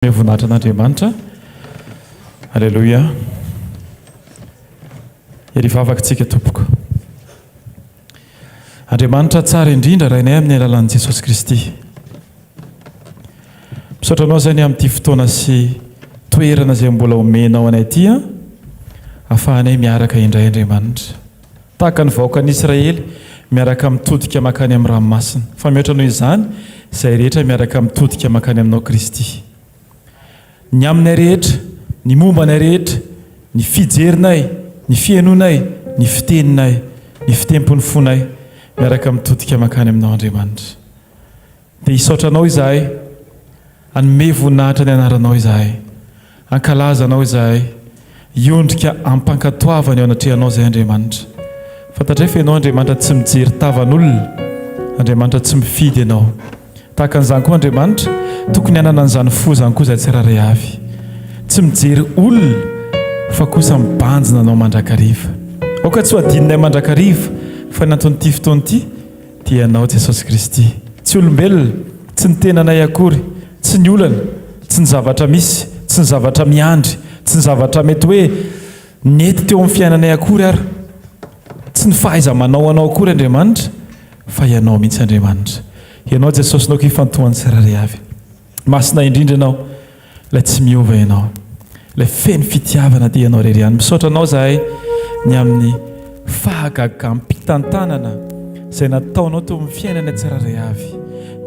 Voninahitra an'Andriamanitra. Alleluia. Erivavakantsika tompoko. Andriamanitra tsara indrindra rainay amin'ny alalan'i Jesosy Kristy. Misaotra anao zany amin'ity fotoana sy toerana izay mbola omenao anay ity, ahafahanay miaraka indray Andriamanitra. Tahaka ny vahoakan'i Israely miaraka mitodika makany amin'ny ranomasina. Fa mihoatra noho izany, izay rehetra miaraka mitodika makany aminao Kristy. Ny aminay rehetra, ny mombanay rehetra, ny fijerinay, ny fiainonay, ny fiteninay, ny fitempon'ny fonay, miaraka mitodika makany aminao Andriamanitra. Dia hisaotra anao izahay, hanome voninahitra ny anaranao izahay, hankalaza anao izahay, hiondrika ampankatoavana eo anatrehanao izay Andriamanitra. Fantatray fa ianao Andriamanitra tsy mijery tavan'olona, Andriamanitra tsy mifidy ianao. Tahaka an'izany koa Andriamanitra, tokony hanana an'izany fo zany koa izay tsiraray avy. Tsy mijery olona fa kosa mibanjina anao mandrakariva. Aoka tsy ho adinonay mandrakariva fa ny antonyity fotoana ity dia ianao Jesosy Kristy. Tsy olombelona, tsy ny tenanay akory, tsy ny olana, tsy ny zavatra misy, tsy ny zavatra miandry, tsy ny zavatra mety hoe nety teo amin'ny fiainanay akory ary, tsy ny fahaiza-manao anao akory Andriamanitra, fa ianao mihitsy Andriamanitra. Ianao Jesosy nao kifantohan'ny tsiraray avy. Masina indrindra ianao, ilay tsy miova ianao, ilay feno fitiavana dia ianao rery ihany. Misaotra anao izahay ny amin'ny fahagagampitantanana izay nataonao teo amin'ny fiainana tsiraray avy.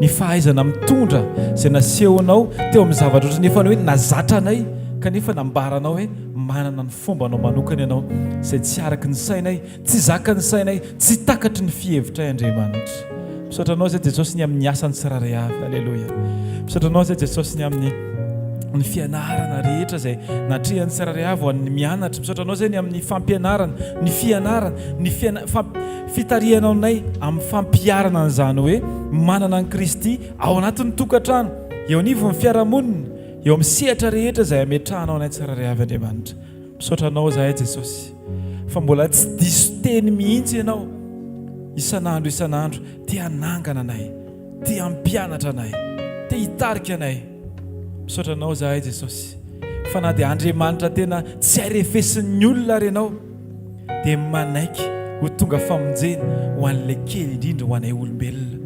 Ny fahaizana mitondra izay nasehonao teo amin'ny zavatra ohatry nefa hoe nazatra anay kanefa nambaranao hoe manana ny fombanao manokana ianao izay tsy araky ny sainay, tsy zaka ny sainay, tsy takatry ny fihevitray Andriamanitra. Misaotra anao izay Jesosy ny amin'ny asany tsiraray avy. Alleluia. Misaotra anao izay Jesosy ny amin'ny fianarana rehetra izay natrehan'ny tsiraray avy ho an'ny mianatra. Misaotra anao izay ny amin'ny fampianarana, ny fianarana, ny fitarihanao nay amin'ny fampiarana an'izany hoe manana ny Kristy ao anatin'ny tokantrano, eo anivon'ny fiarahamonina, eo amin'ny sehatra rehetra izay ametrahanao anay tsiraray avy Andriamanitra. Misaotra anao izahay Jesosy fa mbola tsy diso teny mihitsy ianao isan'andro isan'andro, te hanangana anay, te hampianatra anay, te hitarika anay. Misaotra anao izahay Jesosy fa na dia Andriamanitra tena tsy arefesin'ny olona ary ianao dia manaiky ho tonga famonjena ho an'ilay kely indrindra ho anay olombelona.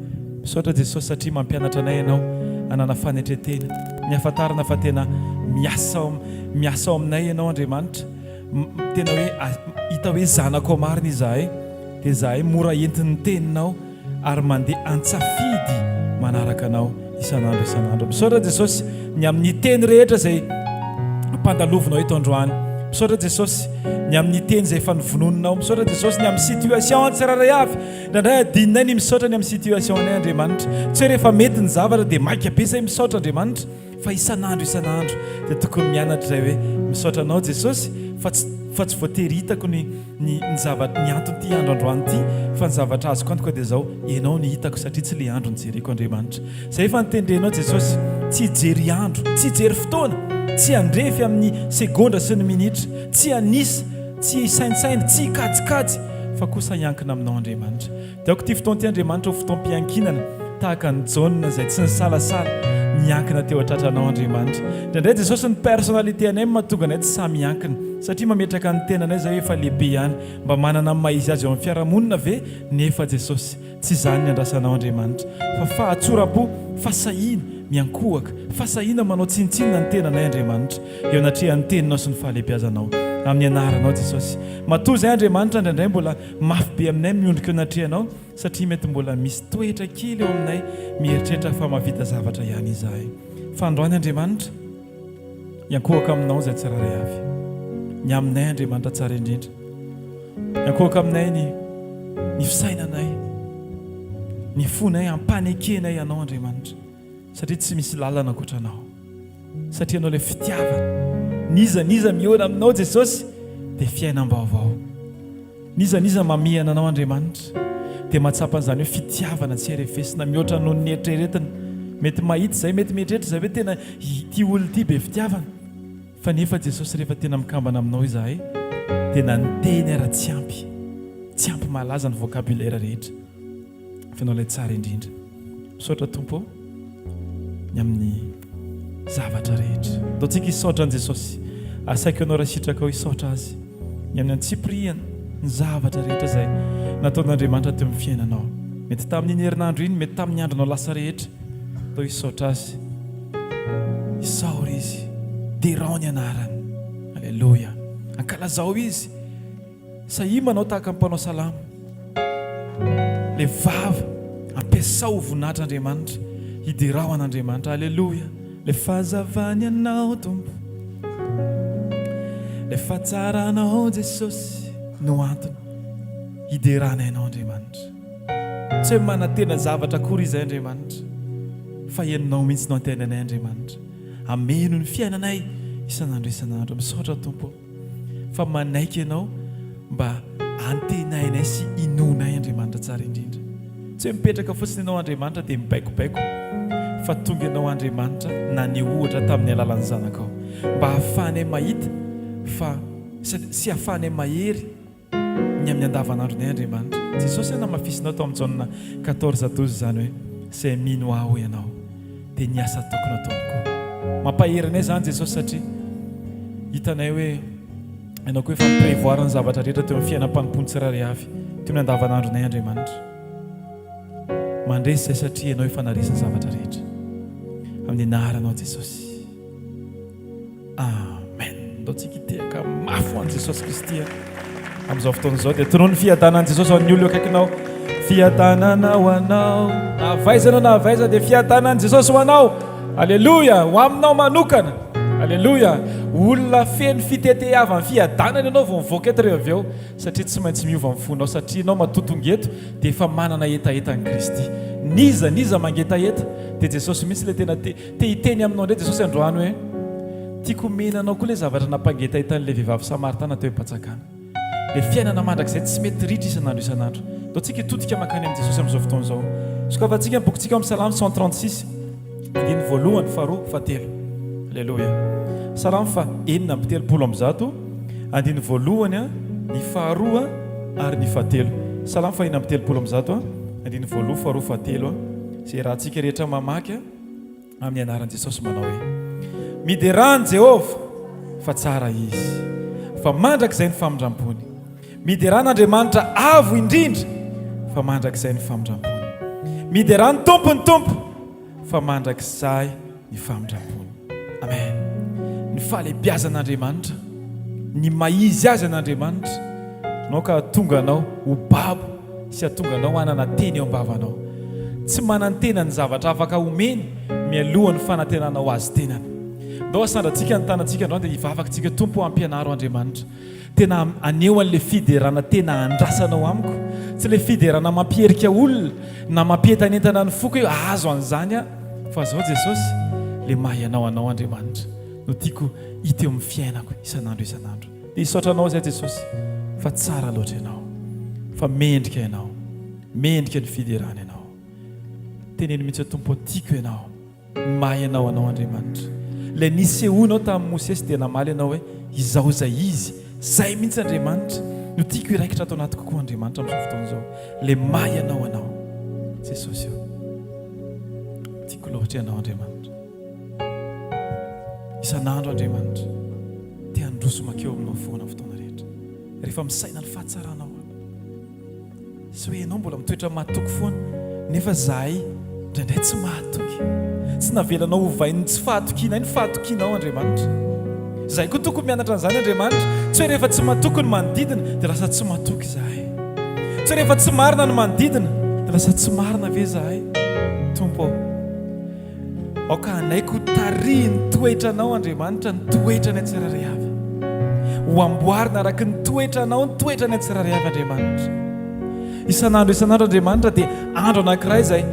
Misaotra Jesosy satria mampianatra anay ianao hanana fanetretena, ny ahafantarana fa tena miasa ao aminay ianao Andriamanitra, tena hoe hita hoe zanako marina izahay, dia izahay mora entin'ny teninao ary mandeha antsafidy manaraka anao isan'andro isan'andro. Misaotra Jesosy ny amin'ny teny rehetra izay mpandalovinao eto androany. Misaotra Jesosy ny amin'ny teny izay efa nivononinao. Misaotra Jesosy ny amin'ny situation tsiraray avy. Nandray adinonay ny misaotra ny amin'ny situation anay Andriamanitra. Tsy hoe rehefa mety ny zavatra dia maika be izay misaotra Andriamanitra, fa isan'andro isan'andro dia tokony mianatra izay hoe misaotra anao Jesosy fa tsy voatery hitako ny zavatra ny antony ity andro androany ity, fa ny zavatra azoko antoka dia izao ianao ny hitako satria tsy ilay andro nijereko Andriamanitra. Izay efa nitendrenao Jesosy, tsy hijery andro, tsy hijery fotoana, tsy handrefy amin'ny segondra sy ny minitra, tsy hanisa, tsy hisaintsaina, tsy hikajikajy, fa kosa hiankina aminao Andriamanitra. Dia aoko ity fotoana ity Andriamanitra ho fotoam-piankinana tahaka ny Jaona izay tsy nisalasala, miankina teo atratranao Andriamanitra. Indray Jesosy ny personnalité anay mahatonga anay tsy samy miankina satria mametraka ny tenanay izay efa lehibe ihany mba manana maizy azy eo amin'ny fiarahamonina ve nefa Jesosy tsy izany ny andrasanao Andriamanitra fa fahatsoram-po, fasahiana miankohaka, fasahiana manao tsintsinina ny tenanay Andriamanitra eo anatrehan'ny teninao sy ny fahalehibiazanao amin'ny anaranao Jesosy. Matoa izay Andriamanitra indraindray mbola mafy be aminay miondrika eo anatrehanao satria mety mbola misy toetra kely eo aminay mieritreritra fa mahavita zavatra ihany izahay. Fa androany Andriamanitra hiankohaka aminao izay tsiraray avy, ny aminay Andriamanitra tsara indrindra, hiankohaka aminay ny fisainanay, ny fonay hampanekenay ianao Andriamanitra satria tsy misy lalana ankoatranao, satria anao ilay fitiavana. Niza mihoana aminao Jesosy dia fiainam-baovao. Niza mamehana anao Andriamanitra dia mahatsapa an'izany hoe fitiavana tsy arefesina mihoatra noho ny eritreretina. Mety mahita izay, mety mieritreritra izay hoe tena ity olona ity be fitiavana, fa nefa Jesosy rehefa tena mikambana aminao izahay dia na ny teny ara tsy ampy malaza ny vocabulaire rehetra fa ianao ilay tsara indrindra. Misaotra Tompo ny amin'ny zavatra rehetra. Ataontsika hisaotra an' Jesosy. Asaiko ianao raha sitraka ao hisaotra azy ny amin'ny antsipriana ny zavatra rehetra izay nataon'Andriamanitra teo amin'ny fiainanao. Mety tamin'iny herinandro iny, mety tamin'ny andronao lasa rehetra. Atao hisaotra azy, isaory izy, derao ny anarany. Alleloia. Ankalazao izy, sahimanao tahaka ampanao salama. Le vava ampiasao voninahitr'Andriamanitra, hiderao an'Andriamanitra. Alleloia. Le fahazavany anao Tompo, le fahatsaranao Jesosy no antony hiderana ianao Andriamanitra. Tsy hoe manantena zavatra akory izay Andriamanitra, fa henonao mihitsy no antenanay Andriamanitra. Ameno ny fiainanay isan'andro isan'andro. Misaotra Tompo fa manaiky ianao mba antenainay sy inonay Andriamanitra tsara indrindra. Tsy hoe mipetraka fotsiny ianao Andriamanitra dia mibaikobaiko, fa tonga ianao Andriamanitra na ny ohatra tamin'ny alalan'ny zanakao, mba hahafahanay mahita fa sy hahafahanay mahery ny amin'ny andavanandronay Andriamanitra. Jesosy ana mafisinao tao amin'ny Jaona 14:12 zany hoe zay mino aho ianao dia niasa tokony ataoniko. Mampahery zany Jesosy satria hitanay hoe ianao koa efa miprevoir ny zavatra rehetra teo amin'ny fiainam-panompony tsirairay avy teo amin'ny andavanandronay Andriamanitra. Mandresy zay satria ianao efa narisy ny zavatra rehetra amin'ny anaranao Jesosy. Amen. Ndaontsika hitehaka mafy ho an'i Jesosy Kristy amin'izao fotoan'izao dia tonoa ny fiadanan'i Jesosy ho an'ny olona akaikinao. Fiadanana ho anao, na avaizana na avaiza dia fiadanan'i Jesosy ho anao. Alleluia. Ho aminao manokana. Alleluia. Olona feno fiteteava amin'ny fiadanana ianao vao mivoaka eto rehefa avy eo, satria tsy maintsy miova amin'ny fonao, satria ianao matotongeto dia efa manana etaeta an'i Kristy. Niza mangetaeta dia Jesosy mihitsy ilay tena te hiteny aminao indray Jesosy androany hoe tiako menanao koa ilay zavatra nampangetaetan'ilay vehivavy Samaritana teo am-patsakana. Ilay fiainana mandrakizay tsy mety ritra isan'andro isan'andro. Ataontsika hitotika mankany amin'ny Jesosy amin'izao fotoan'izao. Sokavantsika ny bokintsika amin'ny Salamo 136 andiny voalohany faharoa fahatelo. Alleluia. Salamo fa 4:70 andiny voalohany ny faharoa ary ny fahatelo. Salamo fa 4:70 andiny voalohany faharoa fahatelo. Zay raha antsika rehetra mamaky amin'ny anaran'i Jesosy manao hoe miderany Jehovah fa tsara izy, fa mandrakizay ny famindram-pony. Miderany Andriamanitra avo indrindra, fa mandrakizay ny famindram-pony. Miderany Tompony Tompo, fa mandrakizay ny famindram-pony. Amen. Ny fahalebiazan'Andriamanitra, ny maizy azy an'Andriamanitra, nao ka tonga anao ho babo sy atonga anao hanana teny eo am-bavanao. Tsy manantena ny zavatra afaka homeny mialohan'ny fanantenanao azy tenany. Ndao asandratsika ny tanantsika androany dia hivavakantsika Tompo ampianaro Andriamanitra. Tena aneo an'ilay fiderana tena andrasanao amiko, tsy ilay fiderana mampierika olona na mampientanentana ny foko hoe azo an'izany fa zao Jesosy le mahay anao Andriamanitra no tiako hita eo amin'ny fiainako isan'andro isan'andro. Dia hisaotranao zay Jesosy fa tsara loatra ianao, fa mendrika ianao, mendrika ny fiderana ianao. Teneny mihitsy Tompo tiako ianao, mahay anao Andriamanitra. Ilay nisehoanao tamin'ny Mosesy dia namaly ianao hoe izao zay izy, zay mihitsy Andriamanitra no tiako iraikitra atao anaty kokoa Andriamanitra amin'izao fotoan'izao. Le mahay anao Jesosy io, tiako loatra ianao Andriamanitra. Isan'andro Andriamanitra te handroso makeo aminao foana fotoana rehetra rehefa misaina ny fahatsaranao. Sy hoe ianao mbola mitoetra mahatoky foana nefa zahay indraindray tsy mahatoky. Tsy navelanao hovainy tsy fahatokianay ny fahatokianao Andriamanitra. Zahay koa tokony mianatra an'izany Andriamanitra. Tsy hoe rehefa tsy mahatoky ny manodidina dia lasa tsy mahatoky zahay. Tsy hoe rehefa tsy marina ny manodidina dia lasa tsy marina ve zahay. Tompo aoka anaiko tarihy ny toetranao Andriamanitra, ny toetrany tsirairay avy. Ho amboarina araka ny toetranao, ny toetrany tsirairay avy Andriamanitra. Isan'andro Andriamanitra dia andro anankiray izay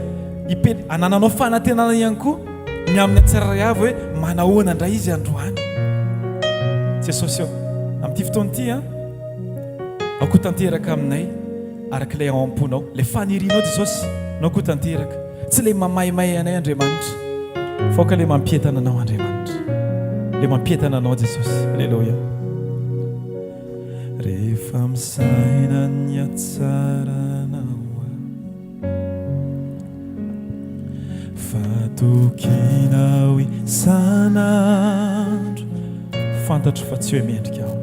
anananao fanantenana ihany koa ny amin'ny tsirairay avy hoe manahoana indray izy androany. Jesosy eo amin'ity fotoan'ity ao koa tanteraka aminay araka ilay ao am-ponao, ilay fanirianao Jesosy nao koa tanteraka. Tsy ilay mamaimay anay Andriamanitra, fa ka ilay mampietana anao Andriamanitra, ilay mampietana anao Jesosy. Alleluia. Rehefa misaina ny hatsaranao fa tokinao isanandro fantatro fa tsy hoe mendrika aho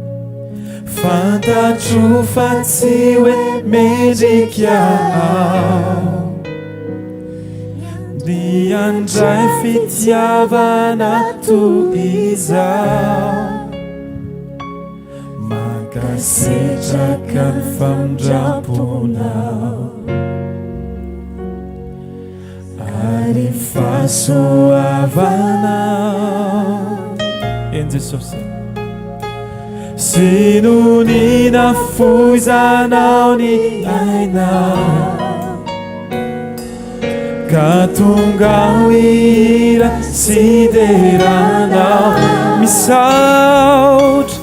fantatro fa tsy hoe mendrika aho ny andray fitiavana toy izao mankasetraka ny famindramponao ary fahasoavanao en Jesosy sino ny nafoizanao ny ainao ka tonga ira sideranao misaotra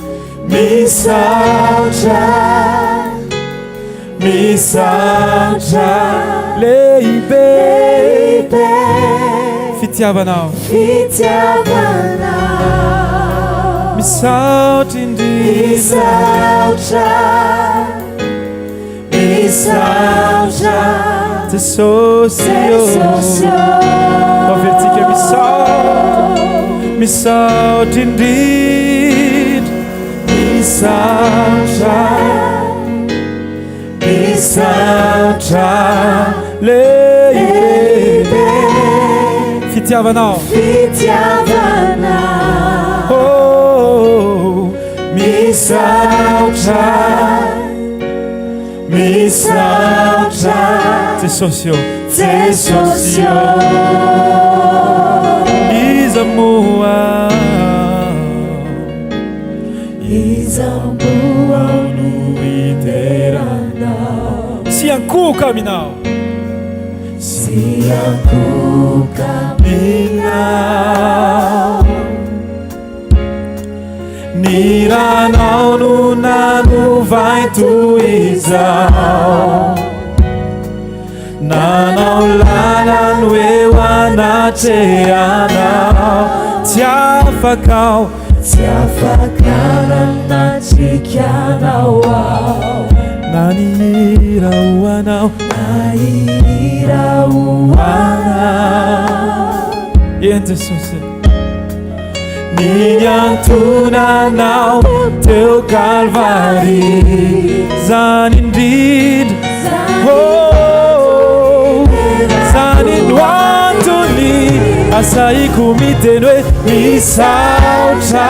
misaotra misaotra lehibe fitiavanao misaotra indrindra misaotra Jesosy taveritsika misaotra indrindra misaotra misaotra lehibe fitiavanao oh misaotra misaotra Jesosy Jesosy izamoa no iteranao siankoka aminao ny ranao no nanovay toy izao nanao lalany hoe anatrehanao tsy afakao natrikanao ao nanihira hoanao en Jesosy ny antonanao teo Kalvari zany indrindra zany no antony asaiko miteny hoe misaotra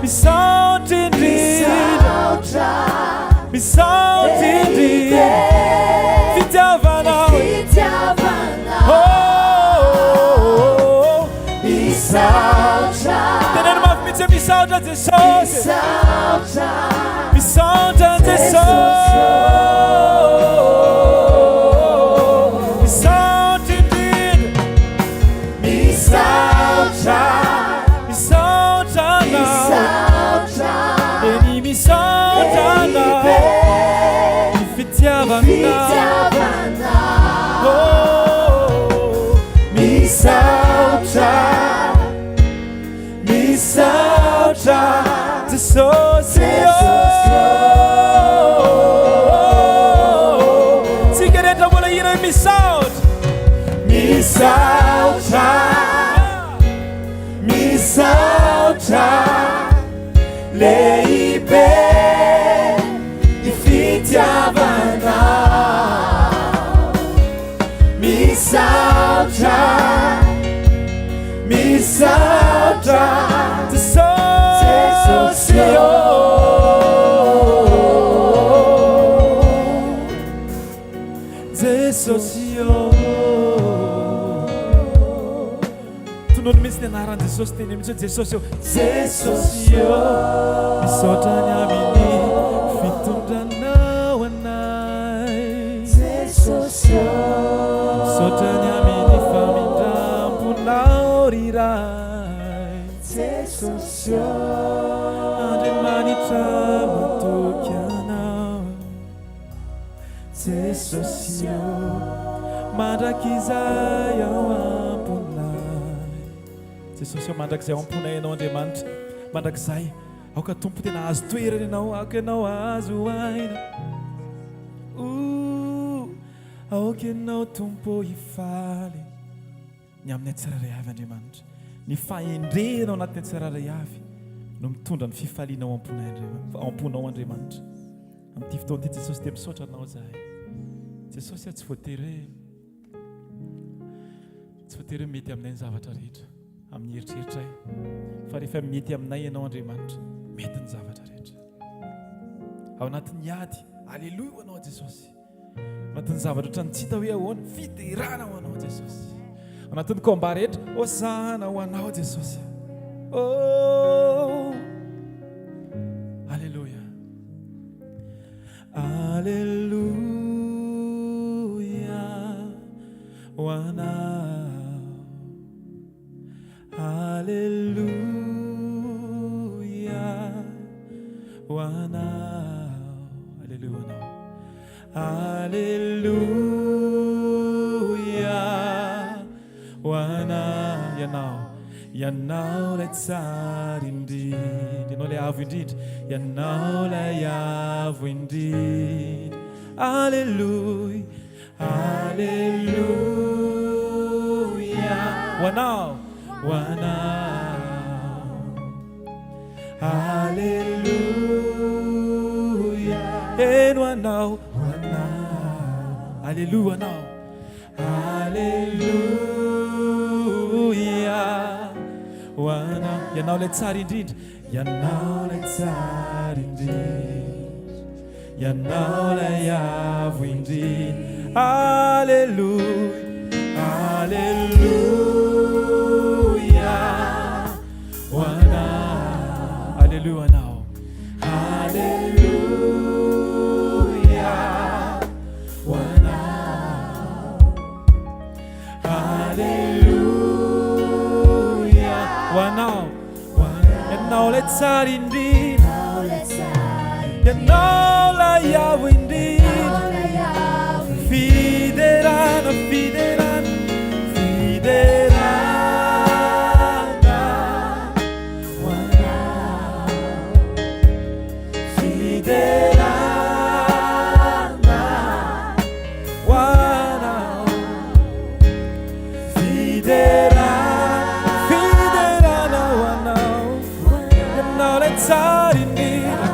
misaotra indrindra misaotra indrindra fitiavanao misaotra teneno mafy mitsy misaotra Jesosy misaotra Jesosy misaotra indrindra misaotra nao eny misaotra nao ny fitiavanao misaotra Jesosy tsika rehetra mbola hira misaotra lehibe ny fitiavanao misaotra Jesosy Jesosy tonono misy ny anarany Jesosy teny amintsy hoe Jesosy misaotra ny amin'ny fitondranao anay misaotra ny amin'ny famindramponao riray Andriamanitra matoky anao Jesosy mandrakizay ao amponay Jesosy mandrakizay ao amponay ianao Andriamanitra mandrakizay aoka tompo tena azo toerana ianao aoka ianao azo aina aoka ianao tompo hifaly ny amin'ny tsiraray avy Andriamanitra. Ny fahendrenao anatin'ny tsiraray avy no mitondra ny fifaliana ao am-ponao Andriamanitra. Amin'ity fotoana ity Jesosy dia misaotra anao zahay. Jesosy tsy voatery hoe mety aminay ny zavatra rehetra amin'ny eritreritra fa rehefa mety aminay ianao Andriamanitra, mety ny zavatra rehetra. Ao anatin'ny ady, aleloia ho anao Jesosy. Anatin'ny zavatra ohatrany tsy hita hoe ahoana, fiderana ho anao Jesosy. Anatin'ny komba rehetra, hosana ho anao Jesosy. Oh, aleluia. Aleluia ho anao. Aleluia ho anao. Aleluia ho anao. Aleluia ho anao. Ianao ilay tsara indrindra, ianao ilay avo indrindra, ianao ilay avo indrindra. Aleluia, aleluia ho anao, ho anao. Aleluia eno anao, ho anao. Aleluia anao. Aleluia ho anao. Ianao ilay tsara indrindra, ianao ilay tsara indrindra, ianao ilay avo indrindra. Aleluia, aleluia ho anao. Aleluia anao. Aleluia ho anao. Aleluia ho anao. Ianao ilay tsara indrindra, ianao ilay avo indrindra. Fiderana, fiderana, fiderana ho anao. Fiderana ho anao. Fiderana, fiderana ho anao. Ianao ilay tsara indrindra,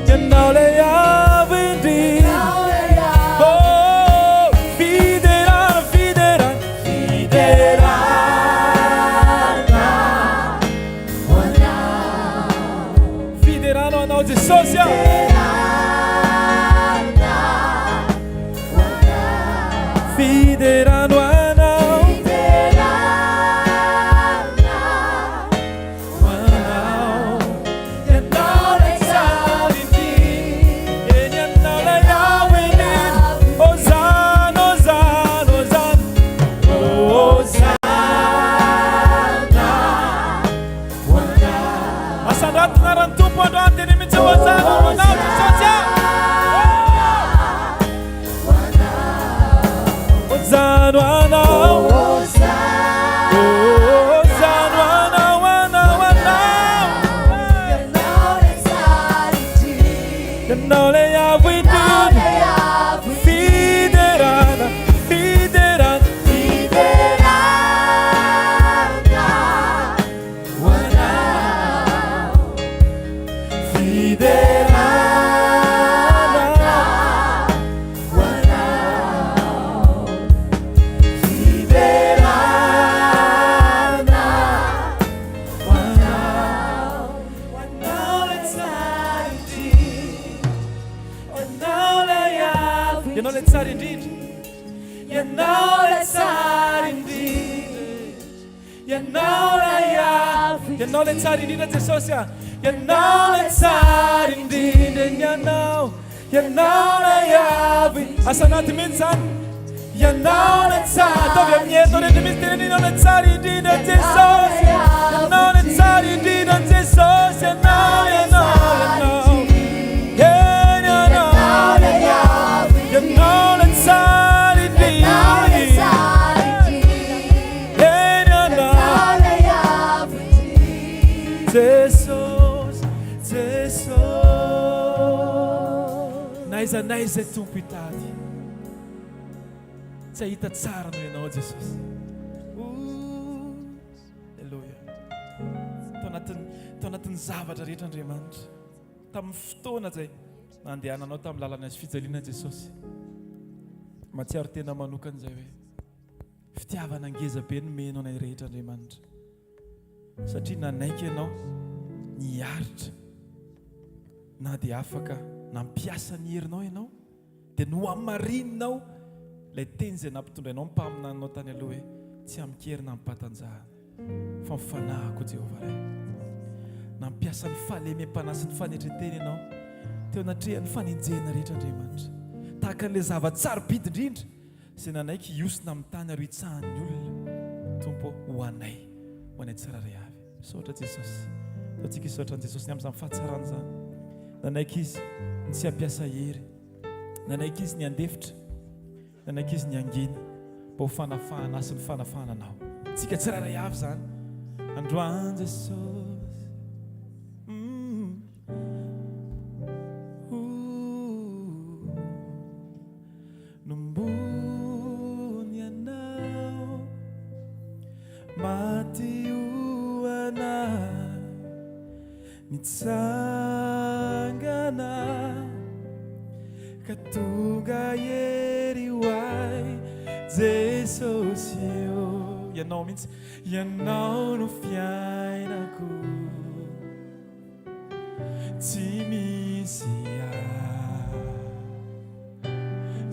ianao ilay avo indrindra. Oh, fiderana, fiderana, fiderana ho anao. Fiderana ho anao Jesosy. Fiderana ho anao. Ianao ilay tsara indrindra Jesosy. Ianao ilay tsara indrindra, ianao ilay avo. Asa anaty mihitsy zany. Ianao ilay tsara, ataovy amin'ny eto rehetra misy tenenina. Ianao ilay tsara indrindra Jesosy. Ianao ilay tsara indrindra Jesosy. Ianao, ianao, ianao. Ianao ilay avo. Ianao ilay tsara indrindra. Jesus, Jesus. Naiza naiza tompo hitady, tsy ahita tsara noho ianao Jesosy. anatin'ny zavatra rehetra Andriamanitra tamin'ny fotoana zay nandehananao tamin'ny lalana azy fijaliana Jesosy. Matsiaro tena manokana zay hoe fitiavana ngeza be no menao nay rehetra Andriamanitra, satria nanaiky ianao niaritra na dia afaka nampiasa ny herinao ianao dia no amarinao ilay teny izay nampitondrainao mpaminanao tany aloha hoe tsy amikerina mimpatanjahana fa mifanahako Jehovah ray. Nampiasa ny fahalemem-panahy sy ny fanetreteny ianao teo anatrehan'ny fanenjehana rehetra Andriamanitra, tahaka an'ilay zava-tsarobidy indrindra izay nanaiky hiosina amin'ny tany ary hitsahan'ny olona Tompo ho anay tsirairay avy. Misaotra Jesosy, ataontsika hisaotra an' Jesosy ny amin'izany fahatsarana zany. Nanaiky izy ny tsy hampiasa hery, nanaiky izy ny andefitra, nanaiky izy ny angina mba ho fanafahana sy ny fanafahana anao. Tsika tsirairay avy zany androany Jesosy. Nombony anao maty ho anay nitsangana ka tonga hery hoay Jesosy eo. Ianao mihitsy, ianao no fiainako, tsy misy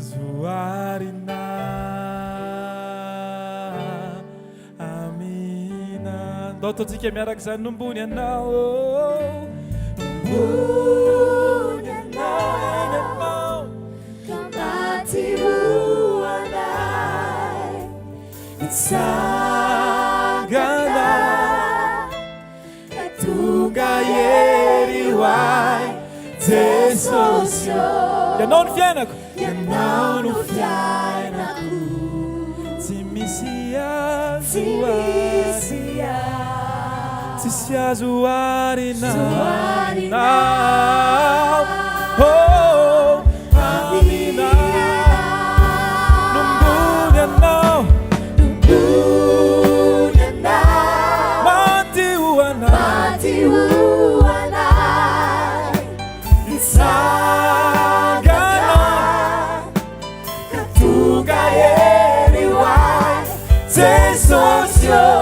zoarina. Amina. Ndao ataontsika miaraka izany. Nombony anao, nombony anao ka maty ho anay nitsangana ka tonga hery hoay Jesosy eo. Ianao no fiainako, ianao no fiainako, tsy misy azo arina. Oh, amina. Nombony anao, nombony anao maty ho anay nitsangana ka tonga hery hoay Jesosy eo.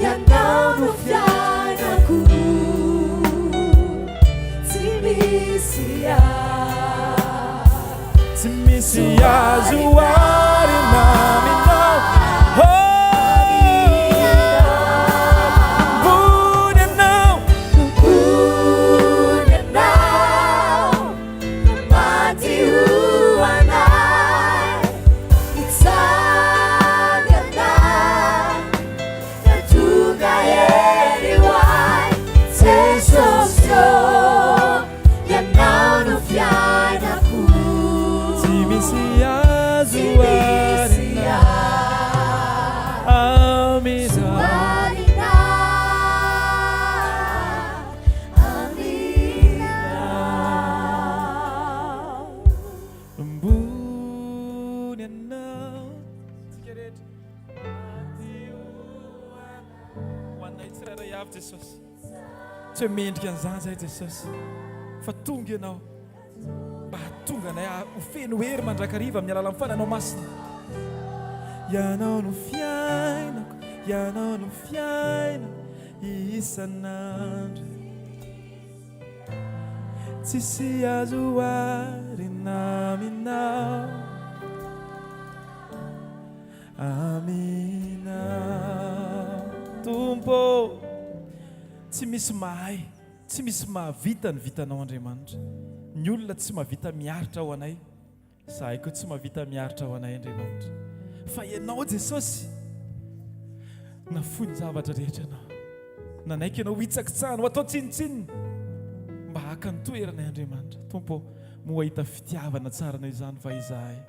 Ianao no fiainako, tsy misy azo arina. Aminao, nombony anao, nombony anao maty ho anay nitsangana ka tonga hery hoay Jesosy eo. Ianao no fiainako, tsy misy azo arina. Amina. Nombony anao, tsika rehetra ho anay tsirairay avy Jesosy. Tsy hoe mendrika an'izany zay Jesosy, fa tonga ianao mba hatonga anay ho feno hery mandrakariva amin'ny alalan'ny fananao masina. Ianao no fiainako, ianao no fiainako isan'andro, tsisy azo arina aminao. Amina. Tompo, tsy misy mahay, tsy misy mahavita ny vitanao Andriamanitra. Ny olona tsy mahavita miaritra ho anay, zahay koa tsy mahavita miaritra ho anay Andriamanitra, fa ianao Jesosy nafoy ny zavatra rehetra anao, nanaiky ianao hitsakitsahana ho atao tsinitsinina mba haka ny toeranay Andriamanitra. Tompo, mo ahita fitiavana tsaranao izany va izahay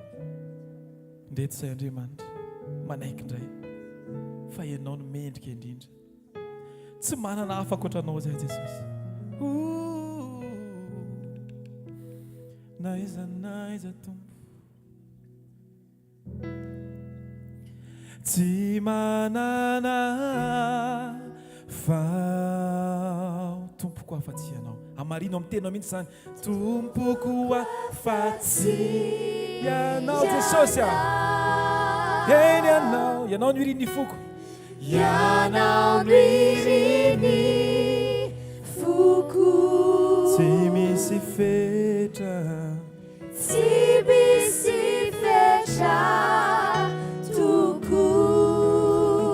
ndreto izay Andriamanitra, manaiky indray fa ianao no mendrika indrindra, tsy manana hafa ankoatranao zay Jesosy. Naiza Tompo, tsy manana vaovao tompoko afa-tsy ianao amarino amin'ny tenao mihitsy zany tompoko afa-tsy ianao jesosy a eny ianao no irin'ny foko ianao no irin'ny foko tsy misy fetra tsy misy fetra toko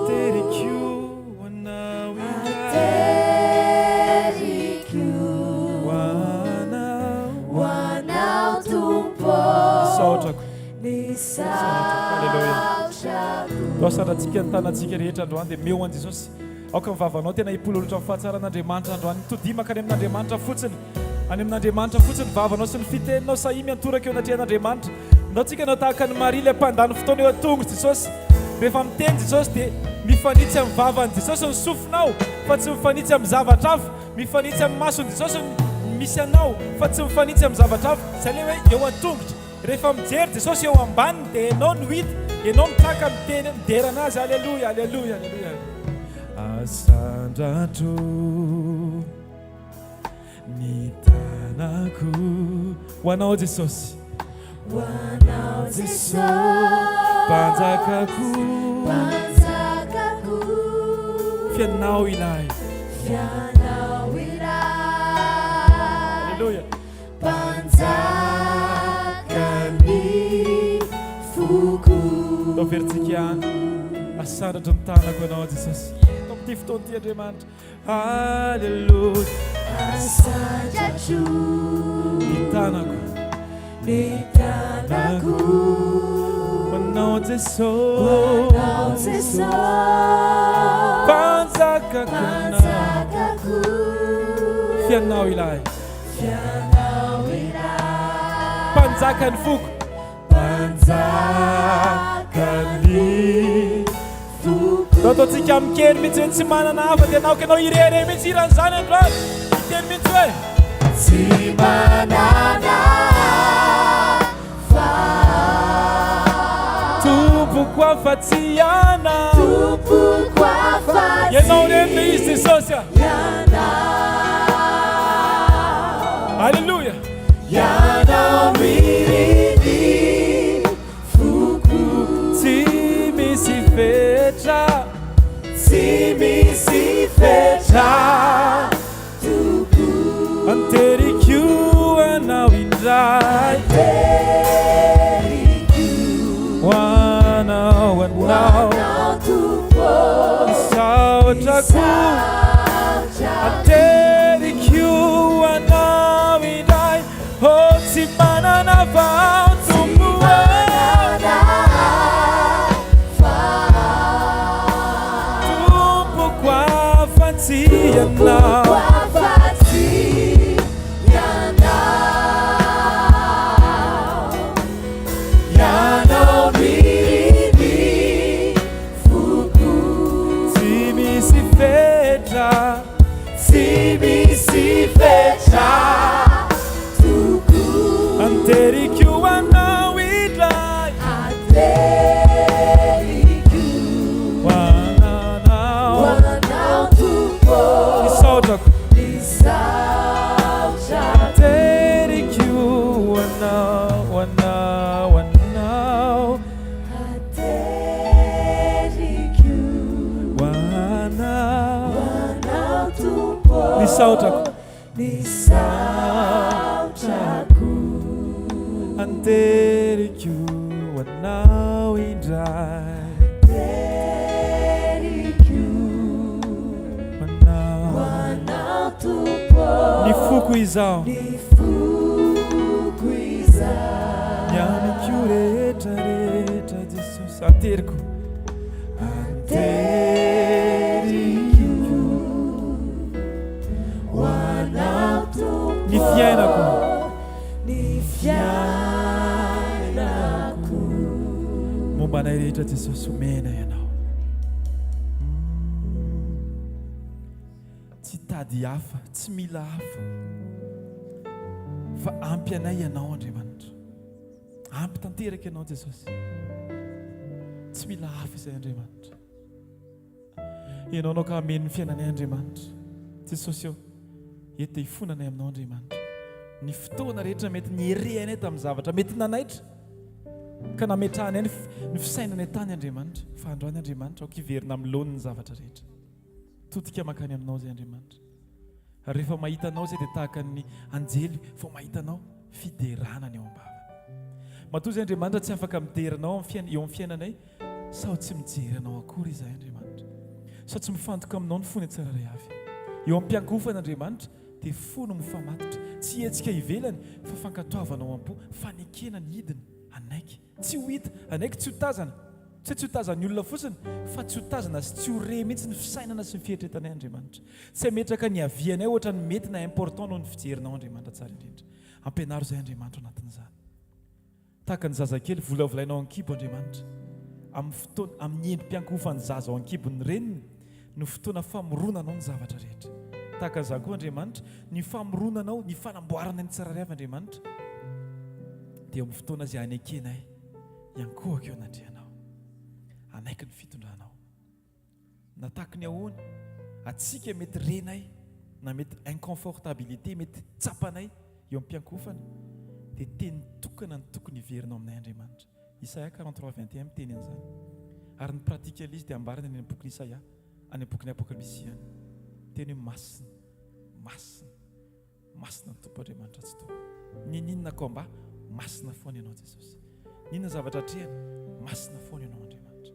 aterikio anao hoanao tompo saotrako nisaotrako loasaratsika ny tanantsika rehetra androany dia meo an jesosy aoka mivavanao tena hipololotra amin'ny fahatsaran'andriamanitra androany todimaka any amin'andriamanitra fotsiny any amin'andriamanitra fotsiny vavanao sy ny fiteninao sahi miantoraka eo anatrian'andriamanitra ndao tsika nao tahaka ny maria ilay mpandany fotoana eo atongo jesosy rehefa miteny jesosy dia mifanitsy amin'ny vavany jesosy ny sofinao fa tsy mifanitsy amin'ny zavatra hafa mifanitsy amin'ny masony jesosy misy anao fa tsy mifanitsy amin'ny zavatra hafa zay le hoe eo an-tongotra rehefa mijery jesosy eo ambaniny dia ianao no hita ianao mitaka miteny miderana azy alleluia alleluia alleluia asandratro ny tanako hoanao jesosy hoanao jesosy mpanjakako fianao ilay alleluia mpanjakany foko tao veritsika any asandratro ny tanako ianao jesosy tao amity fotoana ty andriamanitra alleluia asandratro ny tanako hoanao jesosy mpanjakako fianao ilay mpanjakany foko ataotsika mikery mihitsy hoe tsy manana hafa dia anao kanao irere mihitsy iran'izany androany iteny mihitsy hoe tsy manana fa tompoko afa-tsy ianao tompoko afa-tsy ianao reny le izy jesosy a alleluia ianao mirin'ny foko tsy misy fetra tsy misy fetra toko anterikio anao indray hoanao tompo saotrako aterikio anao indray oh tsy manana vao tompo tompoko afa-tsy ianao ianao mirin'ny foko tsy misy fetra tsy misy fetra toko anterikio anao indray hoanao tompo nisaotrako nisaotrako aterikio anao aterikio hoanao tompo nisaotrako anterikio anao indray ny foko izao mianikio rehetrarehetra jesosy ateriko ny fiainako momba anay rehetra jesosy omena ianao tsy tady hafa tsy mila hafa fa ampy anay ianao andriamanitra ampy tanteraka ianao jesosy tsy mila hafa izay andriamanitra ianao anao ka amen'ny fiainanay Andriamanitra Jesosy eo eto hifonanay aminao Andriamanitra ny fotoana rehetra mety nierehanay tamin'ny zavatra mety nanaitra ka nametrahanay ny fisainanay tany Andriamanitra fa androany Andriamanitra aoka hiverina amin'ny laoniny zavatra rehetra todika makany aminao zay Andriamanitra ary rehefa mahita anao zay dia tahaka ny anjely vao mahita anao fiderana ny ao am-bava matoa zay Andriamanitra tsy afaka miderinao eo amin'ny fiainanay sao tsy mijery anao akory izahay Andriamanitra sao tsy mifantoka aminao ny fony tsara ray avy eo am-piankofana Andriamanitra dia fono mifamatotra tsy hetsika ivelany fa fankatoavanao am-po fanekena ny hidiny anaiky tsy ho hita anaiky tsy ho tazana tsy ho tazana ny olona fotsiny fa tsy ho tazana sy tsy ho re mihitsy ny fisainana sy ny fihetretanay Andriamanitra tsy hametraka ny avianay ohatra ny mety na important noho ny fijerinao Andriamanitra tsara indrindra ampianaro izay Andriamanitra ao anatin'izany tahaka ny zazakely volavolainao an-kibo Andriamanitra amin'ny fotoana amin'ny endrim-piankofany zaza ao an-kibony reniny no fotoana famoronanao ny zavatra rehetra tahaka an'izany koa Andriamanitra ny famoronanao ny fanamboarana ny tsara ray avy Andriamanitra dia amin'ny fotoana izay anekenay iankohaka eo anandrianao anaiky ny fitondranao na tahaka ny ahoana atsika mety renay na mety inconfortabilité mety tsapanay eo am-piankofana dia teny tokana ny tokony hiverinao aminay Andriamanitra Isaia 43:21 miteny an'izany ary ny pratika izy dia ambarana any amin'ny boky Isaia any amin'ny boky hvkl-mission teny hoe masina masina masina ny tompo Andriamanitra tsy toa ninona komba masina foana ianao Jesosy ninona zavatra atrehana masina foana ianao Andriamanitra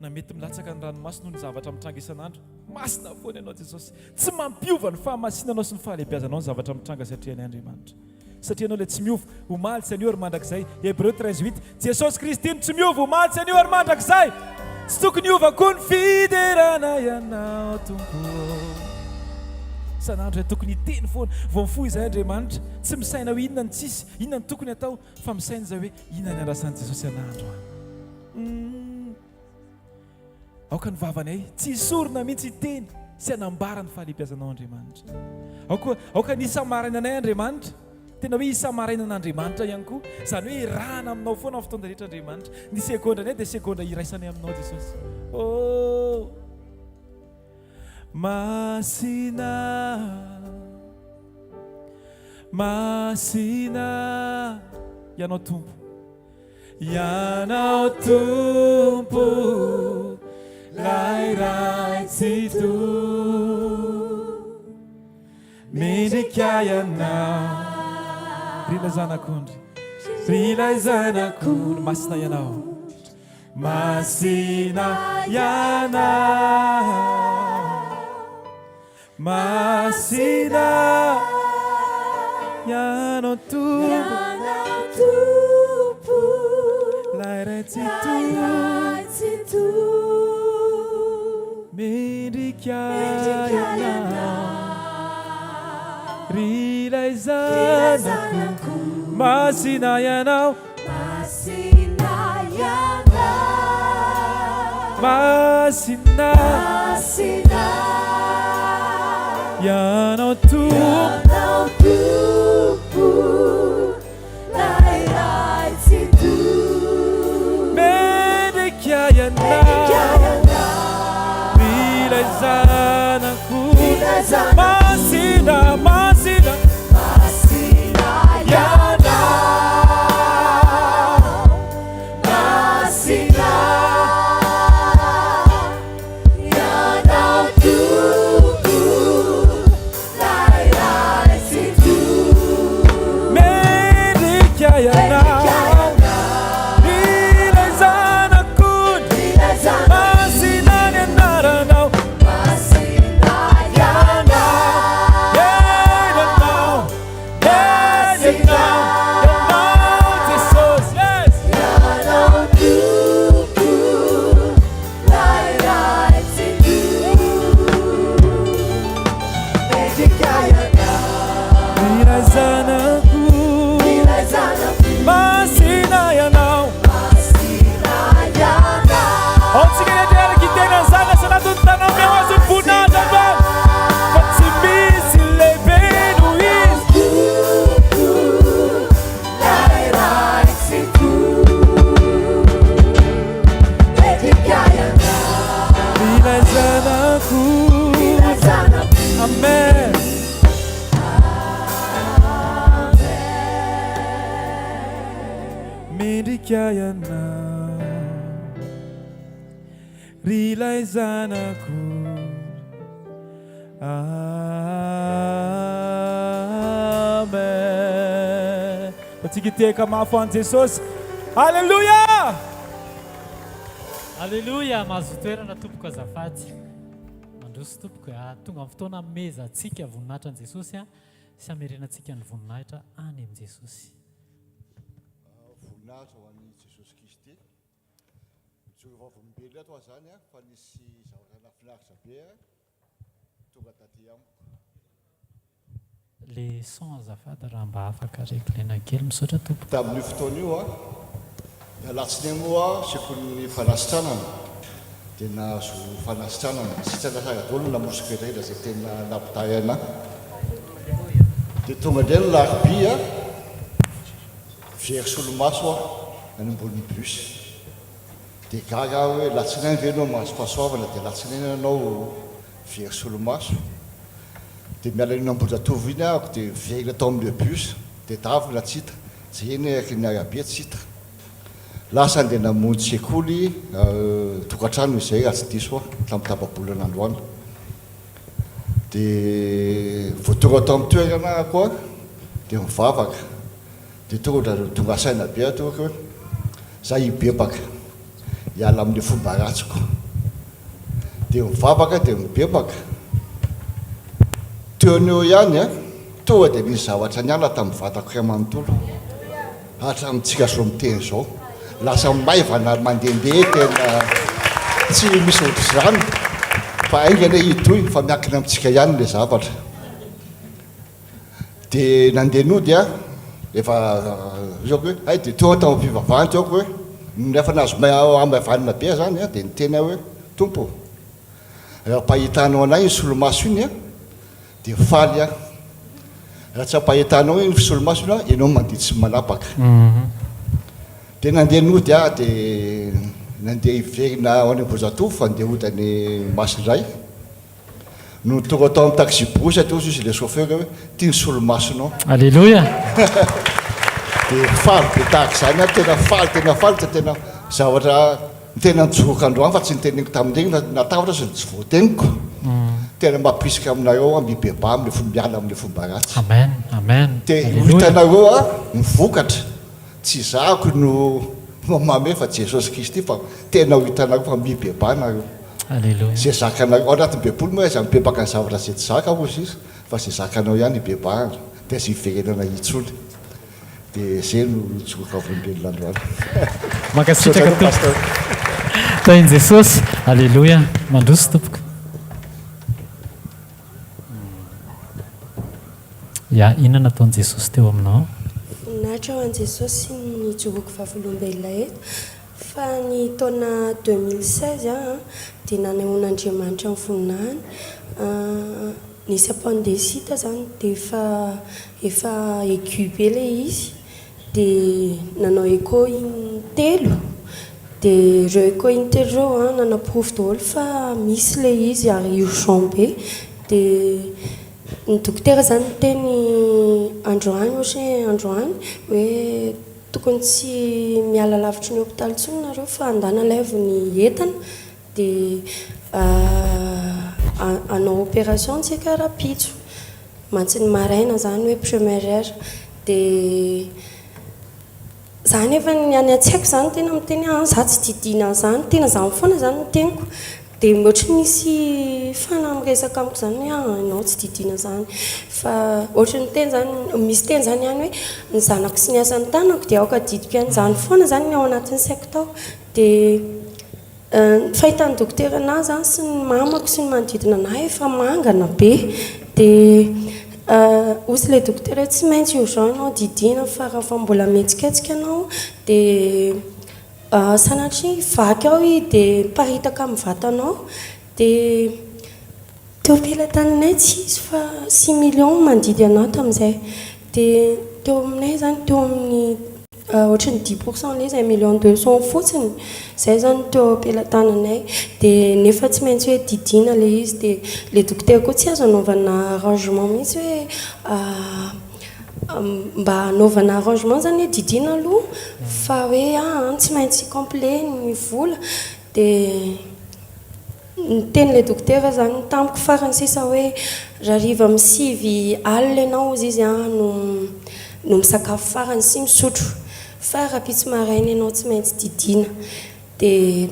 na mety milatsaka ny ranomasina noho ny zavatra mitranga isan'andro masina foana ianao Jesosy tsy mampiova ny fahamasinanao sy ny fahalehibiazanao ny zavatra mitranga sy atrehanay Andriamanitra satria ianao ilay tsy miova omaly tsy anio ary mandrakizay Hébreu 13:8 Jesosy Kristy tsy miova omaly tsy anio ary mandrakizay tsy tokony hiova koa ny fiderana ianao tompo san'andro zay tokony hiteny foana vao mifoy izay Andriamanitra tsy misaina hoe inona ny tsisy inona ny tokony atao fa misaina izay hoe inona ny andrasan'i Jesosy an'andro aoka ny vavanay tsy hisorona mihitsy hiteny sy hanambara ny fahalehibiazanao Andriamanitra aoka ny isamarinanay Andriamanitra tena hoe isamarinan'Andriamanitra ihany koa izany hoe irahana aminao foana amin'ny fotoana rehetra Andriamanitra ny sekondra dia sekondra iraisanay aminao Jesosy masina masina ianao tompo lairai tsy mendrika ianao rila zanakondry masina ianao masina ianao masina ianao tompo lairai tsy mendrika ianao rilay zanako masina ianao masina ianao tompo lairai tsy mendrika ianao rilay zanako masina masina Masina tsika ianao ry ilay zanako amen atsika tiaka mafo an Jesosy alleluia Alleluia, mahazo toerana tompoko azafady mandroso tompoko tonga amin'ny fotoana meza atsika voninahitra an Jesosy sy amerenantsika ny voninahitra any amin' Jesosy. Voninahitra ho an'i Jesosy Kristy mitsory vavolombelona ato zany fa nisy zavatra nafinaritra be tonga taty amiko. Le son azafady raha mba afaka reglena kely misaotra tompoko. Tamin'io fotoana io alatsiny moa sekoly fanasitranana dia nahazo fanasitranana sy tsy anasara-dolona namosika irehitra zay tena nampitay ana dia tonga indray ny larobia very solomaso any ambony bus dia gaga hoe latsinainy ve anao mahazo fahasoavana dia latsinainy anao very solomaso dia miala iny ambonjatovo iny ahako dia verina tao amin'le bus dia davina tsita jeny araka ny arabia tsita lasa andeha namonjy sekoly tokantrano izay raha tsy diso tamin'ny tababolana androany dia voatonga tao amin'ny toerana koa dia mivavaka dia tonga asaina be atoaka hoe za hibebaka hiala amin'ny fomba ratsiko dia mivavaka dia mibebaka teoneo ihany tonga dia misy zavatra niala tamin'ny vatako iray manontolo hatramintsika so miteny zao lasa maivana mandehandeha tena tsy misy ohatr'izany fa aingana hitoy fa miankina amintsika ihany le zavatra dia nandehanody efa zako hoe ay dia tonga tao mpivavahany teoko hoe nefa nazo amavanina be zany dia niteny hoe tompo raha mpahitanao anay ny solomaso iny dia faly raha tsy ampahitanao iny solomaso iny ianao mandidy sy manapaka dia nandeha nody dia nandeha hiverina ao any ambozatovo fa andeha hodany masindray no tonga tao amin'ny taxi bosy atao izy le chauffeur hoe tia ny solomasonao Alleluia. dia faly be tahaka zany tena faly tena zavatra tena nijoroka androany fa tsy niteniko tamin'ireny natavatra sy tsy voateniko tena mampisika aminareo mibeba amin'le miala amin'le fomba ratsy Amen. Amen. dia hitanareo mivokatra tsy zako no mamame fa Jesosy Kristy fa tena ho hitanareo fa mibeba nareo Alleluia. zay zakanareo ao anatin'ny bebolo moa za mibebaka ny zavatra zay tsy zaka ozy izy fa zay zakanao ihany ibebahana dia zay iverenana itsony dia zay no tsoka volombelona androany Mankasitraka tompoko tainy Jesosy. Alleluia. Mandroso tompoko. Ya, inona nataon'i Jesosy teo aminao? Voninahitra ho an'i Jesosy nijoroako vavolombelona eto fa ny taona 2016 dia nanehoan'Andriamanitra ny voninahiny nisy appendicite zany dia efa aigu be le izy dia nanao écho intelo dia ireo écho intelo ireo nanaprovy daholo fa misy le izy ary urgent be dia ny dokotera zany teny androany ohatra androany hoe tokony tsy miala lavitry ny hôpitaly intsony nareo fa andana laivo ny entana dia anao opération tsika rapitso mantsy ny maraina zany hoe première heure dia zany efa ny any an-tsaiko zany tena miteny za tsy didina zany tena zany foana zany miteniko dia ohatra misy fana miresaka amiko zany hoe anao tsy didina zany fa ohatra ny teny zany misy teny zany ihany hoe ny zanako sy ny asan'ny tanako dia aoka didiko ihany zany foana zany ao anatin'ny saiko tao dia fahitan'ny dokotera anahy zany sy ny mamako sy ny manodidina anahy efa mangana be dia ozy le dokotera hoe tsy maintsy urgent anao didina fa raha fa mbola metsiketsika anao dia sanatria vaky ao i dia paritaka amin'ny vatanao dia teo am-pelatananay tsy izy fa 6 millions mandidy anao tamin'izay dia teo aminay zany teo amin'ny ohatra ny 10% le izy 1,200,000 fotsiny zay zany teo am-pelatananay dia nefa tsy maintsy hoe didina le izy dia le dokotera koa tsy azo anaovana arrangement mihitsy hoe mba anaovana arrangement zany hoe didina aloha fa hoe tsy maintsy complet ny vola dia niteny le dokotera zany tamiko farany sisa hoe rariva misivy alina ianao izy no misakafo farany sy misotro fa raha pitsy maraina ianao tsy maintsy didina dia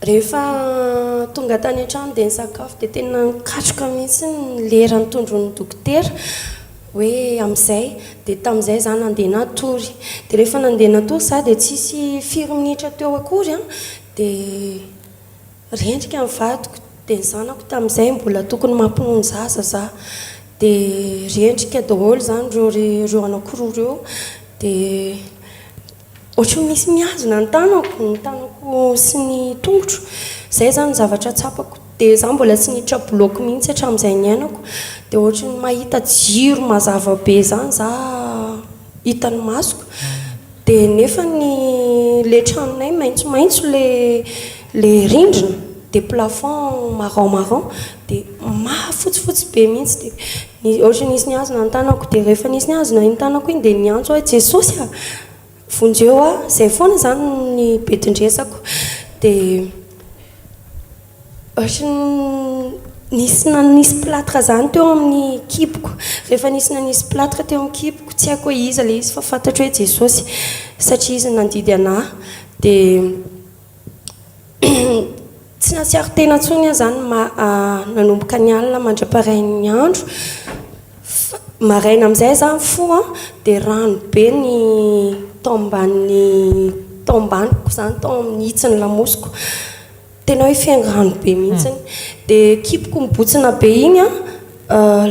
rehefa tonga tany an-trano dia nisakafo dia tena nikatroka mihitsy ny lera nitondron'ny dokotera hoe amin'izay dia tamin'izay zany nandeha natory dia rehefa nandeha natory za dia tsisy 4 minitra teo akory dia rendrika amin'ny vadiko dia ny zanako tamin'izay mbola tokony mampinono zaza za dia rendrika daholo zany reo anankiroa reo dia ohatran'ny misy miazona ny tanako sy ny tongotro zay zany zavatra tsapako dia za mbola tsy niditra bloky mihitsy hatramin'izay ny ainako dia ohatran'ny mahita jiro mazava be zany za hitany masoko dia nefa le tranonay maitsomaitso le rindrina dia plafond marron dia mafotsifotsy be mihitsy dia ohatran'ny nisy niazona ny tanako dia rehefa nisy niazona ny tanako iny dia niantso hoe jesosy vonjeo zay foana zany ny betindresako dia nisy plâtre zany teo amin'ny kiboko rehefa nisy plâtre teo amin'ny kiboko tsy haiko hoe iza le izy fa fantatro hoe jesosy satria izy nandidy anahy dia tsy nasiaro tena tsony zany nanomboka ny alina mandra-parain'ny andro maraina amin'izay zany fo dia rano be ny tombaniko zany tao amin'ny hitsiny lamosiko tena hoe fiangrano be mihitsiny dia kiboko mibotsina be iny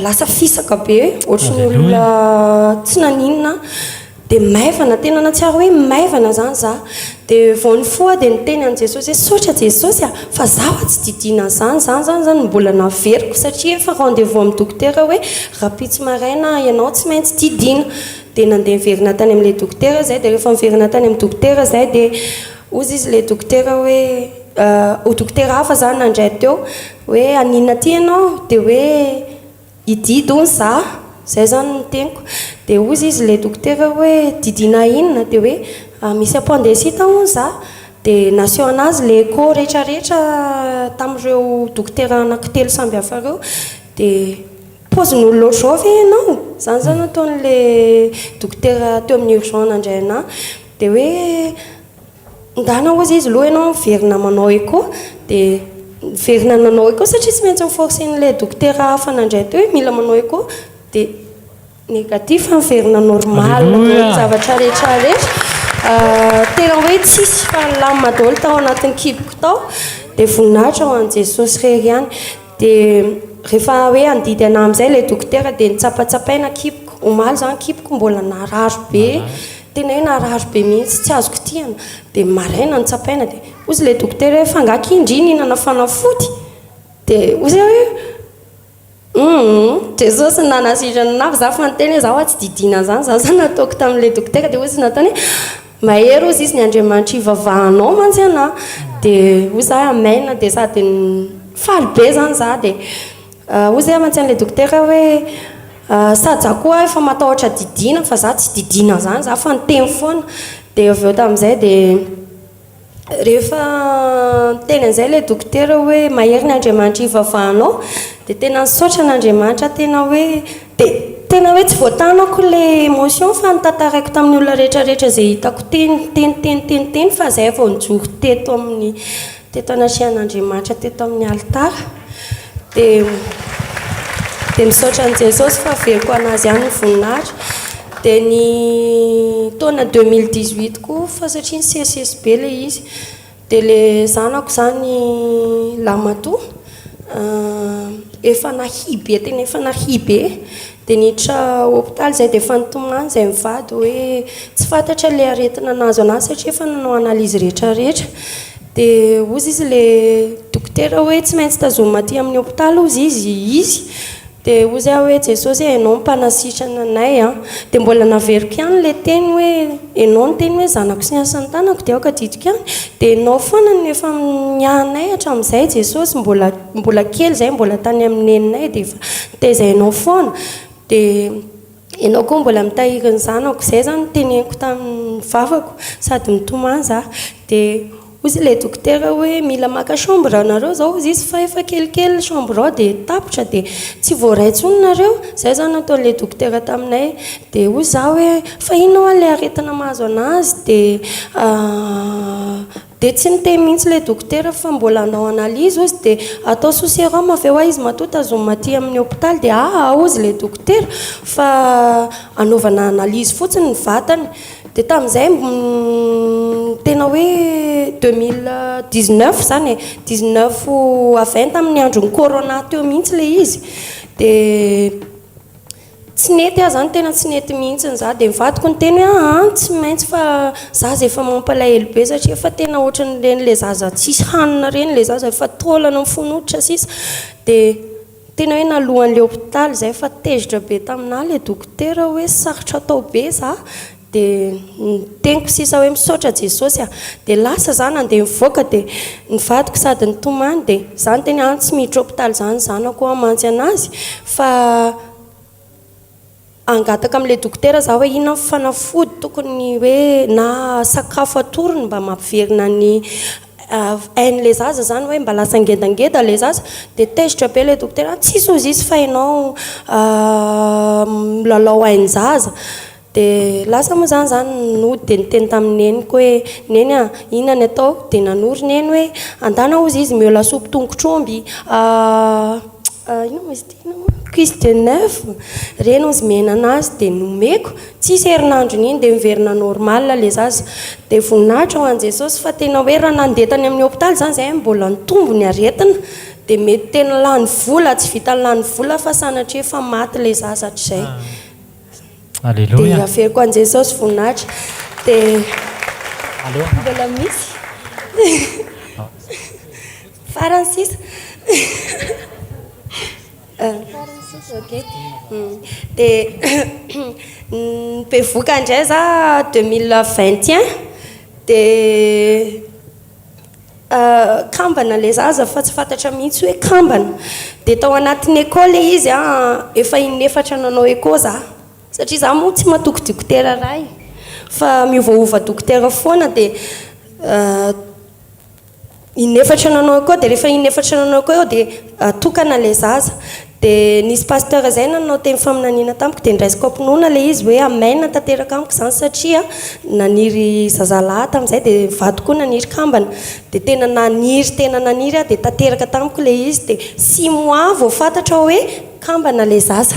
lasa fisaka be ohatran'ny olona tsy naninona dia maivana tena natsiaro hoe maivana zany za dia vaony foa dia niteny an' jesosy hoe sotra jesosy fa zaho tsy didina zany mbola naveriko satria efa rendez-vous amin'ny dokotera hoe rapitsy maraina ianao tsy maintsy didina dia nandeha miverina tany amin'ilay dokotera zay dia rehefa miverina tany amin'ny dokotera zay dia ozy izy le dokotera hoe o dokotera hafa zany nandray teo hoe aninona ty ianao dia hoe ididy ony za zay zany niteniko dia ozy izy le dokotera hoe didina inona dia hoe misy appendicite ony za dia naseo anazy le écho rehetrarehetra tamin'ireo dokotera anankitelo samby hafa reo dia pozin'olo loatra zao ve ianao zany ataon'le dokotera teo amin'ny urgent nandray anahy dia hoe ndana ozy izy loha ianao miverina manao écho dia miverina nanao écho satria tsy maintsy miforcen'le dokotera hafa nandray teo hoe mila manao écho dia négatif miverina normal zavatra rehetrarehetra tena hoe tsisy fahalamina daholo tao anatin'ny kiboko tao dia voninahitra ho an' jesosy rery ihany dia rehefa hoe andidy anahy amin'izay le dokotera dia nitsapatsapaina kiboko omaly zany kiboko mbola nararo be tena hoe nararo be mihitsy tsy azoko tiana dia maraina nitsapaina dia ozy le dokotera hoe fangaki indrina inana fanafody dia ozy hoe jesosy nanasitrana anavy za fa niteny hoe zaho tsy didina zany za nataoko tamin'le dokotera dia ozy natany hoe mahery ozy izy ny andriamanitra ivavahanao mantsy anahy dia ozy za amaina dia sady faly be zany za dia ozy mantsy an'le dokotera hoe sady za koa efa matahotra didina fa za tsy didina zany za fa niteny foana dia avy eo tamin'izay dia rehefa teny an'izay le dokotera hoe mahery ny andriamanitra ivavahanao dia tena nisaotra n'andriamanitra tena hoe tsy voatanako le émotion fa nitantaraiko tamin'ny olona rehetrarehetra zay hitako teny fa zay vao nijoro teto anasian'andriamanitra teto amin'ny altara dia misaotra an' jesosy fa veriko anazy ihany ny voninahitra dia ny taona 2018 koa fa satria ny CSSB le izy dia le zanako zany lamatoa efa nahibe tena efa nahibe dia niditra hôpitaly zay dia efa nitomany zay mivady hoe tsy fantatra le aretina anazo anazy satria efa nanao analyzy rehetrarehetra dia ozy izy le dokotera hoe tsy maintsy tazoma aty amin'ny hôpitaly ozy izy dia ozy aho hoe jesosy ianao mpanasitrana anay dia mbola naveriko ihany le teny hoe ianao ny teny hoe zanako sy niasan'ny tanako dia aoka didiko ihany dia ianao foana ny efa niahanay hatramin'izay jesosy mbola kely zay mbola tany amin'ny neninay dia efa nitaizainao foana dia ianao koa mbola mitahiriny zanako zay zany teneniko tamin'ny vavako sady mitomany za dia ozy ilay dokotera hoe mila maka chambre anareo zao izy izy fa efa kelikely chambre ao dia tapotra dia tsy voaraintsononareo zay zany ataon'ilay dokotera taminay dia ozy za hoe fa inao a lay aretina mahazo anazy dia tsy niteny mihitsy ilay dokotera fa mbola anao analyse ozy dia atao sosieram avy eo a izy matota zoma aty amin'ny hôpitaly dia ozy ilay dokotera fa anaovana analyse fotsiny ny vatany dia tamin'izay tena hoe 2019 zany 19 à 20 amin'ny andron'ny corona teo mihitsy ilay izy dia tsy nety zany tena tsy nety mihitsy za dia mivadiko ny teny hoe tsy maintsy fa zaza efa mampalahelo be satria efa tena ohatran'ireny le zaza tsisy hanina reny le zaza efa taolana mifonototra sisa dia tena hoe nalohan'ilay hôpitaly zay fa tezitra be taminahy le dokotera hoe sarotra atao be za dia teniko sisa hoe misaotra jesosy dia lasa zany andeha mivoaka dia nivadiko sady nitomany dia zany tena tsy miditra hôpitaly zany zanako amantsy anazy fa angataka amin'ilay dokotera za hoe inona fanafody tokony hoe na sakafo atorony mba mampiverina ny ain'ilay zaza zany hoe mba lasa ngedangeda le zaza dia tezitra be ilay dokotera tsisy ozy izy fa ianao milalao hainy zaza dia lasa moa zany nody dia niteny tamin'ny neniko hoe neny inona ny atao dia nanory neny hoe andana ozy izy mio lasopy tongotr'omby ino izy tina cuisse de neuf reny ozy mihena anazy dia nomeko tsisy herinandrony iny dia miverina normal le zaza dia voninahitra ho an' jesosy fa tena hoe raha nandetany amin'ny hôpitaly zany zay mbola nitombo ny aretina dia mety tena lany vola tsy vita lany vola fa sanatria efa maty le zaza hatr'izay Alléluia. dia averiko an' jesosy voninahitra dia mbola misy farany sisa ok dia mpevoka indray za 2021 dia kambana le zaza fa tsy fantatra mihitsy hoe kambana dia tao anatin'ny ekôly izy efa inefatra nanao ekô za satria za moa tsy matoko dokotera ray fa miovaova dokotera foana dia inefatra nanao akao dia rehefa inefatra nanao akao eo dia tokana le zaza dia nisy pasteur zay nanao teny faminaniana tamiko dia ndraisiko ampinoana le izy hoe amaina tanteraka amiko zany satria naniry zazalahy tamin'izay dia vato koa naniry kambana dia tena naniry dia tanteraka tamiko le izy dia 6 mois vao fantatra hoe kambana le zaza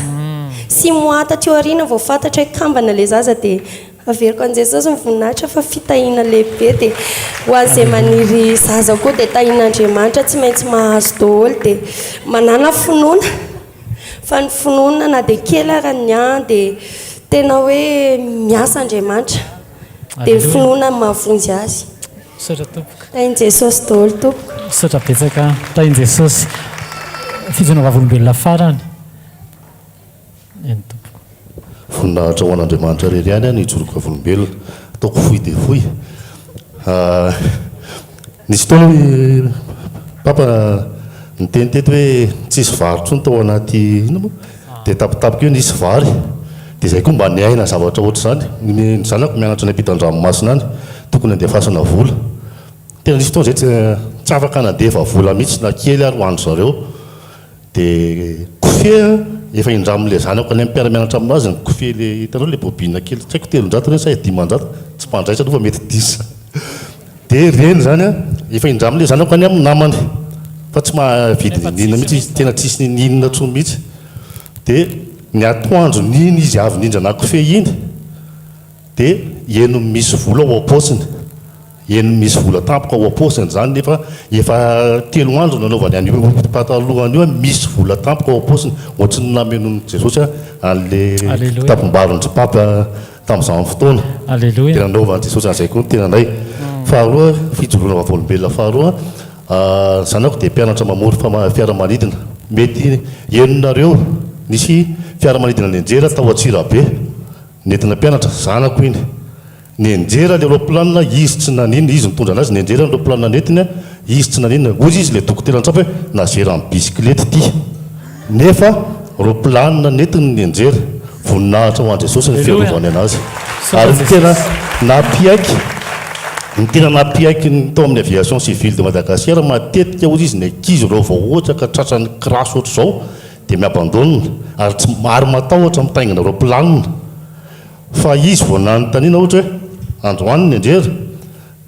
6 mois tateo ariana vao fantatra hoe kambana le zaza dia averiko an' jesosy mivoninahitra fa fitahina lehibe dia ho an'izay maniry zaza koa dia tahin'andriamanitra tsy maintsy mahazo daholo dia manana finoana fa ny finoana na dia kely arany dia tena hoe miasa andriamanitra dia finoana mahavonjy azy Misaotra tompoko. tahin' jesosy daholo tompoko Misaotra betsaka tahin' jesosy fijonao vavolombelona farany eny tompoko. Voninahitra ho an'Andriamanitra rery ihany ny ijoroka volombelona ataoko fohy dia fohy nisy taona hoe papa niteny teto hoe tsisy vary ntsony tao anaty ina moa dia tapitapika eo nisy vary dia izay koa mba niaina zavatra ohatr' zany ny zanako mianatra ny ampitan-dranomasina any tokony andefasana vola tena nisy fotoana zay tsy afaka nandefa vola mihitsy na kely ary ho andro zareo dia kofea efa indram'le zanako any mpiara-mianatra aminazy ny kofea le hitanao le bobina kely tsy haiko 300 reny sa 1000 tsy mpandraisa aloha fa mety 10 dia reny zany efa indram'le zanako any amin'ny namany fa tsy mahavidy ninina mihitsy izy tena tsisy ninina tsony mihitsy dia ny atoandro niny izy avy nindra na kofea iny dia eno misy vola ao am-paosiny eno misy vola tampoka ao am-paosiny zany nefa efa 3 andro nanaovany any patalohany io misy vola tampoka ao am-paosiny ohatry ny namenon'ny jesosy an'le tapombarony tsy papa tamin'izany fotoana Alléluia. dia nanaovany jesosy an'izay koa tena nay faharoa fijoroana vavolombelona faharoa zanako dia mpianatra mamory fiaramanidina mety enonareo nisy fiaramanidina ny anjera tao Atsirabe nentina mpianatra zanako iny ny anjera le roplanina izy tsy naninona izy mitondra anazy ny anjera ny roplanina nentina izy tsy naninona ozy izy le dokotera nitsapa hoe nazera amin'ny bisiklety ty nefa roplanina netiny ny anjera voninahitra ho an' Jesosy ny fiarovany anazy ary ny tena napiaiky ny tena napiaiky ny tao amin'ny aviation civile de Madagasikara matetika ozy izy ny ankizy reo vao ohatra ka tratrany krasy ohatra zao dia miabandonina ary tsy maro matahotra mitaingina reo planina fa izy vao nanontaniana ohatra hoe androany ny andrera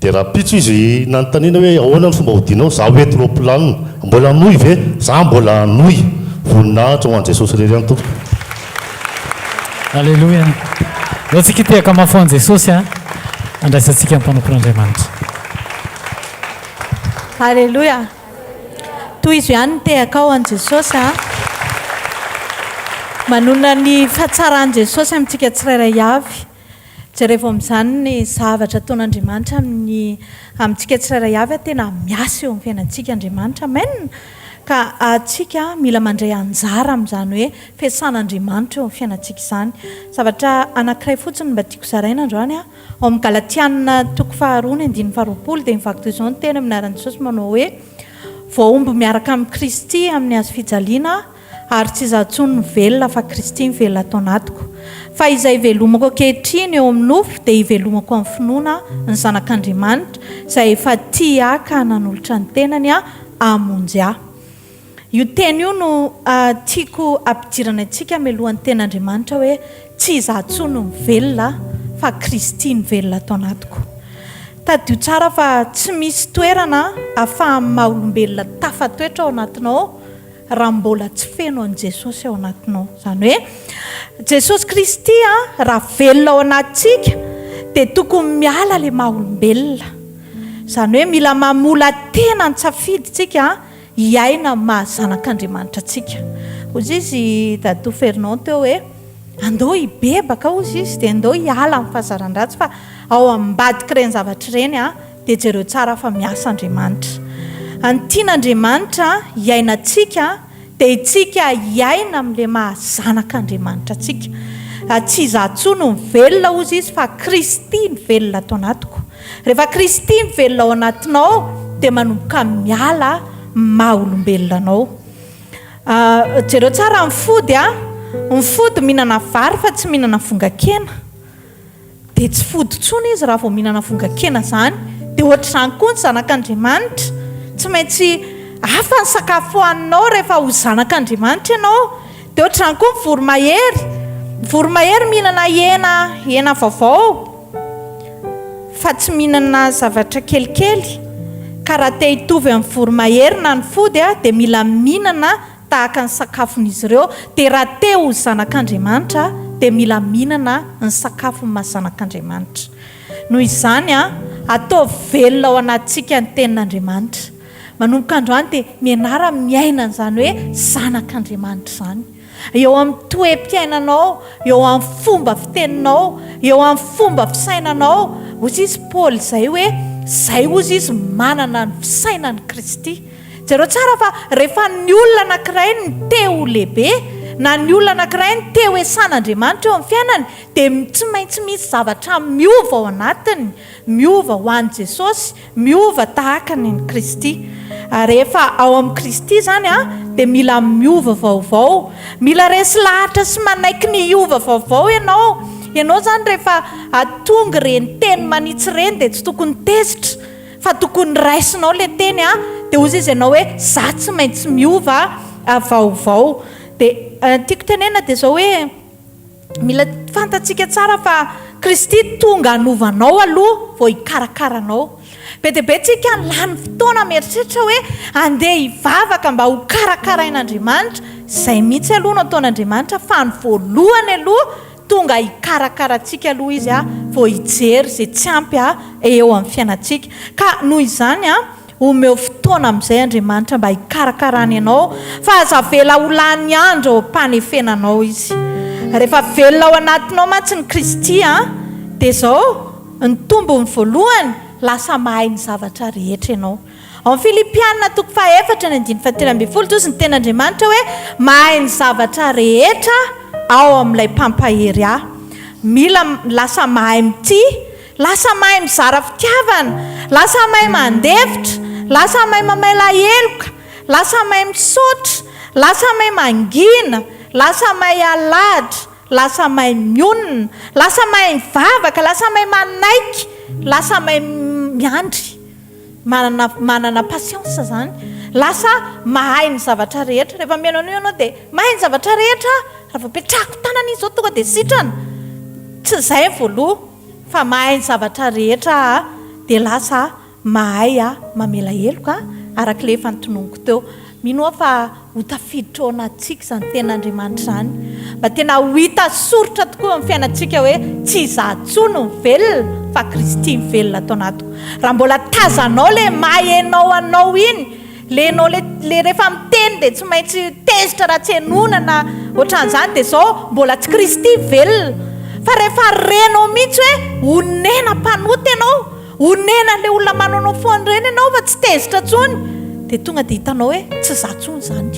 dia raha pitso izy nanontaniana hoe ahoana ny fomba hodinao za hoety reo planina mbola noy ve za mbola noy voninahitra ho an' Jesosy rery any tompoko. Alleluia. Zao tsika tehaka mafy an' Jesosy a andraisantsika mpanompon'Andriamanitra. Alleluia. Toy izy ihany ny tehaka ao an' Jesosy a manona ny fahatsarany Jesosy amintsika tsirairay avy jereva amin'izany ny zavatra ataon'Andriamanitra amintsika tsirairay avy tena miasa eo amin'ny fiainantsika Andriamanitra. Amen. Ka atsika mila mandray anjara amin'izany hoe fiasan'Andriamanitra eo amin'ny fiainantsika izany. Zavatra anankiray fotsiny mba tiako zaraina androany a ao amin'ny Galatiana 2:9-20 dia mivakito izao ny teny amin'ny aran'i Jesosy manao hoe voaomby miaraka amin'ny Kristy amin'ny hazo fijaliana ary tsy izaho intsony velona fa Kristy velona atao anatiko. Fa izay velomako ankehitriny eo amin'ny nofo dia hivelomako amin'ny finoana ny zanak'Andriamanitra izay efa tia ka nanolotra ny tenany a hamonjy ahy. Io teny io no tiako ampidirana antsika mialohan'ny ten'Andriamanitra hoe tsy izaho intsony velona fa Kristy velona atao anatiko. Tadio tsara fa tsy misy toerana ahafahan'ny maha-olombelona tafatoetra ao anatinao raha mbola tsy feno an' Jesosy ao anatinao. Izany hoe Jesosy Kristy raha velona ao anatsika dia tokony miala ilay maha-olombelona. Izany hoe mila mamola tena n-tsafidy tsika hiaina mahazanak'Andriamanitra tsika. Ozy izy Dadou Fernand teo hoe andao hibebaka ozy izy dia andao hiala amin'ny fahazaran-dratsy fa ao ambadika ireny zavatra ireny dia jereo tsara fa miasa Andriamanitra. Antian'Andriamanitra hiaina tsika dia itsika hiaina amin'ilay mahazanak'Andriamanitra tsika. Tsy izaho intsony velona ozy izy fa Kristy velona atao anatiko. Rehefa Kristy velona ao anatinao dia manomboka miala maha-olombelona anao. Jereo tsara mifody mihinana vary fa tsy mihinana vongakena dia tsy fody intsony izy raha vao mihinana vongakena izany dia ohatr'izany koa ny zanak'Andriamanitra tsy maintsy hafa ny sakafo hohaninao rehefa ho zanak'Andriamanitra ianao. Dia ohatr'izany koa ny voromahery mihinana hena vaovao fa tsy mihinana zavatra kelikely. Ka raha te hitovy amin'ny voromahery na ny fody dia mila mihinana tahaka ny sakafon'izy ireo. Dia raha te ho zanak'Andriamanitra dia mila mihinana ny sakafo mahazanak'Andriamanitra. Noho izany atao velona ao anatsika ny tenin'Andriamanitra. Manomboka androany dia mianara miaina n'izany hoe zanak'Andriamanitra izany. Eo amin'ny toe-piainanao, eo amin'ny fomba fiteninao, eo amin'ny fomba fisainanao. Ozy izy Paul izay hoe izay ozy izy manana ny fisainan'i Kristy. Jereo tsara fa rehefa ny olona anankiray ny te ho lehibe na ny olona anankiray ny te ho esan'Andriamanitra eo amin'ny fiainany dia tsy maintsy misy zavatra miova ao anatiny, miova ho an'i Jesosy, miova tahaka ny Kristy. Rehefa ao amin'ny Kristy izany dia mila miova vaovao, mila resy lahatra sy manaiky ny hiova vaovao ianao. Ianao izany rehefa tonga ireny teny manitsy ireny dia tsy tokony tezitra fa tokony raisinao ilay teny dia ozy izy ianao hoe za tsy maintsy miova vaovao. Dia tiako tenena dia izao hoe mila fantatsika tsara fa Kristy tonga hanovanao aloha vao hikarakaranao. Be dia be tsika lany fotoana mieritreritra hoe andeha hivavaka mba ho karakarain'Andriamanitra. Izay mihitsy aloha no ataon'Andriamanitra fa ny voalohany aloha tonga hikarakaratsika aloha izy vao hijery izay tsy ampy eo amin'ny fiainantsika. Ka noho izany omeo fotoana amin'izay Andriamanitra mba hikarakarana ianao fa aza vela ho lany andro ao ampanefenanao izy. Rehefa velona ao anatinao mantsy ny Kristy dia izao ny tombony voalohany lasa mahay ny zavatra rehetra ianao. Ao amin'ny Filipianina 4:9-20 toy ny ten'Andriamanitra hoe mahay ny zavatra rehetra ao amin'ilay mpampahery mila lasa mahay mity, lasa mahay mizara fitiavana, lasa mahay mandevitra, lasa mahay mamaila heloka, lasa mahay misaotra, lasa mahay mangina, lasa mahay alahatra, lasa mahay mionina, lasa mahay mivavaka, lasa mahay manaiky, lasa mahay miandry, manana patience zany, lasa mahay ny zavatra rehetra. Rehefa mihainao ianao dia mahay ny zavatra rehetra, rehefa petrahako tanana izy zao tonga dia sitrana. Tsy izay voaloha fa mahay ny zavatra rehetra dia lasa mahay mamela heloka araka ilay efa nitononoko teo. Mino fa ho tafiditra ao anatsika izany ten'Andriamanitra izany, mba tena ho hita soritra tokoa amin'ny fiainantsika hoe tsy izaho intsony mivelona fa Kristy mivelona atao anatiko. Raha mbola tazanao ilay mahaenao anao iny, lenao le rehefa miteny dia tsy maintsy tezitra raha tsy henonana ohatran'izany dia izao mbola tsy Kristy velona. Fa rehefa renao mihitsy hoe honena mpanota ianao, honena ilay olona manao foana ireny ianao fa tsy tezitra intsony, dia tonga dia hitanao hoe tsy izaho intsony izany,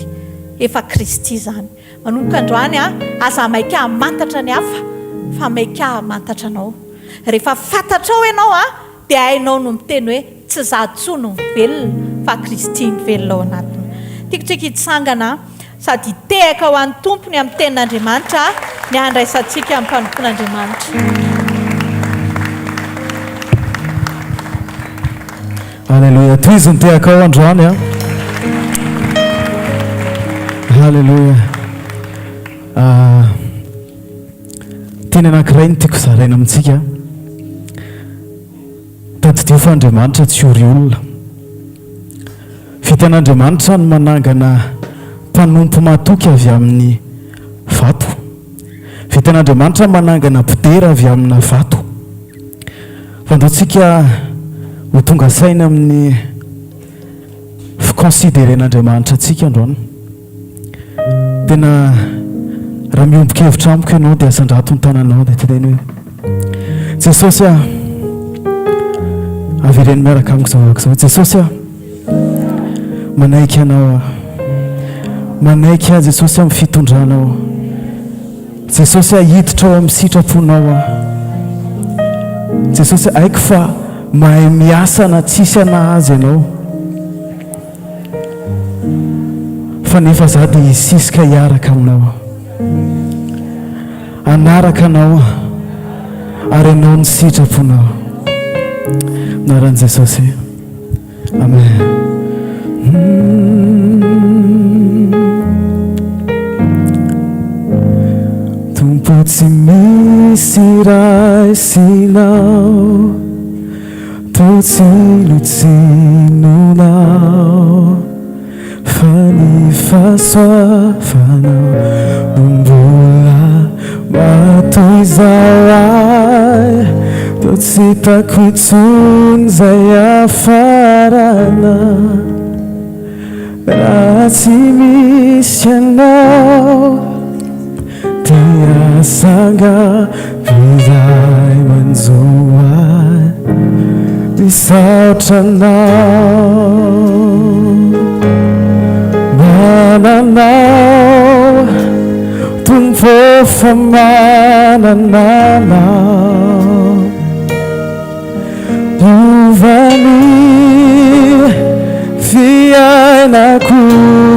efa Kristy izany. Manomboka androany aza maika hamantatra ny hafa fa maika hamantatra anao. Rehefa fantatrao ianao dia hainao no miteny hoe tsy izaho intsony mivelona fa Kristy mivelona ao anatiny. Tiako tsika hitsangana sady hitehaka ho an'ny tompony amin'ny tenin'Andriamanitra ny handraisantsika amin'ny mpanompon'Andriamanitra. Halleluja. Toy izy nitehaka ao androany halleluja. Teny anankiray ny tiako zaraina amintsika, tadidio fa Andriamanitra tsy ory olona. Vitan'Andriamanitra no manangana mpanompo mahatoky avy amin'ny vato. Vitan'Andriamanitra manangana mpidera avy amina vato. Fandatsika ho tonga saina amin'ny fikonsideren'Andriamanitra atsika androany. Tena raha miombika hevitra amiko ianao dia asandrato ny tananao dia teny hoe Jesosy avereny miaraka amiko zavako zao. Jesosy manaiky anao, manaiky Jesosy amin'ny fitondranao. Jesosy hiditra ao amin'ny sitraponao. Jesosy haiko fa mahay miasa na tsisy anazy ianao, fa nefa za dia hisisika hiaraka aminao, anaraka anao ary anao ny sitraponao. Anaran'i Jesosy, amen. Tompo tsy misy raha isinao, totsinotsinonao, fa ny fahasoavanao no mbola matoy izao ahy, to tsy hitako intsony izay hafarana. Raha tsy misy anao dia sanga viray manjoa misaotra anao. Mananao tompo fa mananao, ovany fiainako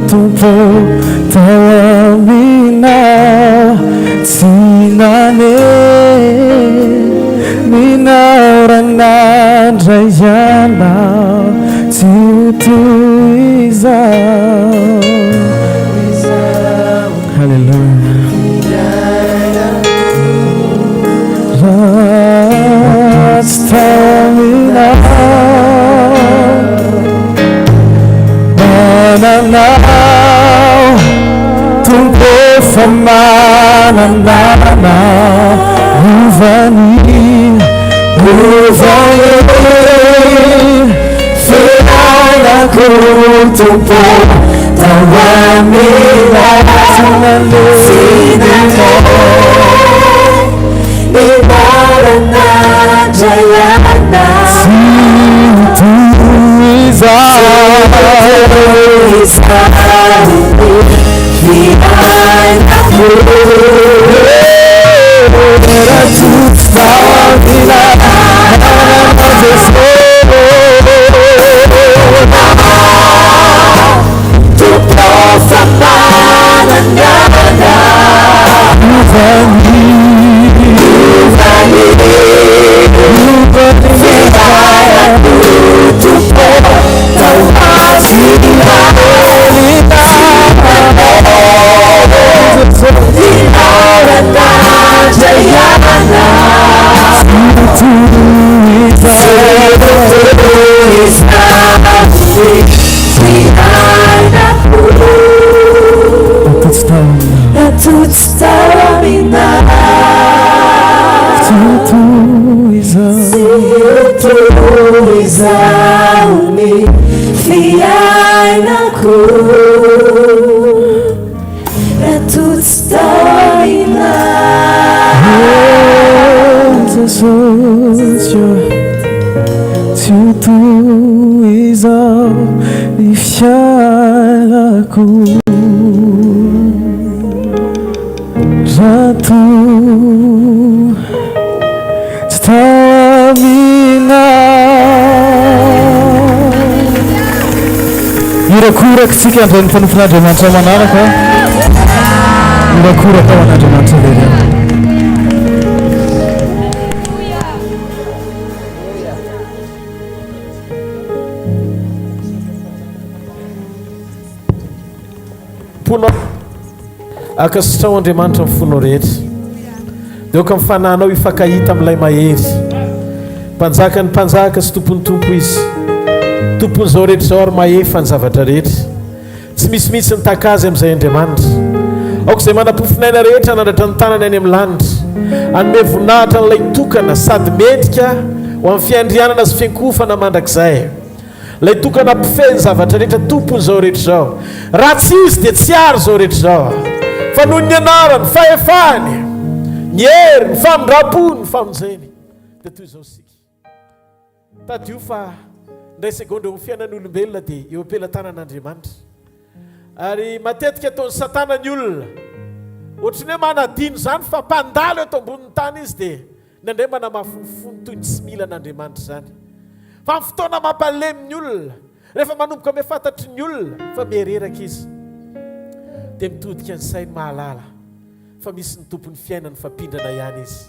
tompo tao aminao. Tsy nane minaoranandray ianao, tsy ho toy izao. Halleluja. Ratsy tao aminao, mananao tompo fa mananao, ovany fiainako tompo tao aminao. From Irakoraksika andray ny fanofon'Andriamanitra manaraka irakoraka ao an'Andriamanitra lery ponao akasitrao Andriamanitra mifonao rehetra dia oka mifananao hifankahita amin'ilay mahery mpanjaka ny mpanjaka sy tompony tompo izy tompon'izao rehetra zao ary mahefa ny zavatra rehetra tsy misimitsy ny takazy amin'izay Andriamanitra aoka izay manam-pofinaina rehetra nandratra ny tanany any amin'ny lanitra anome voninahitra n'ilay tokana sady mendrika ho amin'ny fiandrianana sy fiankofana mandrakizay lay tokana mpifeny zavatra rehetra tompon'izao rehetra zao raha tsy izy dia tsy ary zao rehetra zao fa noho ny anarany fahefany ny hery ny famindrapo ny famonjeny dia toy izao sika tadio fa ndray segonda eo amin'ny fiainan'olombelona dia eo am-pelantanan'Andriamanitra ary matetika ataon'ny satana ny olona ohatry ny hoe manadino zany fa mpandalo eto ambonin'ny tany izy dia nandray manamafonofony toy ny tsy mila an'Andriamanitra zany fa amin'ny fotoana mampaleminy olona rehefa manomboka ame fantatry ny olona fa mihereraka izy dia mitodika ny sainy mahalala fa misy ny tompon'ny fiainany fampindrana ihany izy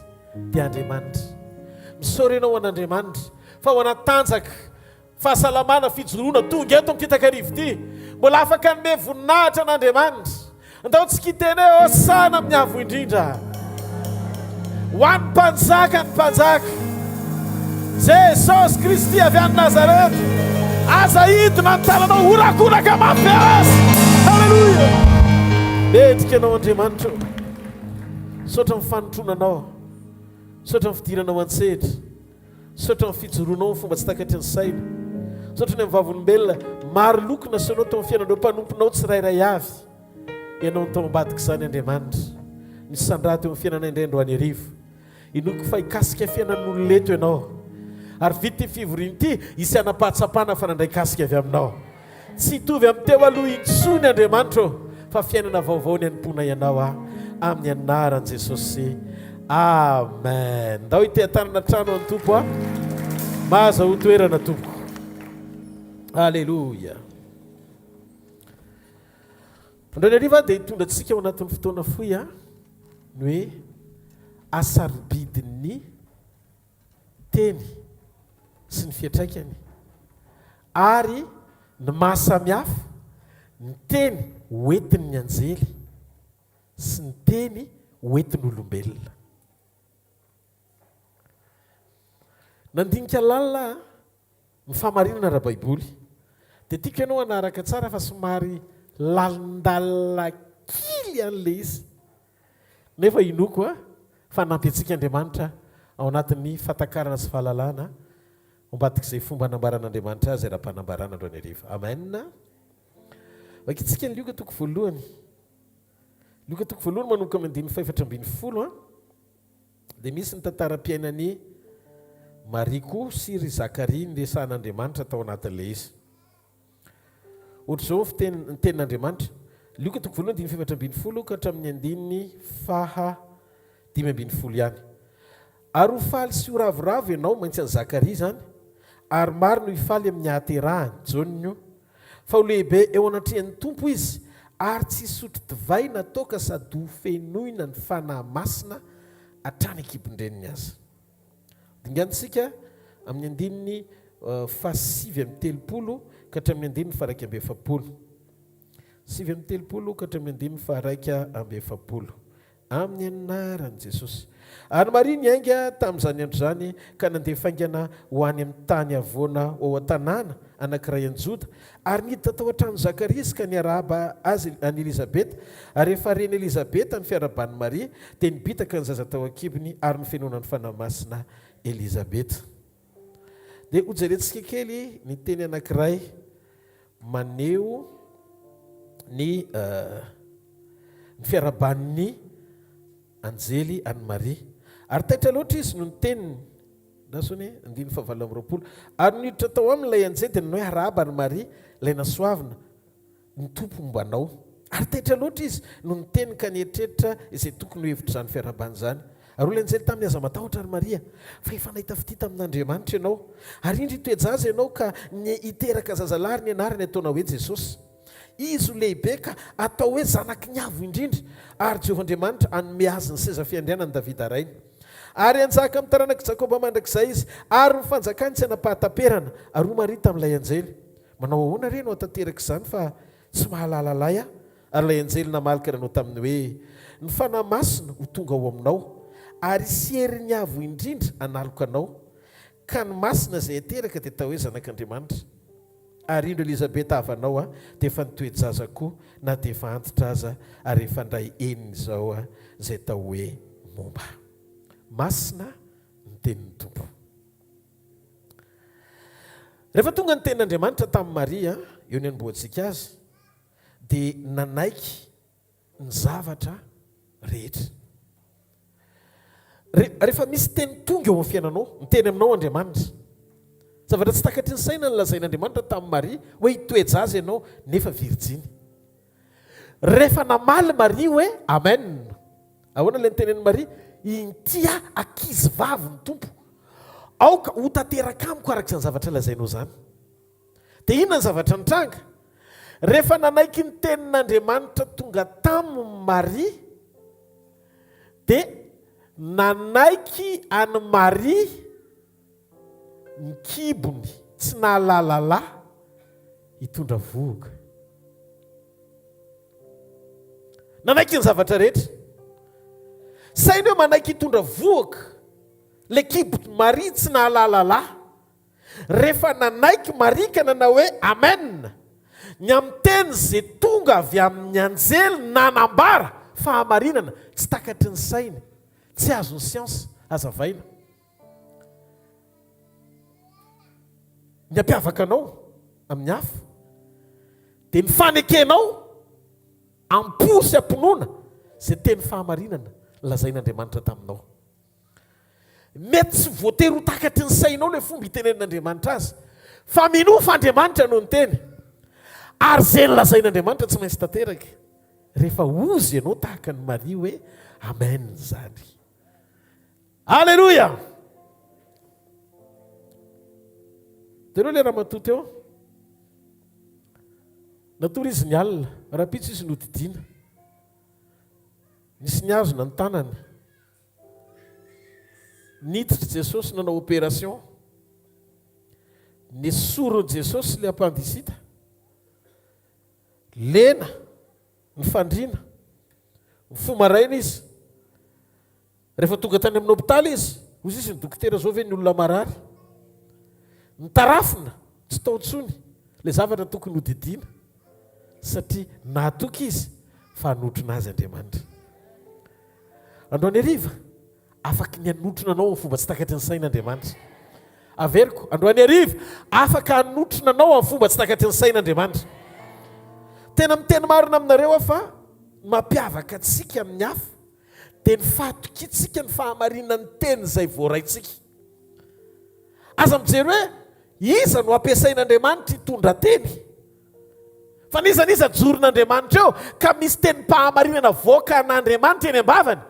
dia Andriamanitra misorenao an'Andriamanitra fa ho anatanjaka fahasalamana fijoroana tonga eto mititaka arivo ity mbola afaka nome voninahitra an'Andriamanitra andao tsy kitene hosana amin'ny avo indrindra ho an'ny mpanjaka ny mpanjaka Jesosy Kristy avy any Nazareta aza hidina ny talanao horakoraka mafy azy halleluja mendrika anao Andriamanitra sotra ny fanotronanao sotra ny fidiranao an-tsedra sotra ny fijoroanao ny fomba tsy takatry ny saina sotra ny amin'ny vavolombelona maro loko nasanao tao amin'ny fiainanao mpanomponao tsirairay avy ianao ny tao ambadika izany Andriamanitra ny sandraha teo amin'ny fiainana indray androany arivo inoko fa hikasika fiainan'ololeto ianao ary vity fivoriana ity isy anapahatsapana fa nandray kasika avy aminao tsy hitovy amin'ny teo aloha intsony Andriamanitra fa fiainana vaovao ny anompona ianao amin'ny anaran'i Jesosy amen ndao ite-tanana trano any tompo maza ho toerana tompo alleluia andreny ariva dia hitondra antsika ao anatin'ny fotoana foy ny hoe Hasarobidin'ny Teny sy ny fiantraikany ary ny mahasamihafa ny teny hoentin'ny anjely sy ny teny hoentin'olombelona nandinika lalina ny famarinana raha baiboly dia tiako ianao anaraka tsara fa somary lalindalina kily an'le izy nefa inoko fa nampy antsika Andriamanitra ao anatin'ny fatakarana sy fahalalana ombadik'izay fomba hanambaran'Andriamanitra azy raha-panambarana androany ariva amen vakitsika ny lioka toko voalohany manomboka amin'ny 5:4 dia misy ny tantaram-piainany Mariko sy ry Zakaria ny resahan'Andriamanitra tao anatin'ilay izy ohatra zao ny tenin'Andriamanitra lioka toko voalohany 5:4 ka hatramin'ny 5:12 ihany ary ho faly sy ho ravoravo ianao maintsy an'i Zakaria zany ary maro no hifaly amin'ny hahaterahany joniny fa ho lehibe eo anatrehan'ny tompo izy ary tsy sotro divay natoka sady ho fenoina ny fanahy masina hatrany ankibondreniny azy dingantsika amin'ny 5:7 ka hatramin'ny 5:7 7:30 katramindimy fa raika amby efapolo amin'ny anaran' Jesosy. Ary Maria niainga tamin'izany andro zany ka nandeha faingana ho any amin'ny tany avoana ao an-tanàna anankiray an Joda, ary niditra tao an-trano Zakarias ka niarahaba azy any Elizabeta. Ary rehefa reny Elizabeta ny fiaraban'i Maria dia nibitaka ny zaza tao an-kibony ary ny fenonan'ny fanamasina Elizabeta. Dia hojerentsika kely ny teny anankiray maneho ny fiaraban'ny anjely any Maria. Ary taitra loatra izy no ny teniny nasony 9:20. Ary niditra tao amin'ilay anjely dia nanoe arahaba ny Maria ilay nasoavina ny tompo mombanao. Ary taitra loatra izy no ny teniny ka nieritreritra izay tokony ho hevitra izany fiarabany izany. Ary olay anjely tamin'ny aza matahotra ary Maria fa efa nahita fity tamin'Andriamanitra ianao, ary indry toejaza ianao ka hiteraka zazalahy ny anarany ataona hoe Jesosy. Izy ho lehibe ka atao hoe zanaky ny avo indrindra, ary Jehovahandriamanitra anome azy ny seza fiandrianany Davida rainy. Ary anjaka amin'ny taranaka Jakoba mandrakizay izy, ary ny fanjakany tsy anapahataperana. Ary ho Maria tamin'ilay anjely, manao ahoana re no atanteraka izany fa tsy mahalala lay aho? Ary ilay anjely namalaka nanao taminy hoe ny fanahy masina ho tonga ao aminao, ary sy herin'ny avo indrindra analoko anao, ka ny masina izay ateraka dia atao hoe zanak'Andriamanitra. Ary indro Elizabeta avanao dia efa nitoejaza koa na dia efa antitra aza, ary efa ndray eniny izao izay tao hoe momba. Masina ny tenin'ny tompo. Rehefa tonga ny tenin'Andriamanitra tamin'ny Maria eo ny anomboantsika azy dia nanaiky ny zavatra rehetra. Rehefa misy teny tonga eo amin'ny fiainanao, miteny aminao Andriamanitra, zavatra tsy takatry ny saina ny lazain'Andriamanitra tamin'ny Maria hoe hitoejaza ianao nefa virjiny. Rehefa namaly Maria hoe amen, ahoana ilay nitenen'i Maria? Intia ankizy vavy ny tompo, aoka ho tanteraka amiko araka izany zavatra lazainao izany. Dia inona ny zavatra nitranga? Rehefa nanaiky ny tenin'Andriamanitra tonga tamin'ny Maria, dia nanaiky any Maria ny kibony tsy nahalalala hitondra voga. Nanaiky ny zavatra rehetra. Saina eo manaiky hitondra voga le kibony Maria tsy nahalalala. Rehefa nanaiky Maria ka nanao hoe amen, ny amin'ny teny izay tonga avy amin'ny anjely nanambara fahamarinana tsy takatry ny sainy, tsy azony siansa azavaina. Ny ampiavaka anao amin'ny hafa dia ny fanekenao amposy amponoana izay teny fahamarinana lazain'Andriamanitra taminao. Mety tsy voatery ho takatry ny sainao ilay fomba hitenen'Andriamanitra azy, fa minofa Andriamanitra no ny teny, ary izay lazain'Andriamanitra tsy maintsy tanteraka. Rehefa ozy ianao tahaka ny Maria hoe amen zany. Alleluia. Dia ireo ilay raha matoto eo, natory izy ny alina, rapitso izy nodidiana, nisy ny azona ny tanany, niditra Jesosy nanao opération, nesorony Jesosy ilay appendicite, lena ny fandriana, ny fomaraina izy. Rehefa tonga tany amin'ny hôpitaly izy, hozy izy ny dokotera zao ve ny olona marary, ny tarafina tsy tao ntsony ilay zavatra tokony hodidiana, satria nahatoky izy fa hanotrona azy Andriamanitra. Androany hariva afaka ny hanotrona anao amin'ny fomba tsy takatry ny sain'Andriamanitra. Averiko, androany hariva afaka hanotrona anao amin'ny fomba tsy takatry ny sain'Andriamanitra. Tena miteny marina aminareo fa mampiavaka antsika amin'ny hafa dia ny fahatokitsika ny fahamarinana ny teny izay voaraintsika. Aza mijery hoe iza no ampiasain'Andriamanitra hitondra teny, fa nizaniza joron'Andriamanitra eo ka misy tenim-pahamarinana voaka an'Andriamanitra eny ambavany,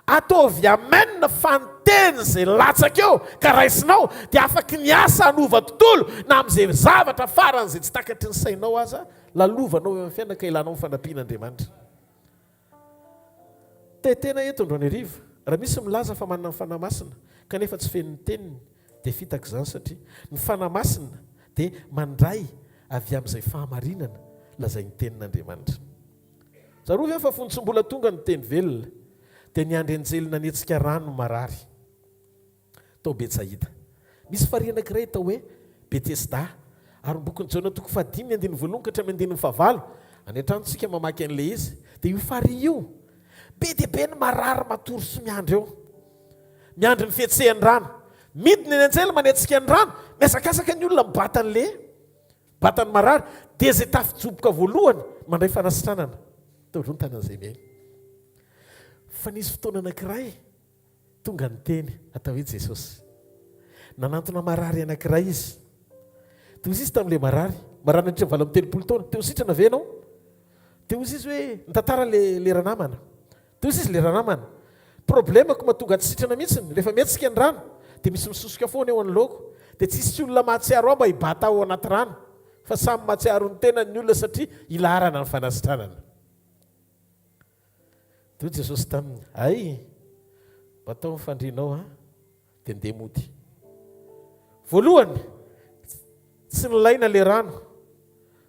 ataovy amen fa ny teny izay latsaka eo ka raisinao dia afaka ny asa hanova tontolo na amin'izay zavatra faran'izay tsy takatry ny sainao aza lalovanao eo amin'ny fiainana ka ilanao ny fanampian'Andriamanitra. Tena eto androany hariva, raha misy milaza fa manana ny fanahy masina kanefa tsy feno ny teniny dia fitaka izany, satria ny fanahy masina dia mandray avy amin'izay fahamarinana lazay ny tenin'Andriamanitra. Zareo ve fa fontsombola tonga ny teny velona dia ny andry anjelina netsika rano marary tao Betsaida. Misy farihy anankiray tao hoe Betesda ary bokon'ny Jona toko 5:1 ka 5:9 any an-tranontsika mamaky an'ilay izy dia io farihy io be dia be ny marary matory sy miandry eo, miandry ny fietsehan'ny rano, midiny ny anjely manetsika ny rano, miasakasaka ny olona mibata an'le batany marary dia zay tafijoboka voalohany mandray fanasitranana tao aloha ny tanan'izay miaina. Fa nisy fotoana anankiray tonga ny teny atao hoe Jesosy nanantona marary anankiray izy. Teo izy tamin'ilay marary nandritra 7 taona. Teo sitrana ve ianao? Teo izy hoe nitantara le ranamana. Teo izy le ranamana. Problemako mahatonga tsy sitrana mihitsy rehefa mietsika ny rano dia misy misosoka foana eo anoloko dia tsisy olona mahatsiaro aho mba hibata ao anaty rano fa samy mahatsiaro ny tena ny olona satria ilarana ny fanasitranana. Teo Jesosy taminy ay mba atao mifandrinao dia ndeha mody. Voalohany tsy nilaina le rano,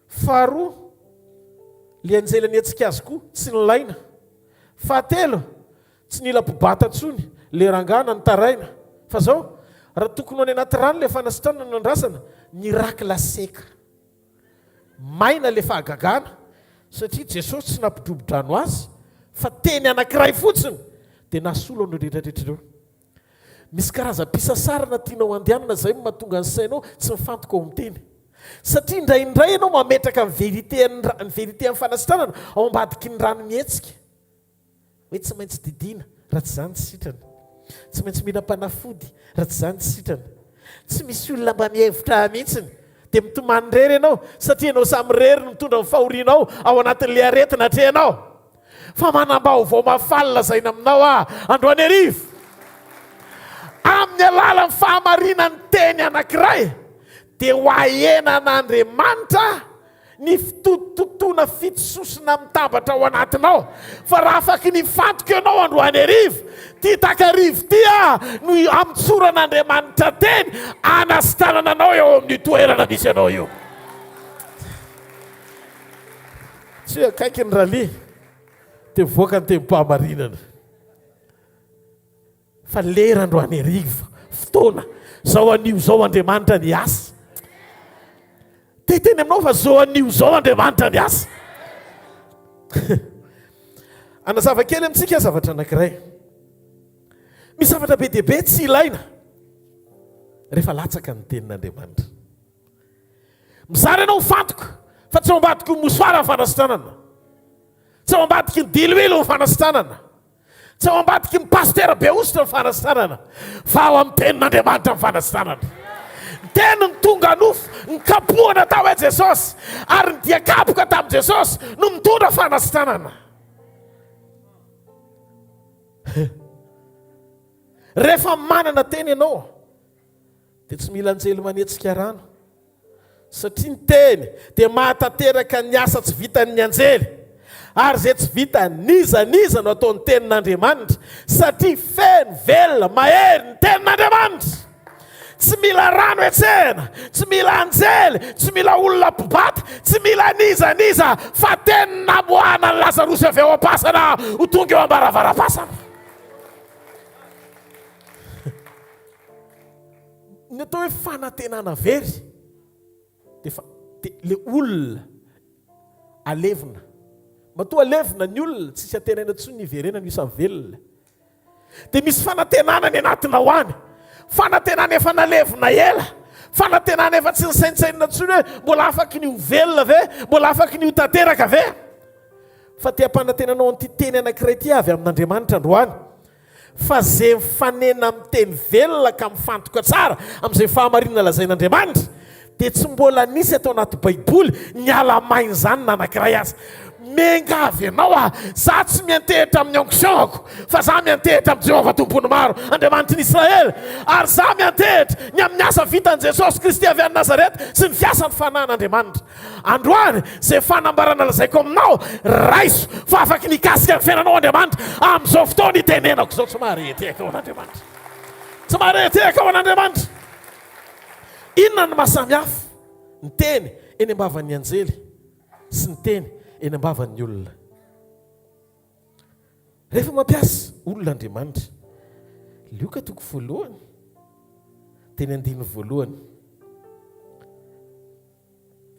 faharoa le anjela nietsika azy koa tsy nilaina, fahatelo tsy nila mpibata ntsony le rangana ny taraina. Fa zao raha tokony any anaty rano le fanasitranana no andrasana miracle seka maina le fahagagana satria Jesosy tsy nampidrobodrano azy fa teny anankiray fotsiny dia nasolo no rehetrarehetra reo. Misy karazam-pisasarana tianao andehanana zay mahatonga ny sainao tsy mifantoka ao amin'ny teny satria indraindray ianao mametraka ny verité amin'ny fanasitranana ao ambadiky ny rano mihetsika hoe tsy maintsy didiana raha tsy zany tsy sitrana, tsy maintsy mihina-panafody raha tsy zany tsy sitrana, tsy misy olona mba mihevitra mihitsiny dia mitomany rery ianao satria ianao samy rery no mitondra ny fahorianao ao anatin'le aretina atrehanao. Fa manambao mafalina zaina aminao androany arivo amin'ny alalan'ny fahamarinany teny anankiray dia ho ahenan'Andriamanitra ny fitototoana fitososina mitambatra ao anatinao. Fa raha afaky nifantoka ianao androany arivo ty takarivo ty no amin'ny tsoran'Andriamanitra teny anasitanana anao eo amin'ny toerana misy anao io. Tsy akaiky ny ralia dia voaka ny tem-pahamarinana fa lera androany arivo fotoana zao anio zao Andriamanitra ny asa. Teny aminao fa zao anio zao Andriamanitra ny asa. Anazava kely amintsika zavatra anankiray. Misy zavatra be dia be tsy ilaina rehefa latsaka ny tenin'Andriamanitra. Mizary ianao mifantoka fa tsy ao ambadiky ny mosoara ny fanasitranana, tsy ao ambadiky ny diloilo ny fanasitranana, tsy ao ambadiky ny pastera be ositra ny fanasitranana, fa ao amin'ny tenin'Andriamanitra ny fanasitranana. Teny ny tonga nofo ny kapohana tao hoe Jesosy ary ny diakapoka tamin'i Jesosy no mitondra fanasitranana. Rehefa manana teny ianao dia tsy mila anjely manetsika rano satria ny teny dia mahatateraka ny asa tsy vitan'ny anjely ary zay tsy vita niza no ataon'ny tenin'Andriamanitra satria feno velona mahery ny tenin'Andriamanitra. Tsy mila rano etsehana, tsy mila anjely, tsy mila olona mpibata, tsy mila niza fa teny namoahana ny Lazarosy avy ao am-pasana ho tonga eo ambaravaram-pasana. Ny atao hoe fanantenana very dia le olona alevina matoa alevina ny olona tsisy atenana ntsony ny iverena no isa velona dia misy fanantenana ny anatina ho any. Fanantenana efa nalevina ela, fanantenana efa tsy nisaintsainina ntsony hoe mbola afaky ny ho velona ve, mbola afaky ny ho tanteraka ve. Fa tia mpanantenanao an'ity teny anankiray ty avy amin'Andriamanitra androany fa zay mifanena amin'ny teny velona ka mifantoka tsara amin'izay fahamarinana lazain'Andriamanitra dia tsy mbola nisy atao anaty baiboly ny alamainy zany nanankiray azy. Mengavy ianao za tsy miantehitra amin'ny onction-ako fa za miantehitra amin'ny Jehovah tompony maro Andriamanitry ny Israely ary za miantehitra ny amin'ny asa vitan'i Jesosy Kristy avy any Nazareta sy ny fiasan'ny fanan'Andriamanitra. Androany zay fanambarana lazaiko aminao raiso fa afaky nikasika ny fiainanao Andriamanitra amin'izao fotoana itenenako zao. Tsy mahareteka ao an'Andriamanitra, tsy mahareteka ao an'Andriamanitra. Inona ny mahasamihafa ny teny eny ambavan'ny anjely sy ny teny eny ambavan'ny olona? rehefa mampiasa olon'Andriamanitra lioka toko voalohany teny andiny voalohany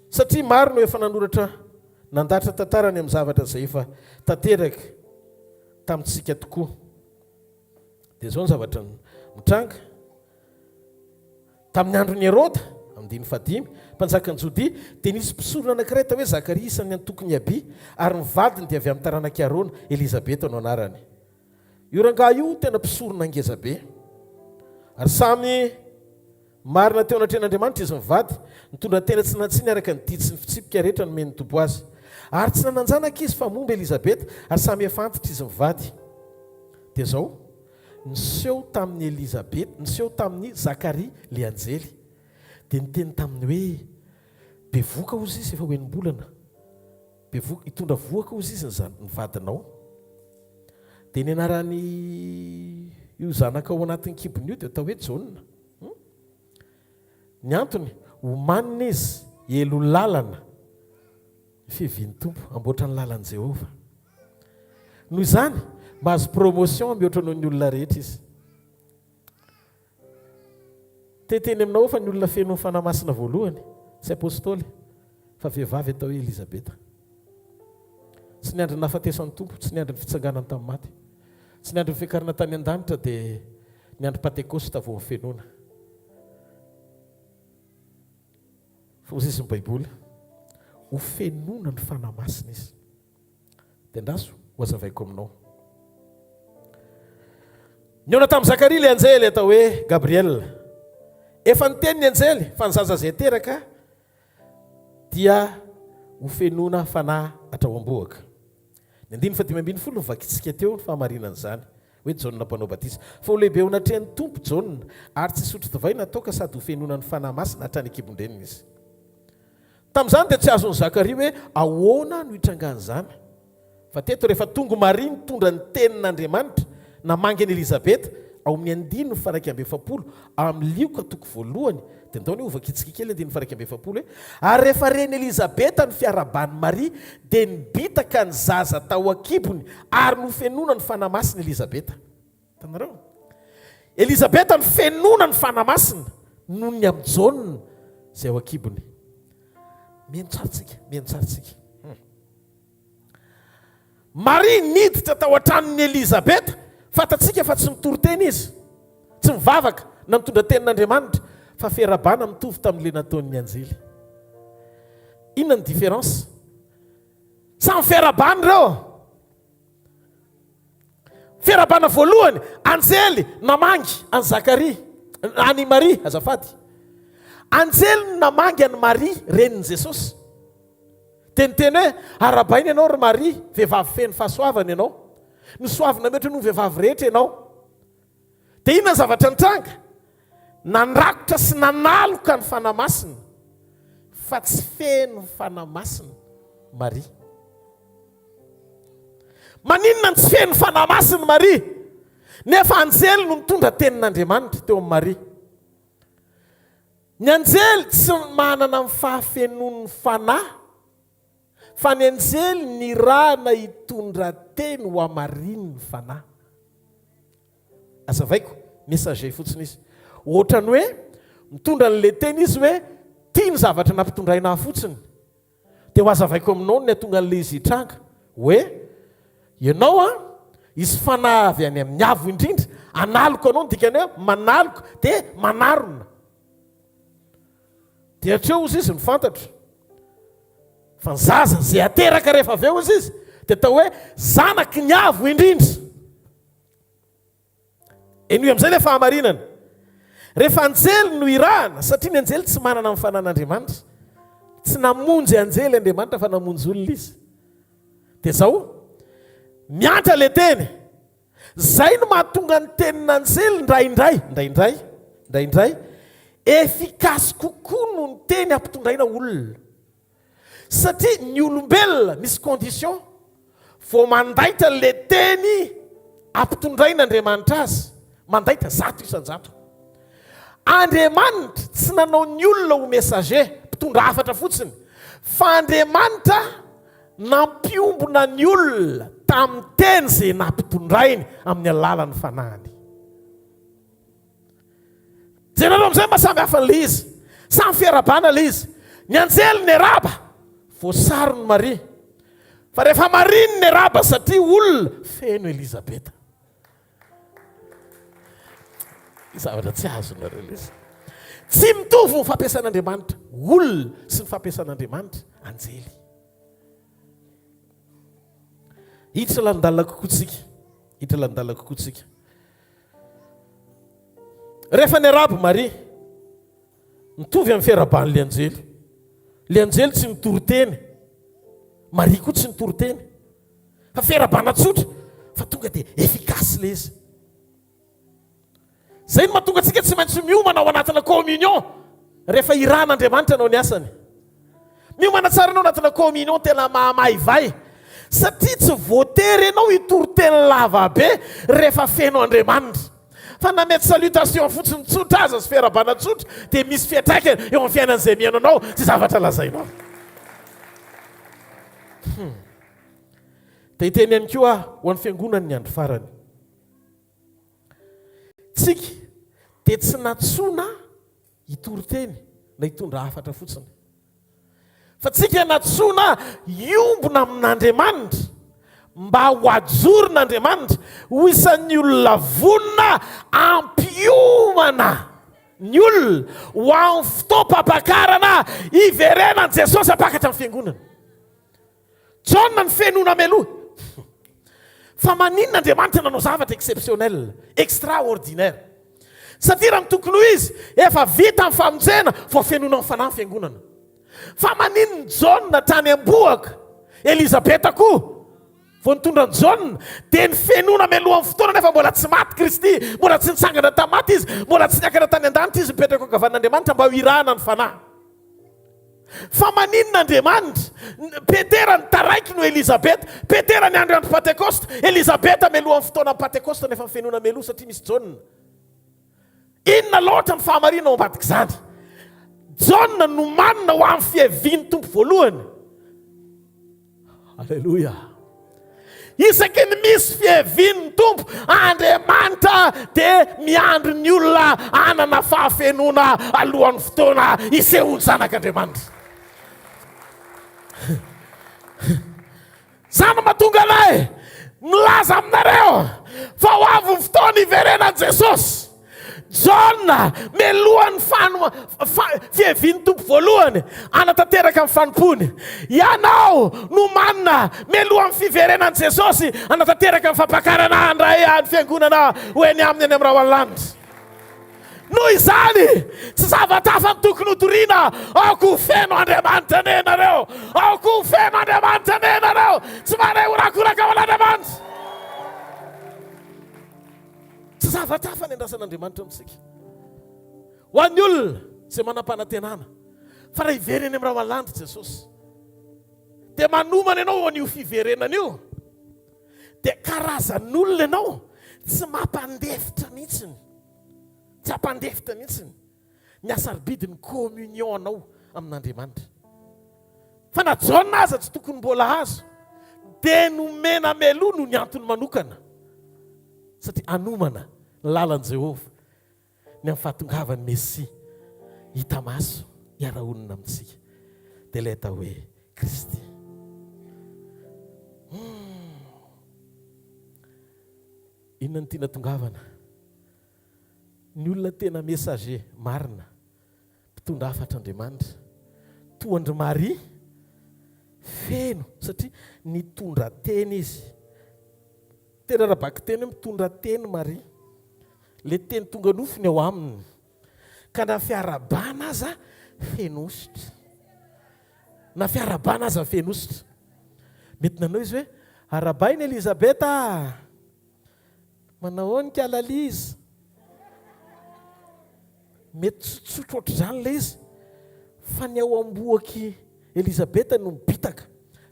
satria maro no efa nanoratra nandatra tantarany amin'ny zavatra izay efa tanteraka tamintsika tokoa dia zao ny zavatra mitranga tamin'ny andron'ny Herôda amin'ny 15 mpanjakany Jodia dia nisy mpisorona anankiray tao hoe Zakaria isan'ny antokony Aby ary ny vadiny dia avy amin'ny taranaka Arona Elizabeta no anarany. Io rangahy io tena mpisorona ngeza be ary samy marina teo anatrehan'Andriamanitra izy mivady nitondra tena tsy nantsiny araka ny didy sy ny fitsipika rehetra nomeny tobo azy ary tsy nananjanaka izy fa momba Elizabeta ary samy efa antitra izy mivady. Dia zao niseho tamin'ny Elizabeta niseho tamin'ny Zakaria le anjely dia niteny taminy hoe bevoka ozy izy efa hoenim-bolana bevoka hitondra voaka ozy izy ny vadinao. Dia nianarany io zanaka ao anatin'ny kibony io dia atao hoe Jauna. Ny antony homanina izy elo lalana fiviany tompo amboatra ny lalan'i Jehova. Noho izany mahazo promotion mihoatra noho ny olona rehetra izy. Teteny aminao fa ny olona feno fanamasina voalohany tsy apôstôly fa vehivavy atao hoe Elizabeta. Tsy niandry ny nahafatesan'ny tompo, tsy niandry ny fitsanganany tamin'ny maty, tsy niandry ny fiakarana tany an-danitra dia niandry Pentekosta vao ny fenona. Fa ozy izy ny Baiboly ho fenona ny fanamasina izy. Dia ndaso ho azavaiko aminao. Niona tamin'ny Zakaria le anjely atao hoe Gabriel. Efa niteny ny anjely fa ny zaza izay teraka dia ho fenona fanahy hatrao am-boaka. Ny 15 vakitsika teo ny fahamarinan'izany hoe Jauna mpanao batisa. Fa ho lehibe ho natrehan'ny tompo Jauna ary tsy sotro divaina toka sady ho fenona ny fanahy masina hatrany kibondreniny izy. Tamin'izany dia tsy azon'ny Zakaria hoe ahoana no hitrangan'izany. Fa teto rehefa tongo Maria nitondra ny tenin'Andriamanitra namangy an'i Elizabeta ao amin'ny 10 amin'ny lioka toko voalohany dia ndao ny ovakitsika kely 10 hoe ary rehefa reny Elizabeta ny fiarabany Maria dia nibitaka ny zaza tao akibony ary no fenona ny fanamasina Elizabeta. Tanareo Elizabeta ny fenona ny fanamasina noho ny amin'ny Jauna izay ao akibony. Miantsaritsika. Maria niditra tao an-tranon'ny Elizabeta fatatsika fa tsy mitory-teny izy, tsy mivavaka na mitondra tenin'Andriamanitra fa fiarabana mitovy tamin'ile nataon'ny anjely. Inona ny différence? Samy fiarabana ireo. Fiarabana voalohany anjely namangy any Zakaria, any Maria azafady. Anjely namangy any Maria renin'i Jesosy. Teniteny hoe arabaina ianao ry Maria, vehivavy feno fahasoavana ianao. Nisoavina mihoatra noho vehivavy rehetra ianao. Dia inona ny zavatra nitranga? Nandrakotra sy nanaloka ny fanamasina fa tsy feno ny fanamasina Maria. Maninona ny tsy feno ny fanamasina Maria? Nefa anjely no nitondra tenin'Andriamanitra teo amin'ny Maria. Ny anjely tsy manana ny fahafenon'ny fanahy fa ny anjely ny rana hitondra teny ho amarin'ny fanahy. Azavaiko messager fotsiny izy. Ohatrany hoe mitondra n'le teny izy hoe tia ny zavatra nampitondraina fotsiny. Dia ho azavaiko aminao ny atonga n'le izy hitranga hoe ianao izy fanahy avy any amin'ny avo indrindra analoko anao dikany hoe manaloko dia manarona. Dia hatreo izy izy mifantatra. Fa ny zaza izay ateraka rehefa avy eo izy dia atao hoe zanaky ny avo indrindra. Eny amin'izay ilay fahamarinana. Rehefa anjely no irahana satria ny anjely tsy manana amin'ny fanan'Andriamanitra. Tsy namonjy anjely Andriamanitra fa namonjy olona izy. Dia zao miantra le teny. Zay no mahatonga ny tenin'anjely ndraindray efikasy kokoa no ny teny ampitondraina olona. Satria ny olombelona misy condition vao mandaitra le teny ampitondrain'Andriamanitra azy, mandaitra 100 isan-jato. Andriamanitra tsy nanao ny olona ho messager mpitondra hafatra fotsiny, fa Andriamanitra nampiombona ny olona tamin'ny teny zay nampitondrainy amin'ny alalan'ny fanahany. Jereo amin'izay mba samy hafa n'ilay izy, samy fiarabana ilay izy. Ny anjely ny raba voasarony Maria, fa rehefa mariny ny raba satria olona feno Elizabeta. Zavatra tsy azonareo ilay izy. Tsy mitovy ny fampiasan'Andriamanitra olona sy ny fampiasan'Andriamanitra anjely. Hiditra landalina kokoa tsika, hiditra landalina kokoa tsika. Rehefa ny raba Maria mitovy amin'ny fiaraban'ilay anjely. Ilay anjely tsy nitory-teny, Maria koa tsy nitory-teny, fa fiarabana tsotra, fa tonga dia efficace ilay izy. Zay no mahatonga antsika tsy maintsy miomana ao anatina communion rehefa iran'Andriamanitra anao ny asany. Miomana tsara anao anatina communion tena mahamay-vai, satria tsy voatery ianao hitory-teny lava be rehefa feno Andriamanitra. Fa na mety salutation fotsiny tsotra aza sy fiarabana tsotra dia misy fiantraikany eo amin'ny fiainan'izay mihaino anao tsy zavatra lazainao. Dia hiteny ihany koa ho an'ny fiangonany ny andro farany. Tsika dia tsy natsona hitory-teny na hitondra hafatra fotsiny, fa tsika natsona iombona amin'Andriamanitra mba ho ajoryn'Andriamanitra ho isan'ny olona vonona ampiomana ny olona ho amin'ny fotoam-pampakarana iverenan'i Jesosy apakatra amin'ny fiangonana. Jaona ny fenoana meloa. Fa maninona Andriamanitra nanao zavatra exceptionnel, extraordinaire. Satria raha mitokony ho izy efa vita amin'ny famonjena vao fenoana amin'ny fanahy fiangonana. Fa maninona Jaona tany amboaka, Elizabeta koa vao nitondra ny Jaona dia ny fenoana melohan'ny fotoana nefa mbola tsy maty Kristy, mbola tsy nitsangana tamaty izy, mbola tsy niakana tany an-danitra izy mipetraka ankavan'Andriamanitra mba ho irahana ny fanahy. Fa maninona Andriamanitra, Petera ny taraiky no Elizabeta, Petera ny andro Pentecoste, Elizabeta melohan'ny fotoana Pentecoste nefa fenoana meloa satria misy Jaona. Inona loatra ny fahamarina ao ambadika izany? Jaona no manina ho amin'ny fihevian'ny tompo voalohany. Alleluia. Isaky ny misy fihevian'ny tompo Andriamanitra dia miandry ny olona anana fahafenoana alohan'ny fotoana isehoany zanak'Andriamanitra. Zany mahatonga anay milaza aminareo fa ho avy ny fotoana iverenan'i Jesosy. Jaona melohan'ny fihevian'ny tompo voalohany anatanteraka amin'ny fanompony. Ianao no manina melohan'ny fiverenan'i Jesosy anatanteraka amin'ny fampakarana andray ny fiangonana ho eny aminy any amin'ny rahalanitra. Noho izany tsy zavatra hafa ny tokony ho toriana, aoko ho feno Andriamanitra ne nareo, aoko ho feno Andriamanitra ne nareo, tsy mahay horakoraka ao an'Andriamanitra. Tsy zavatra hafa ny andrasan'Andriamanitra amintsika. Ho an'ny olona izay manam-panantenana, fa raha hivereny amin'ny rahalanitra Jesosy, dia manomana ianao an'io fiverenana io, dia karazan'olona ianao tsy mampandefitra mihitsiny, tsy hampandefitra mihitsiny ny hasarobidin'ny communion anao amin'Andriamanitra. Fa na Jaona aza tsy tokony mbola azo, dia nomena meloa no ny antony manokana, satria anomana ny lalan'i Jehovah ny amin'ny fahatongavany Mesia hita maso hiara-onina amintsika, dia ilay atao hoe Kristy. Inona ny tiana tongavana? Ny olona tena messager marina, mpitondra hafatr'Andriamanitra, toandry Maria feno satria nitondra teny izy. Tena rabaka teny mitondra teny Maria, le teny tonga nofiny ao aminy, ka na fiarabana aza fenositra, na fiarabana aza fenositra. Mety nanao izy hoe arabainy Elizabeta, manao ny kalaliza. Mety tsotsotro ohatr'izany ilay izy, fa ny ao amboaky Elizabeta no mibitaka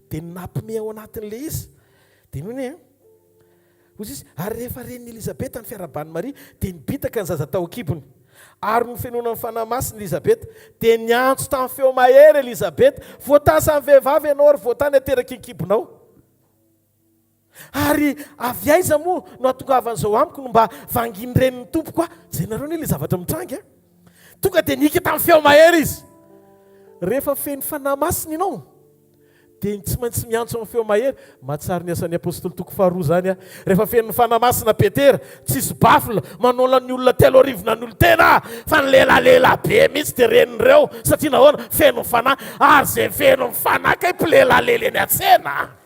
dia nampime ao anatin'ilay izy. Dia nohony hozy izy, ary rehefa ren'ny Elizabeta ny fiarabany Maria dia nibitaka ny zaza tao an-kibony. Ary ny fenoana ny fanahy masina Elizabeta dia niantso tamin'ny feo mahery Elizabeta, voatany samy vehivavy ianao ary voatany ateraky ny kibonao. Ary avy aiza moa no atongavan'izao amiko no mba vanginy reniny tompoko a zay nareo ny le zavatra mitrangy a tonga dia nika tamin'ny feo mahery izy rehefa feny fanahy masina ianao dia tsy maintsy miantso amin'ny feo mahery mahatsary ny asan'ny apôstoly toko faharoa zany a rehefa feny fanahy masina Petera tsisy bafla manola ny olona telo arivo nanolo tena fa ny lelalela be mihitsy dia renin'ireo satria nahoana feno fanahy ary zay feno fanahy kay mpilelalely eny an-tsena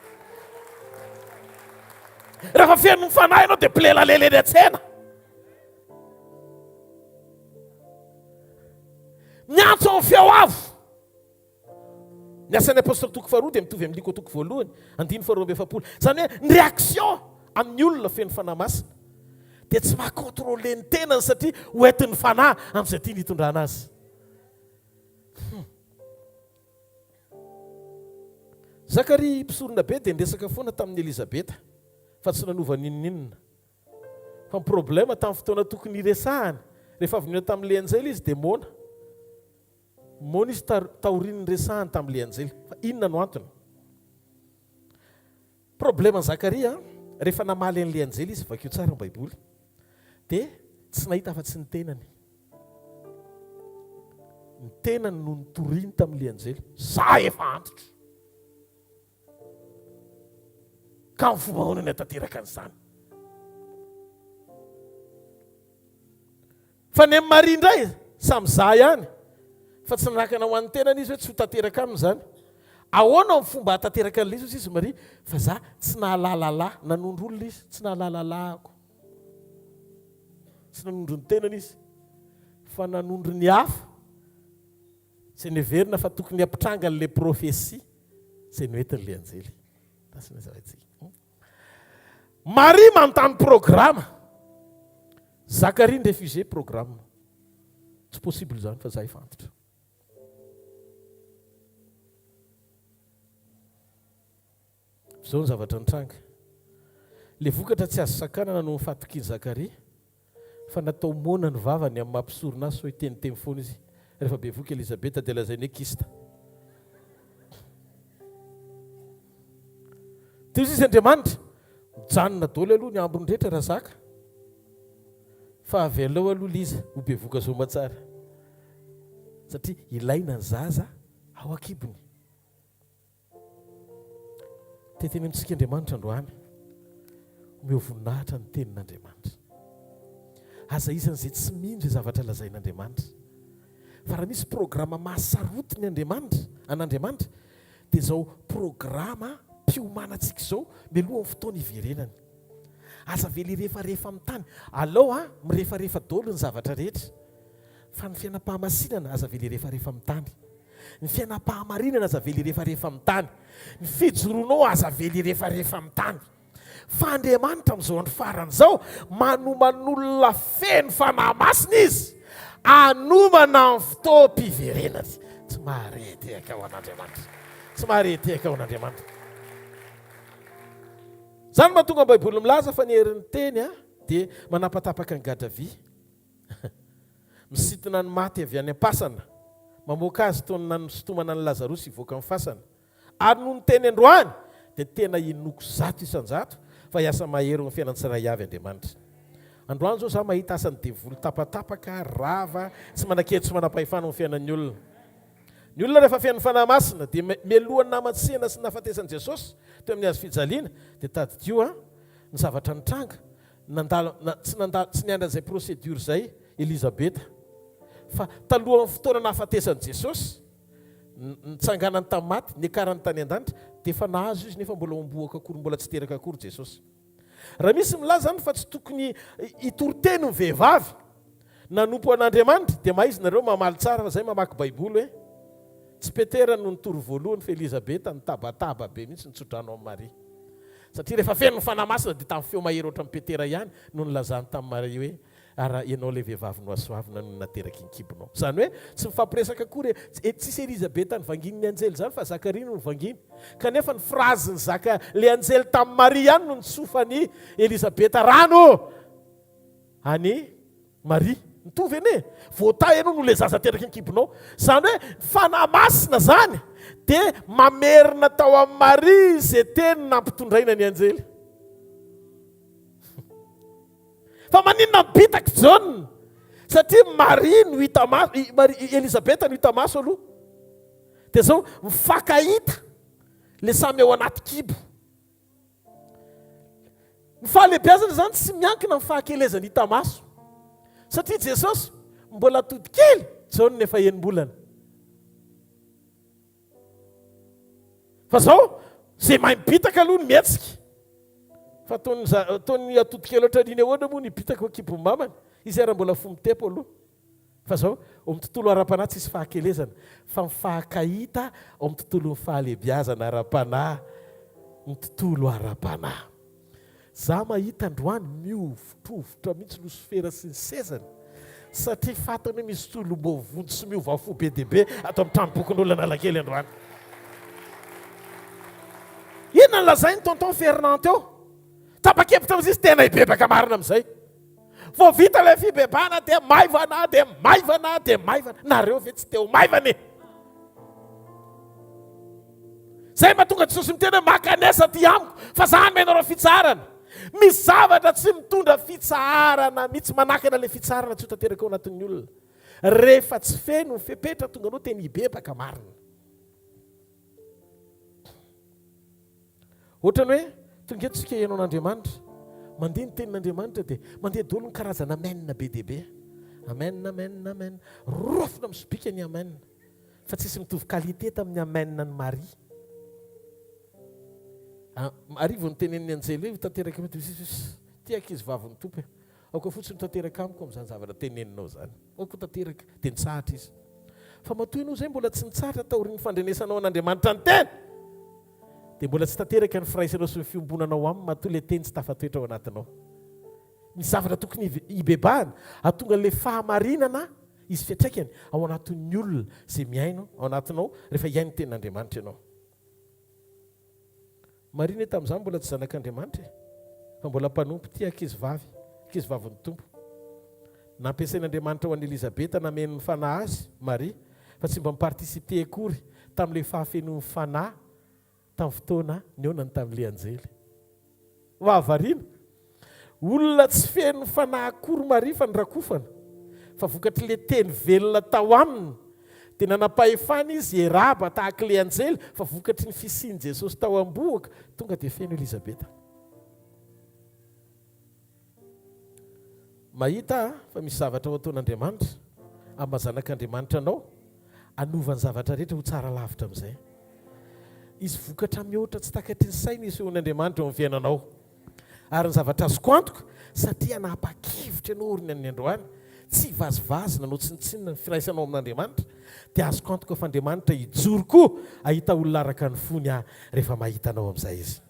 rehefa feno fanahy ianao dia mpilelalely eny an-tsena miantso amin'ny feo avo ny asan'ny apôstoly toko faharoa dia mitovy amin'ny liko toko voalohany 9:20 zany hoe ny réaction amin'ny olona feno fanahy masina dia tsy mahakontrôle ny tenany satria hoentin'ny fanahy amin'izay tia nitondrana azy Zakaria mpisorona be dia ndresaka foana tamin'ny Elizabeta fa tsy nanova ninninina fa ny problema tamin'ny fotoana tokony iresahany rehefa avy nina tamin'ilay anjely izy dia mona izy taorian'ny resahany tamin'ilay anjely fa inona no antony problema ny Zakaria rehefa namaly an'ilay anjely izy vakio tsara ny baiboly dia tsy nahita afa-tsy ny tenany no nitoriany tamin'ilay anjely za efa antitra ka ny fomba hoana ny atateraka an'izany fa ny Maria indray samy za ihany fa tsy nanakana ho an'ny tenany izy hoe tsy ho tanteraka aminy zany ahoana ny fomba hatateraka an'ilay izy Maria fa za tsy nahalalalahy nanondro olona izy tsy nahalalalahako tsy nanondro ny tenany izy fa nanondro ny hafa zay neverina fa tokony hampitranga n'ilay profesia zay noentin'ilay anjely Maria manontany programma Zakaria nyrefusé programma tsy possible zany fa za efa antitra zao ny zavatra nitranga le vokatra tsy azo sakanana no mifatoky ny Zakaria fa natao mona ny vavany amin'ny mampisorona azy so iteniteny foana izy rehefa bevoky Elizabeta dia lazainy hoe kista teo izy Andriamanitra mijanona daholo aloha ny ambony rehetra raha zaka fa avy alao aloha liza ho bevoka zoma tsara satria ilaina ny zaza ao akibony teteny amintsika Andriamanitra androany omeo voninahitra ny tenin'Andriamanitra aza isan'izay tsy mindry zavatra lazain'Andriamanitra fa raha misy programa mahasarotiny an'Andriamanitra dia zao programa mpiomanantsika izao mialohan'ny fotoana iverenany aza vely rehefarehefa amin'ny tany alao mirehefarehefa daholo ny zavatra rehetra fa ny fiainam-pahamasinana aza vely rehefarehefa amin'ny tany ny fiainam-pahamarinana aza vely rehefarehefa amin'ny tany ny fijoronao aza vely rehefarehefa amin'ny tany fa Andriamanitra amin'izao andro farany izao manoman'olona feno fanahy masina izy anomana ny fotoam-piverenany tsy maharetehaka ao an'Andriamanitra tsy maharetehaka ao an'Andriamanitra zany mahatonga ny baiboly milaza fa ny herin'ny teny dia manapatapaka ny gadravy misitina ny maty avy any am-pasana mamoaka azy toy ny sotomana ny Lazarosy hivoaka amin'ny fasana ary noho ny teny androany dia tena inoko zato isan-jato fa hiasa mahery ny fiainan'ny avy Andriamanitra androany zao za mahita asany devoly tapatapaka rava tsy manakely tsy manam-pahefana ny fiainan'ny olona ny olona rehefa fiain'ny fanahy masina dia mialohany naman-tsena sy nahafatesan'i Jesosy teo amin'ny azo fijaliana dia tadidio ny zavatra nitranga tsy niandra izay procédure zay Elizabeta fa talohan'ny fotoana nahafatesan'i Jesosy nitsanganany tamin'ny maty niakarany tany an-danitra dia efa nahazo izy nefa mbola omboaka akory mbola tsy teraka akory Jesosy raha misy milaza zany fa tsy tokony itoroteny ny vehivavy nanompo an'Andriamanitra dia maha izy nareo mamaly tsara fa zay mamaky baiboly hoe tsy Petera no nitory voalohany fa Elizabeta nitabataba be mihitsy nitsodrano amin'ny Maria satria rehefa feno ny fanahy masina dia tamin'ny feo mahery ohatran'ny Petera ihany no nilazany tamin'ny Maria hoe ara ianao ilay vehivavy no asoavina no nateraky ny kibonao zany hoe tsy mifampiresaka akory tsisy Elizabeta nivanginy ny anjely zany fa Zakaria no nivanginy kanefa ny fraziny le anjely tamin'ny Maria ihany no nitsofany Elizabeta rano any Maria mitovy ene voata ianao no le zaza teraky ny kibonao zany hoe fanahy masina zany dia mamerina tao amin'ny Maria izay teny nampitondraina ny anjely fa maninona mibitaka John satria Maria no hita maso, Elisabeta no hita maso aloha dia zao mifankahita le samy ao anaty kibo. Ny fahalebiazana zany tsy miankina amin'ny fahakelezany hita maso satria Jesosy mbola tody kely John nefa enim-bolana. Fa zao zay mahay mibitaka aloha ny mietsika fa tony atody kely oatra riny ahoana moa nibitaka kibony mamany izy ara mbola fo mitempo aloha. Fa zao ao amin'ny tontolo ara-panahy tsisy fahakelezana fa mifankahita ao amin'ny tontolo fahalebiazana ara-panahy, ny tontolo ara-panahy. Za mahita androany miovotrovotra mihitsy Losifera sy ny sezany satria fatany hoe misy tolo-boavonjy sy miova fo be dia be atao amin'ny tranombokin'olona analakely androany. Inona ny lazainy tonton Fernand teo? Tapa-kepitra amin'izy tena hibebaka marina amin'izay. Vao vita ilay fibebana dia maivana dia maivana dia maivana. Nareo ve tsy teo maivana e? Zay mahatonga Jesosy miteny hoe makanesa ty amiko fa za menareo fitsarana. Misy zavatra tsy mitondra fitsarana mihitsy manakana ilay fitsarana tsy ho tanteraka ao anatin'ny olona. Rehefa tsy feno fepetra tonga anao tena hibebaka marina. Ohatrany hoe tonga eto tsika ianao n'Andriamanitra, mandeha ny tenin'Andriamanitra dia mandeha daholo ny karazana amenna be dia be. Amen, amen, amen. Rofona misobika ny amen. Fa tsisy mitovy qualité tamin'ny amen ny Maria. Arivo ny tenen'ny anjely hoe tanteraka ty ankizy vavin'ny tompo. Aoko fotsiny tanteraka amiko amin'izany zavatra teneninao zany. Aoko tanteraka dia nitsahatra izy. Fa matoy ianao zay mbola tsy nitsahatra taorian'ny fandrenesanao an'Andriamanitra ny teny. Dia mbola tsy tanteraka ny firaisanao sy ny fiombonanao aminy matoy ilay teny tsy tafatoetra ao anatinao. Misy zavatra tokony hibebahana ahatonga ilay fahamarinana izy fiantraikany ao anatin'ny olona izay miaino ao anatinao rehefa hiaino ny tenin'Andriamanitra ianao. Maria ne tamin'izany mbola tsy zanak'Andriamanitra fa mbola mpanompo ty ankizy vavin'ny tompo. Nampiasain'Andriamanitra ho an'i Elisabeta nameno ny fanahy azy Maria fa tsy mba mipartisipe akory tamin'ilay fahafenoan'ny fanahy tamin'ny fotoana ny eonany tamin'ilay anjely. Vahavariana olona tsy feno fanahy akory Maria fa nyrakofana fa vokatr'ilay teny velona tao aminy dia nanam-pahefana izy eraba tahaka ilay anjely fa vokatry ny fisiany Jesosy tao am-boaka tonga dia feno Elisabeta. Mahita fa misy zavatra ao ataon'Andriamanitra amin'ny zanak'Andriamanitra anao anovany zavatra rehetra ho tsara lavitra amin'izay. Izy vokatra mihoatra tsy takatry ny saina izy hoan'Andriamanitra eo amin'ny fiainanao. Ary ny zavatra azoko antoka satria nanapa-kevitra ianao oriny amin'ny androany tsy vazivazy nanao tsinitsinina ny firaisanao amin'Andriamanitra dia azoko antoka fa Andriamanitra hijoro koa ahita olona araka ny fony rehefa mahita anao amin'izay izy.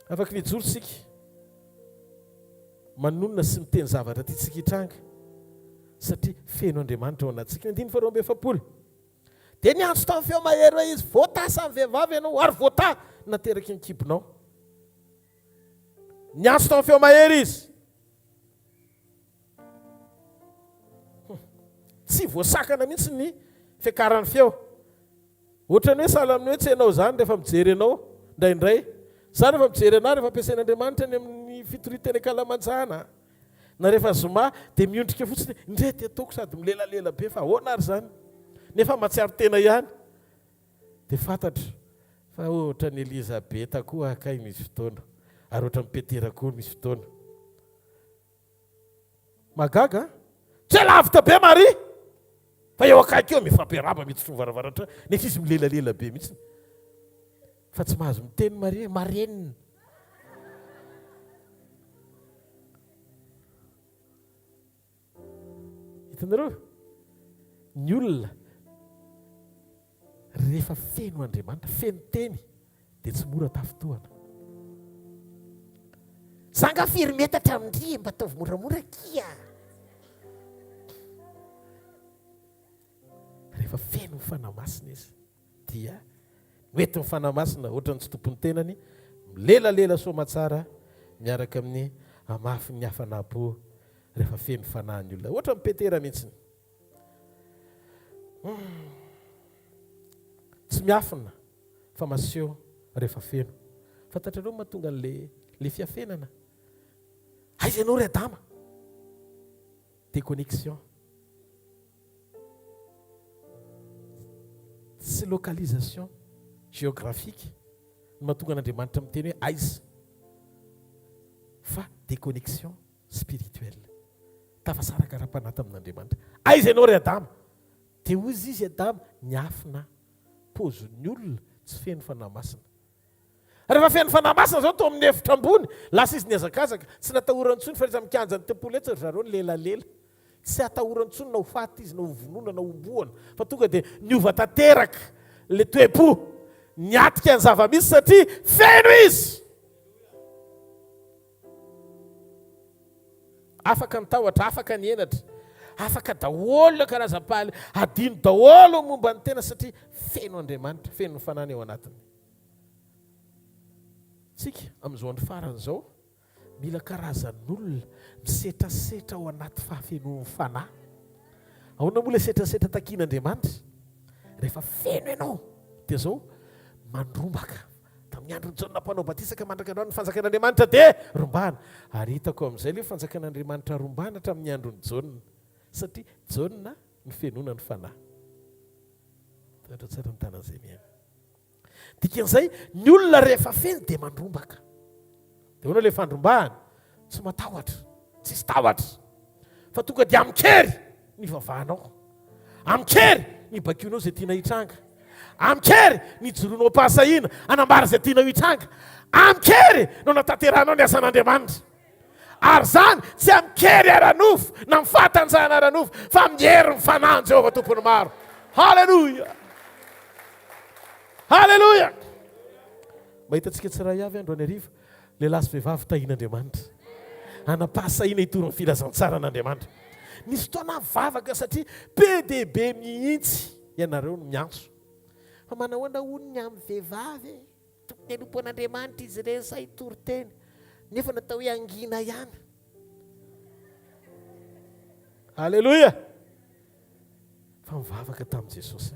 Afaka mijoro sika manonona sy miteny zavatra ty tsika hitranga satria feno Andriamanitra ao anatsika. 9:7 dia niantso tamin'ny feo mahery hoe izy voata samy vehivavy ianao ary voata nateraky ny kibonao. Niantso tamin'ny feo mahery izy. Tsy voasakana mihitsy ny fiakaran'ny feo. Ohatrany hoe sahala amin'ny hoe tsy hainao zany rehefa mijery ianao indraindray. Zany rehefa mijery anao rehefa ampiasain'Andriamanitra ny amin'ny fitoritany ankalamanjana. Na rehefa zoma dia miondrika fotsiny indrety ataoko sady milelalela be fa ahoana ary zany. Nefa matsiaro tena ihany. Dia fantatra fa ohatra ny Elisabeta koa akay misy fotoana. Ary ohatra ny Petera koa misy fotoana. Magaga tsy lavitra be Maria. Fa eo akaiky eo mifampiaraba mihitsy sy mivaravaratra nefa izy milelalela be mihitsy. Fa tsy mahazo miteny Maria marenina. Hitanareo? Ny olona rehefa feno Andriamanitra, feno teny dia tsy mora tafitohana. Zanga firy metatra amindry mba ataovy moramora kia. Rehefa feno ny fanamasina izy dia mety ny fanamasina ohatrany tsy tompony tenany milelalela somatsara miaraka amin'ny amafy ny hafanapo rehefa feno fanahiny olona. Ohatra ny Petera mihitsiny. Tsy miafina fa maseho rehefa feno. Fantatrareo mahatonga le fiafenana. aiza ianao ry adama déconnexion sy localisation géographique no mahatonga an'Andriamanitra miteny hoe aiza fa déconnexion spirituelle tafasaraka raha-panaty amin'Andriamanitra aiza ianao ry adama dia ozy izy adama niafina pozon'ny olona tsy feno fanahy masina rehefa feno fanahy masina zao to amin'ny efitra ambony lasa izy niazakazaka tsy natahorany-tsony fa rehefa mikanja ny tempolo etsy ry zareo ny lelalela tsy atahorany-tsony na ho faty izy na ho vonona na homboana fa tonga dia niova tanteraka le toe-po niatika ny zava-misy satria feno izy afaka nitahotra afaka ny enatra afaka daholo karazam-paly adino daholo momba ny tena satria feno Andriamanitra feno ny fanany ao anatiny tsika amin'izao ny farany zao mila karazan'olona misetrasetra ao anaty fahafenon'ny fanahy ahoana moa le setrasetra takian'Andriamanitra rehefa feno ianao dia zao mandrombaka tamin'ny andro ny jaona mpanao batisaka mandraka anao ny fanjakan'Andriamanitra dia rombana ary hitako amin'izay le fanjakan'Andriamanitra rombana hatramin'ny andro ny jaona satria jaona ny fenona ny fanahy tatra tsara ny tanan'izay miaina dikan'izay ny olona rehefa feno dia mandrombaka dia hoana le fandrombahana tsy matahotra tsisy tahotra fa tonga dia amikery ny vavahanao amikery ny bakionao izay tiana hitranga amikery ny joronao pahasahina anambara izay tiana hitranga amikery no natanteranao ny asan'Andriamanitra ary zany tsy amikery aranofo na mifatanjahana aranofo fa mihery ny fanahy Jehovah tompony maro halleluja halleluja mahitantsika tsiray avy andro any ariva lehilahy sy vehivavy tahian'Andriamanitra anam-pahasahina hitory ny filazantsara an'Andriamanitra nisy fotoana mivavaka satria be dia be mihitsy ianareo no miantso fa manahoana onony amin'ny vehivavy tokony anompo an'Andriamanitra izy ireny sa hitory teny nefa natao hoe angina ihany halleluja fa mivavaka tamin'i Jesosy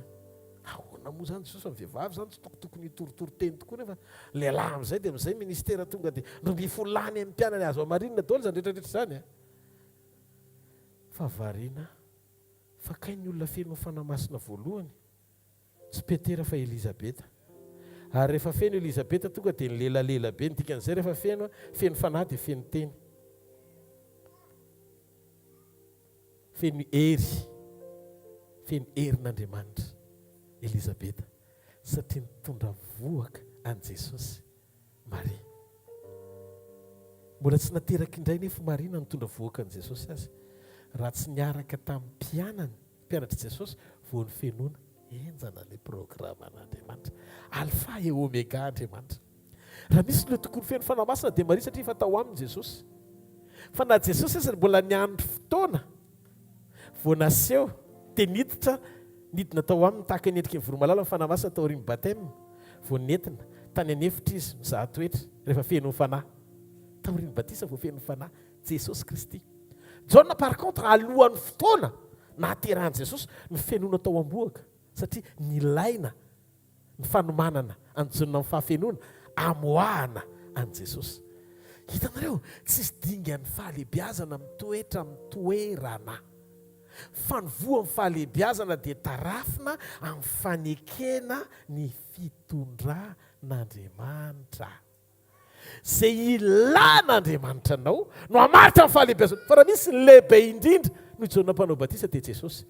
ahoana moa zany Jesosy amin'ny vehivavy zany tsy tokony hitoritory teny tokoa nefa lehilahy amin'izay dia amin'izay ministera tonga dia no mifolany amin'ny mpianany azo amarinina daholo zany rehetrarehetra zany fa variana fa kay ny olona feno fanahy masina voalohany tsy Petera fa Elizabeta ary rehefa feno Elizabeta tonga dia ny lelalela be ny dikan'izay rehefa feno fanahy dia feno teny feno herin'Andriamanitra Elizabeta satria nitondra voaka an Jesosy Maria mbola tsy nateraky indray nefa Maria na nitondra voaka an Jesosy azy raha tsy niaraka tamin'ny mpianatra Jesosy vao ny fenona enjana le programa an'Andriamanitra alfa et omega Andriamanitra raha misy le tokony feno fanahy masina dia Maria satria efa tao aminy Jesosy fa na Jesosy azy mbola niandro fotoana vao naseo dia nidina tao aminy tahaka ny endriky ny voromalala ny fanahy masina tao aorian'ny batème vao nentina tany anefitra izy mizaha toetra rehefa feno ny fanahy tao aorian'ny batisa vao feno ny fanahy Jesosy Kristy Jaona par contre alohan'ny fotoana nahaterahan Jesosy ny fenona tao am-boaka satria nilaina ny fanomanana anjonona amin'ny fahafenona amoahana an Jesosy hitanareo tsisy dingan'ny fahalehibiazana mitoetra amin'ny toerana fa ny voan'ny fahalehibiazana dia tarafina amin'ny fanekena ny fitondran'Andriamanitra zay ilan'Andriamanitra anao no hamaritra amin'ny fahalehibiazana fa raha misy ny lehibe indrindra no Jaona mpanao batisa dia Jesosy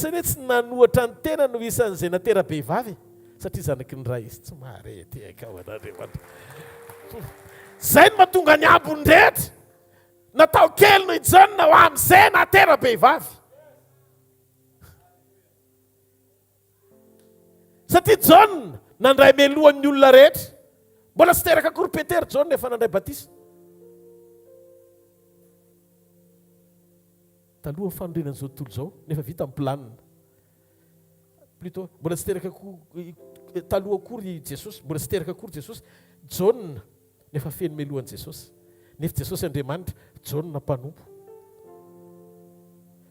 anie tsy nanohatra ny tena no isan'izay natera-behivavy satria zanaky ny ray izy tsy marety akao an'Andriamanitra zay no mahatonga ny ambony rehetra natao kely no hijanona ho amin'izay natera-behivavy satria Jaona nandray melohan'ny olona rehetra mbola tsy teraka akory Petera Jaona efa nandray batisa taloha fanorenan'izao tontolo zao nefa vita amin'ny planina plutôt mbola tsy teraka taloha akory Jesosy mbola tsy teraka akory Jesosy Jaona nefa feno melohan'i Jesosy nefa Jesosy Andriamanitra Jaona mpanompo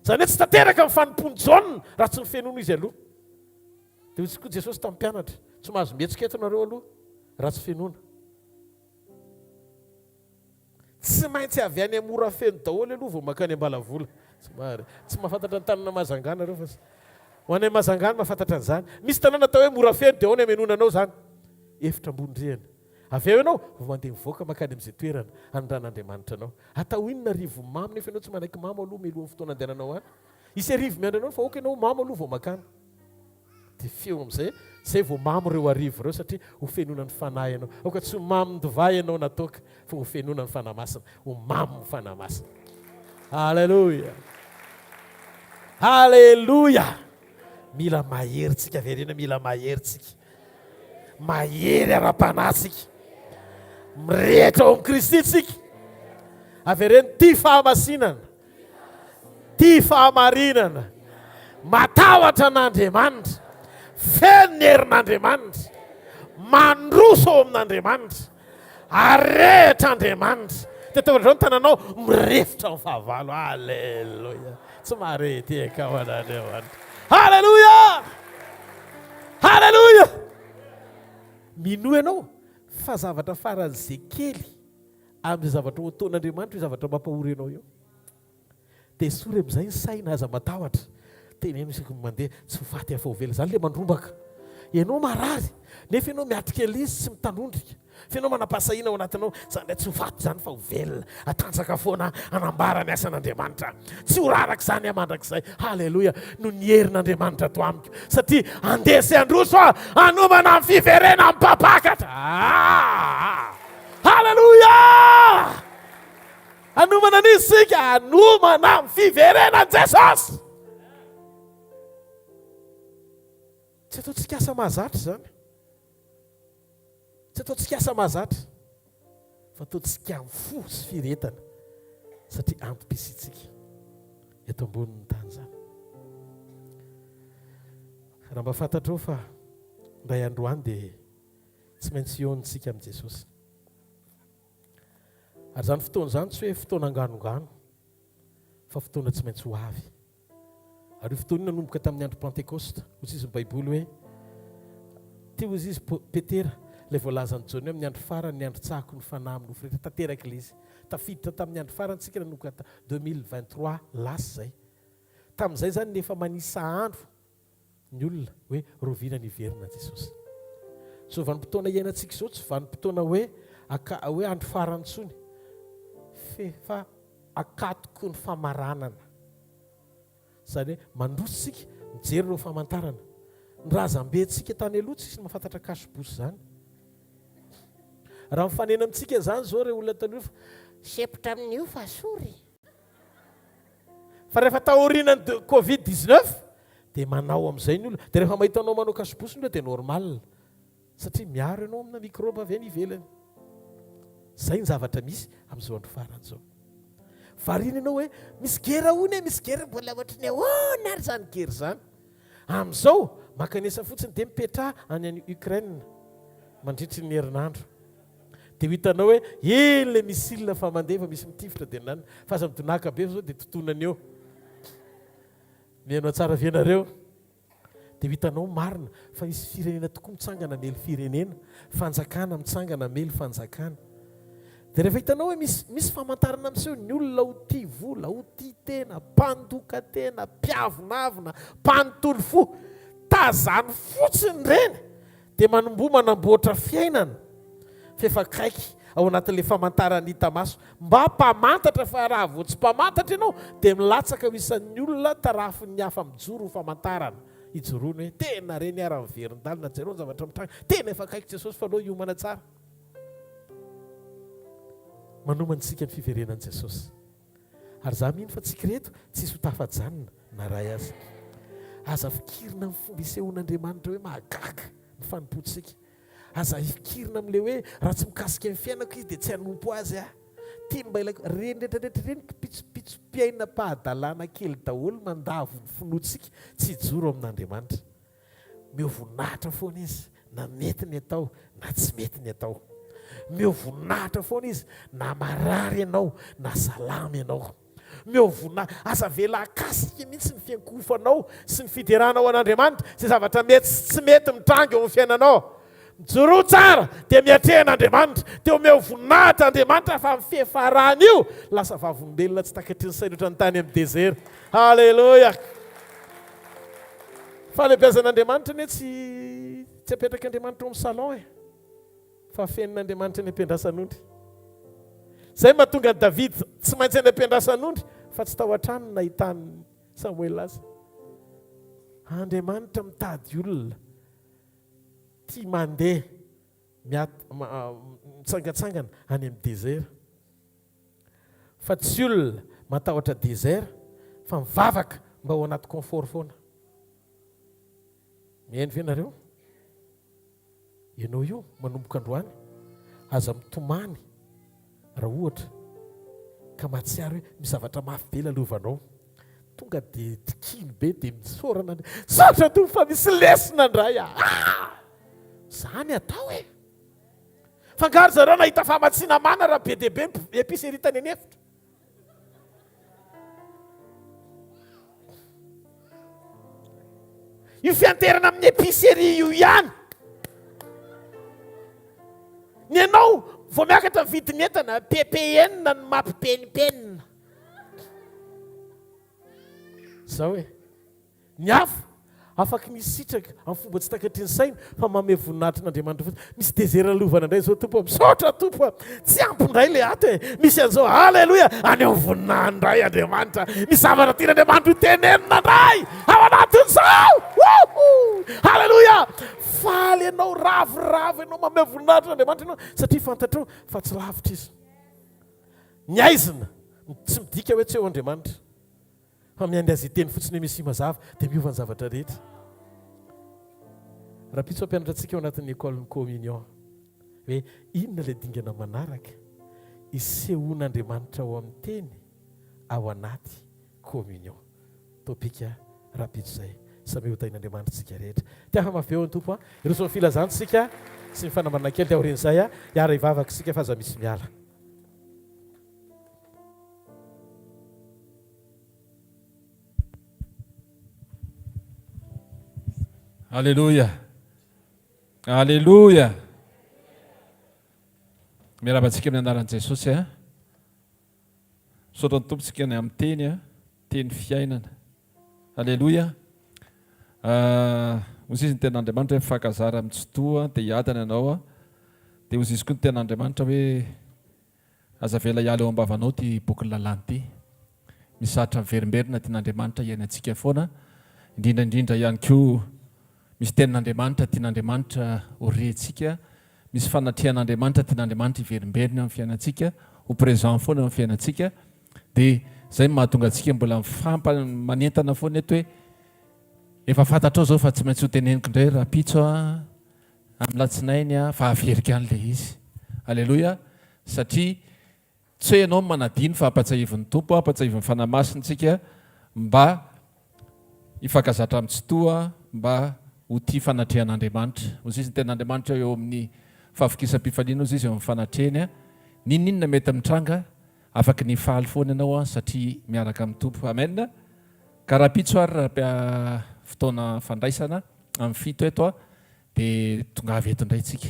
zany hoe tsy tanteraka amin'ny fanompony Jaona raha tsy ny fenono izy aloha dia ozy koa Jesosy tamin'ny mpianatra tsy mahazo mihetsika eto nareo aloha raha tsy fenona tsy maintsy avy any amora feno daholo aloha vao makany ambalavola tsy mahafantatra ny tanana mazangana reo fa ho any mazangana mahafantatra an'izany misy tanàna atao hoe mora feno dia ao ny amenonanao zany efitra ambonindrehana avy eo ianao vao mandeha mivoaka makany amin'izay toerana andran'Andriamanitra anao atao inona rivo mamy nefa ianao tsy manaiky mamo aloha melohan'ny fotoana andehananao any isy arivo miandro anao fa oka ianao mamo aloha vao makany dia feo amin'izay zay vao mamo reo arivo reo satria ho fenonan'ny fanahy ianao oka tsy ho mamo ny divay ianao natoka fa ho fenonan'ny fanahy masina ho mamo ny fanahy masina halleloia halleloia mila maherintsika verena mila maherintsika mahery ara-panahtsika mirehitra ao amin'ny Kristy tsika avereny tia fahamasinana tia fahamarinana matahotra an'Andriamanitra feno ny herin'Andriamanitra mandroso ao amin'Andriamanitra arehitra Andriamanitra dia taodrao ny tananao mirefitra amin'ny fahavalo halleloia tsy marety eka ao an'Andriamanitra halleloia halleloia mino ianao fa zavatra faran'izay kely amin'izay zavatra ho ataon'Andriamanitra io zavatra mampahory ianao io dia sory amin'izay ny saina aza matahotra teneno isaka mandeha tsy ho faty afa ho vela zany le mandrombaka ianao marary nefa ianao miatrika izy tsy mitanondrika fa ianao manam-pasahiana ao anatinao zany tsy ho faty zany fa ho velona atanjaka foana anambara ny asan'Andriamanitra tsy ho raraka izany amandrakizay halleloia no ny herin'Andriamanitra ato amiko satria andeha sy androso anomana amin'ny fiverena amin'ny mpapakatra halleloia anomana n'izy sika anomana amin'ny fiverenan'i Jesosy tsy ataontsika asa mahazatra zany tsy ataontsika asa mahazatra fa ataontsika amin'ny fo sy firetana satria ampim-pisitsika eto ambonin'ny tany zany raha mba fantatrao fa ndray androany dia tsy maintsy ionitsika amin'i Jesosy ary zany fotoana zany tsy hoe fotoana anganongano fa fotoana tsy maintsy ho avy ary io fotoana io nanomboka tamin'ny andro Pentecoste hozy izy ny baiboly hoe teo izy izy Petera ilay voalaza ny Jaona amin'ny andro farany ny andro tsahako ny fanahy amin'ny nofo rehetra tanteraka ilay izy tafiditra tamin'ny andro farany tsika nanomboka 2023 lasa zay tamin'izay zany nefa manisa andro ny olona hoe roviana ny verina Jesosy so vanim-potoana iainantsika izao tsy vanim-potoana hoe andro farany tsony fa akatoko ny famaranana zany hoe mandrositsika mijery ireo famantarana ny razam-bentsika tany aloha tsy sy mahafantatra kasibosy zany raha mifanena amintsika zany zao re olona taloha fa sepitra amin'io fa sory fa rehefa tahorinan'ny Covid-19 dia manao amin'izay ny olona dia rehefa mahitanao manao kasibosy ny olona dia normal satria miaro ianao amina mikroba avy any ivelany zay ny zavatra misy amin'izao andro farany zao varina ianao hoe misy gera ony misy gera mbola ohatrany ahoana ary zany gery zany amin'izao makanesa fotsiny dia mipetra any any Ukraine mandritry ny herinandro dia ho hitanao hoe eny le misilina fa mandeha fa misy mitifitra dia nany fa aza midonaka be zao dia totonany eo mihainao tsara vienareo dia ho hitanao marina fa misy firenena tokoa mitsangana mely firenena fanjakana mitsangana mely fanjakana dia rehefa hitanao hoe misy famantarana amin'izao ny olona ho tia vola ho tia tena mpandoka tena mpiavonavina mpanontolo fo tazany fotsiny reny dia manamboatra fiainana fefakaiky ao anatin'ilay famantarana hita maso mba mpamantatra fa raha vao tsy mpamantatra ianao dia milatsaka ho isan'ny olona tarafin'ny hafa mijoro ho famantarana hijoroany hoe tena reny ara miverindalina jereo ny zavatra mitranga tena efa kaiky Jesosy fa aloha hiomana tsara manomantsika ny fiverenan'i Jesosy ary za mino fa tsika reto tsisy ho tafajanona na ray aza fikirina amin'ny fomba isehoan'Andriamanitra hoe mahagaga ny fanompotsika aza fikirina amin'le hoe raha tsy mikasika amin'ny fiainako izy dia tsy hanompo azy tia mba ilaiko reny rehetrarehetra reny pitso-pitso-piaina pahadalàna kely daholo mandavo ny finoatsika tsy hijoro amin'Andriamanitra miovonahitra foana izy na mety ny atao na tsy mety ny atao miovonahitra foana izy na marary ianao na salama ianao aza vela akasika mihitsy ny fiankofanao sy ny fideranao an'Andriamanitra sy zavatra mety sy tsy mety mitrangy eo amin'ny fiainanao mijoro tsara dia miatrehan'andriamanitra teo omeo voninahitra andriamanitra fa amin'ny fihefarany io lasa vavolombelona tsy takatry ny saina oatra ny tany amin'ny dezera. Halleloja. Falebiazan'andriamanitra ne tsy apetraka andriamanitra ao amin'ny salon e, fa fenin'andriamanitra ny ampiandrasan'ondry. Zay mahatonga David tsy maintsy any ampiandrasan'ondry fa tsy tao an-trano nahitany Samuel azy. Andriamanitra mitady olona tia mandeha mitsangatsangana any amin'ny dezera, fa tsy olona matahotra dezera fa mivavaka mba ao anaty confort foana. Mihaino ve nareo? Ianao io manomboka androany aza mitomany raha ohatra ka mahatsiaro hoe misy zavatra mafy be lalovanao, tonga dia tikiny be dia misorana saotra to fa misy lesina ndray zany atao e. Fangaro zareo nahita famatsiana mana raha be dia be episerie tany anefitra. Io fianterana amin'ny episerie io ihany. Ny ianao vao miakatra vidiny entana PPN na ny mampipenipena. Zao hoe ny hafa afaka misitraka amin'ny fomba tsy takatry ny saina fa mame voninahitra n'Andriamanitra fotsiny. Misy dezera lovana indray zao tompo, misaotra tompo, tsy ampindray le ato e. Misy an'izao halleloja any amin'ny voninahitra indray Andriamanitra. Misy zavatra tian'Andriamanitra tenenina indray ao anatin'izao. Halleloja. Faly ianao ravoravo ianao mame voninahitra n'Andriamanitra ianao satria fantatrao fa tsy lavitra izy. Ny aizina tsy midika hoe tsy eo Andriamanitra, fa miandry azy teny fotsiny hoe misy mazava dia miova ny zavatra rehetra. Raha pitso ampianatra antsika ao anatin'ny école-ny communion hoe inona ilay dingana manaraka isehoan'Andriamanitra ao amin'ny teny ao anaty communion. Topika raha pitso izay samy ho tain'Andriamanitra tsika rehetra. Tiafa mafeo ny tompo ireo sy ny filazantsika sy ny fanamanana kely aorian'izay hiara hivavaka isika fa aza misy miala. Alléluia. Alléluia. Miarabantsika amin'ny anaran'i Jesosy saotra ny tompontsika ny amin'ny teny teny fiainana. Alléluia. Ozy izy ny ten'Andriamanitra hoe mifankazara mitsotoa dia hiadana ianao dia ozy izy koa ny ten'Andriamanitra hoe aza vela hiala eo ambavanao ty boky lalàny ty. Misatra miverimberina tian'Andriamanitra iainantsika foana, indrindra ihany koa misy tenin'Andriamanitra tian'Andriamanitra horentsika, misy fanatrehan'Andriamanitra tian'Andriamanitra hiverimberina amin'ny fiainantsika, ho présent foana amin'ny fiainantsika. Dia zay mahatonga antsika mbola manentana foana eto hoe efa fantatrao zao fa tsy maintsy ho teneniko indray raha pitso amin'ny latsinainy fa averika an'ilay izy. Alléluia. Satria tsy hoe ianao manadiny fa ampatsahivon'ny tompo, ampatsahivon'ny fanamasintsika mba hifankazatra amin'ny tsotoa, mba ho tia fanatrehan'Andriamanitra. Ozy izy ny ten'Andriamanitra eo amin'ny fahavokisam-pifaliana ozy izy eo amin'ny fanatrehany ninona mety mitranga afaka ny faly foana ianao satria miaraka amin'ny tompo. Amen. Ka raha pitso ary raha fotoana fandraisana amin'ny fito eto dia tonga avy eto indray tsika.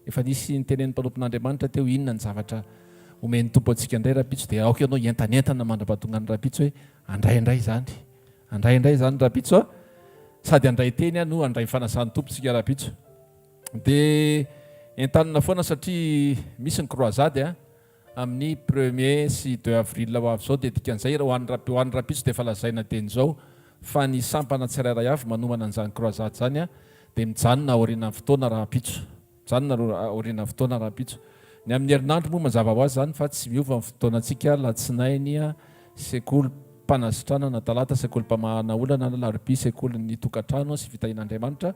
Efa nisy nitenen'ny mpanompon'Andriamanitra teo inona ny zavatra omen'ny tompo antsika indray raha pitso dia aoka ianao entanentana mandra-pahatonga ny raha pitso hoe andrayindray zany. Andrayindray zany raha pitso sady andray teny no andray fanasan'ny tompo tsika raha pitso. Dia entanina foana satria misy ny croisade amin'ny 1er sy 2 avril ho avy zao dia dikan'izay raha ho an'ny raha pitso dia efa lazaina teny zao fa ny sampana tsirairay avy manomana an'izany croisade zany dia mijanona aorian'ny fotoana raha pitso. Mijanona aorian'ny fotoana raha pitso. Ny amin'ny herinandro moa mazava ho azy zany fa tsy miova amin'ny fotoanantsika latsinainy sekolim-panasitrana na talata sekolim-pamahana olana na larobia sekolin'ny tokantrano sy fitahin'Andriamanitra.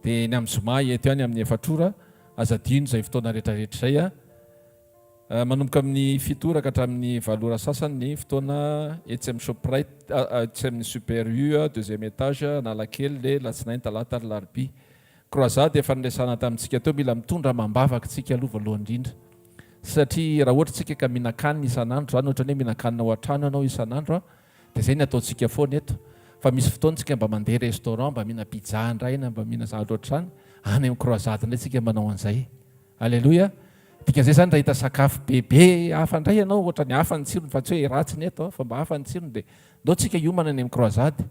Dia ny amin'ny zoma eto ihany amin'ny efatrora azadino izay fotoana rehetrarehetra izay manomboka amin'ny fitoraka hatramin'ny valora sasany ny fotoana etsy amin'ny shoprite etsy amin'ny super u 2e étage analakely le latsinainy talata ary larobia. Croisade efa niresana tamintsika teo mila mitondra mambavaka tsika aloha voalohany indrindra satria raha ohatra tsika ka mihinan-kanina isan'andro zany ohatra hoe mihinan-kanina ao an-trano ianao isan'andro dia zay ny ataontsika foana eto. Fa misy fotoana tsika mba mandeha restaurant mba mihina pizza indray na mba mihina zavatra ohatr'izany any amin'ny croisade indray tsika manao an'izay. Alleloia. Dikan'izay zany raha hita sakafo bebe hafa indray ianao ohatra ny hafa ny tsirony fa tsy hoe ratsy ny eto fa mba hafa ny tsirony dia ndao tsika hiomana any amin'ny croisade.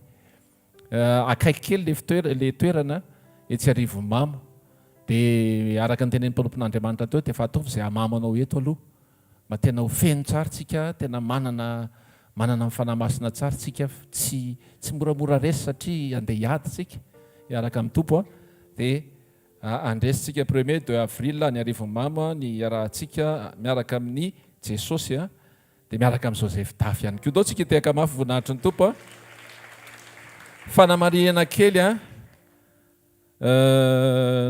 Akaiky kely le toerana etsy arivo mamo dia araka ny tenen'ny mpampon'Andriamanitra teo dia fa ataovy izay hamamanao eto aloha mba tena ho feno tsara tsika tena manana ny fanamasina tsara tsika tsy moramora resy satria andeha hiady tsika hiaraka amin'ny tompo dia andresitsika 1er avril ny arivo mamo ny iarahantsika miaraka amin'ny Jesosy dia miaraka amin'ny Joseph Tafy ihany koa. Dao tsika tehaka mafy voninahitry ny tompo fanamariana kely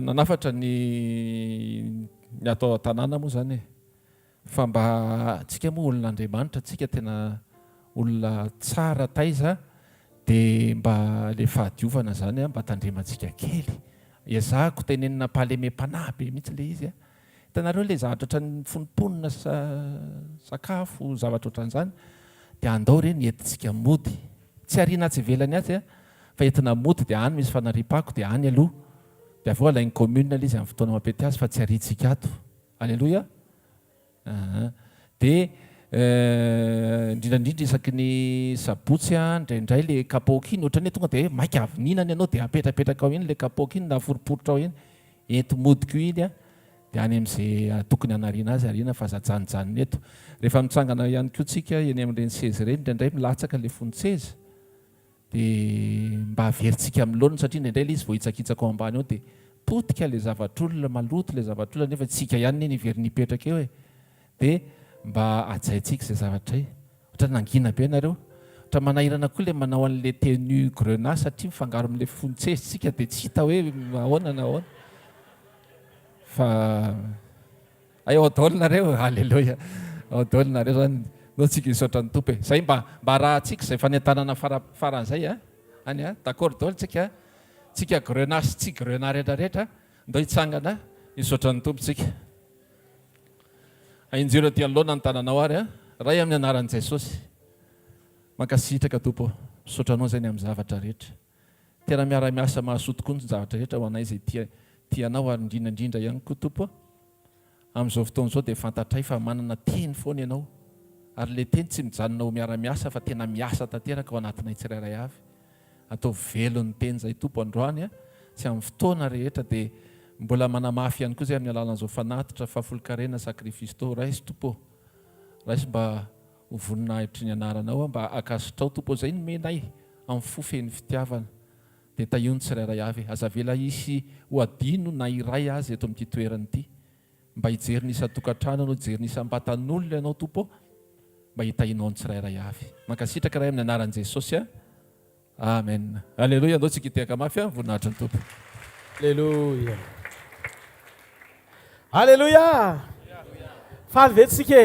nanafatra ny atao tanàna moa zany fa mba tsika moa olon'Andriamanitra tsika tena olona tsara taiza dia mba le fahadiovana zany mba tandremantsika kely ezahako tenenina palemem-panahy be mihitsy le izy hitanareo le zavatra ohatran'ny fonimponina sakafo zavatra ohatran'izany dia andao reny entintsika mody tsy ariana tsy velany azy fa entina mody dia any misy fanaripako dia any aloha dia aveo alainy commune le izy amin'ny fotoana mampety azy fa tsy arintsika ato. Alleloia. Dia indrindrandrindra isaky ny sabotsy indraindray le kapoky iny ohatrany hoe tonga dia maika avy ninany ianao dia apetrapetraka ao iny le kapoky iny na aforiporitra ao iny ento modiko iny dia any amin'izay tokony hanariana azy ariana fa zajanjanony eto. Rehefa mitsangana ihany koa tsika eny amin'ireny sezy ireny indraindray milatsaka le fontseza dia mba averintsika amin'ny laoniny satria indraindray le izy vao hitsakitsaka ao ambany ao dia potika le zavatr'olona maloto le zavatr'olona nefa tsika ihany ny iveriny hipetraka eo dia mba ajaintsika izay zavatra ohatra nangina be nareo ohatra manahirana koa le manao an'le tenue grenat satria mifangaro amin'le fontsezitsika dia tsy hita hoe ahoana na ahoana fa ay ao daolo nareo. Alleloia. ao daolo nareo zany no tsika hisaotra ny tompo zay mba rahantsika izay fanentanana faran'izay any d'accord daolo tsika grenat sy tsy grenat rehetrarehetra ndao hitsangana hisaotra ny tompo tsika. Injero aty anoloana ny tananao ary ray amin'ny anaran'i Jesosy mankasitraka tompo misaotranao zay ny amin'ny zavatra rehetra tena miara-miasa mahasotokoa ny zavatra rehetra ho anay izay tianao ary indrindrandrindra ihany koa tompo amin'izao fotoana izao dia fantatray fa manana teny foana ianao ary le teny tsy mijanona ho miara-miasa fa tena miasa tanteraka ao anatinay tsirairay avy atao velon'ny teny zay tompo androany tsy amin'ny fotoana rehetra dia mbola manamafy ihany koa zay amin'ny alalan'izao fanatitra fahafolonkarena sakrifisy tao raisy tompo raisy mba ho voninahitry ny anaranao mba akasitrao tompo zay nomenay amin'ny fofeny fitiavana dia tahio ny tsirairay avy aza vela isy ho adino na iray azy eto amin'ity toerany ity mba hijery ny isa-tokantrano anao hijery ny isam-batan'olona ianao tompo mba hitahinao ny tsirairay avy mankasitraka ray amin'ny anaran'i Jesosy amen. Alleloia. Andao tsika hitehaka mafy voninahitry ny tompo. Alleluia. Alleluia. Faly vetsika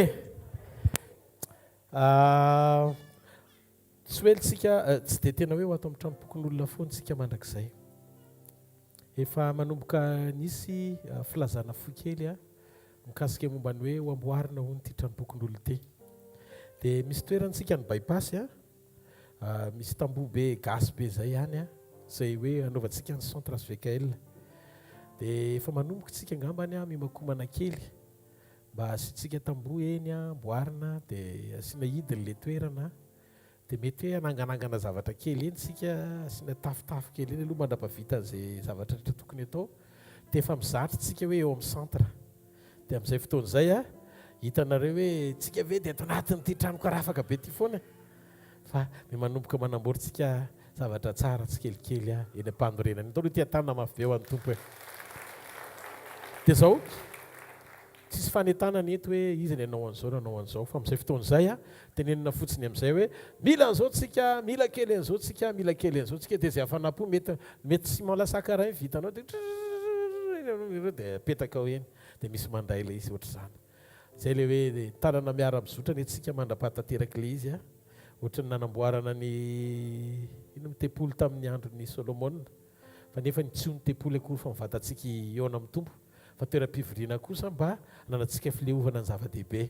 tsy hoelitsika tsy dia tena hoe ho ato amin'ny tranopokon'olona foana tsika mandrakizay efa manomboka nisy filazana fokely mikasika momba ny hoe ho amboarina ho nyity tranopokon'olona ity dia misy toerantsika ny bypassy misy tamboho be gasy be zay ihany zay hoe anaovantsika ny centre hvkl dia efa manomboka tsika angambany mimakomana kely mba asitsika tamboho eny amboarina dia asiana hidiny le toerana dia mety hoe ananganangana zavatra kely eny sika asiana tafotafo kely eny aloha mandrapavita an'izay zavatra rehetra tokony atao dia efa mizatra tsika hoe eo amin'ny centre dia amin'izay fotoana izay hitanareo hoe tsika ve dia ato anatin'ity trano karafaka be ty foana fa me manomboka manamboarytsika zavatra tsara tsy kelikely eny am-panorenany atao loha tia tanina mafy be ho an'ny tompo dia zao tsisy fanentanana eto hoe izy ny anao an'izao nanao an'izao fa amin'izay fotoana izay tenenina fotsiny amin'izay hoe mila an'izao tsika mila kely an'izao tsika mila kely an'izao tsika dia zay afanapo mety sy malasaka raha vitanao dia apetaka ao eny dia misy mandray le izy ohatra izany zay le hoe tanana miara-mizotra ny tsika mandrapahatanteraka le izy ohatra ny nanamboarana ny ino mitepolo tamin'ny andron'ny Solomona fa nefa tsy ny tepolo akory fa mivatantsika eona amin'ny tompo fa toeram-pivoriana kosa mba nanantsika filehovana ny zava-dehibe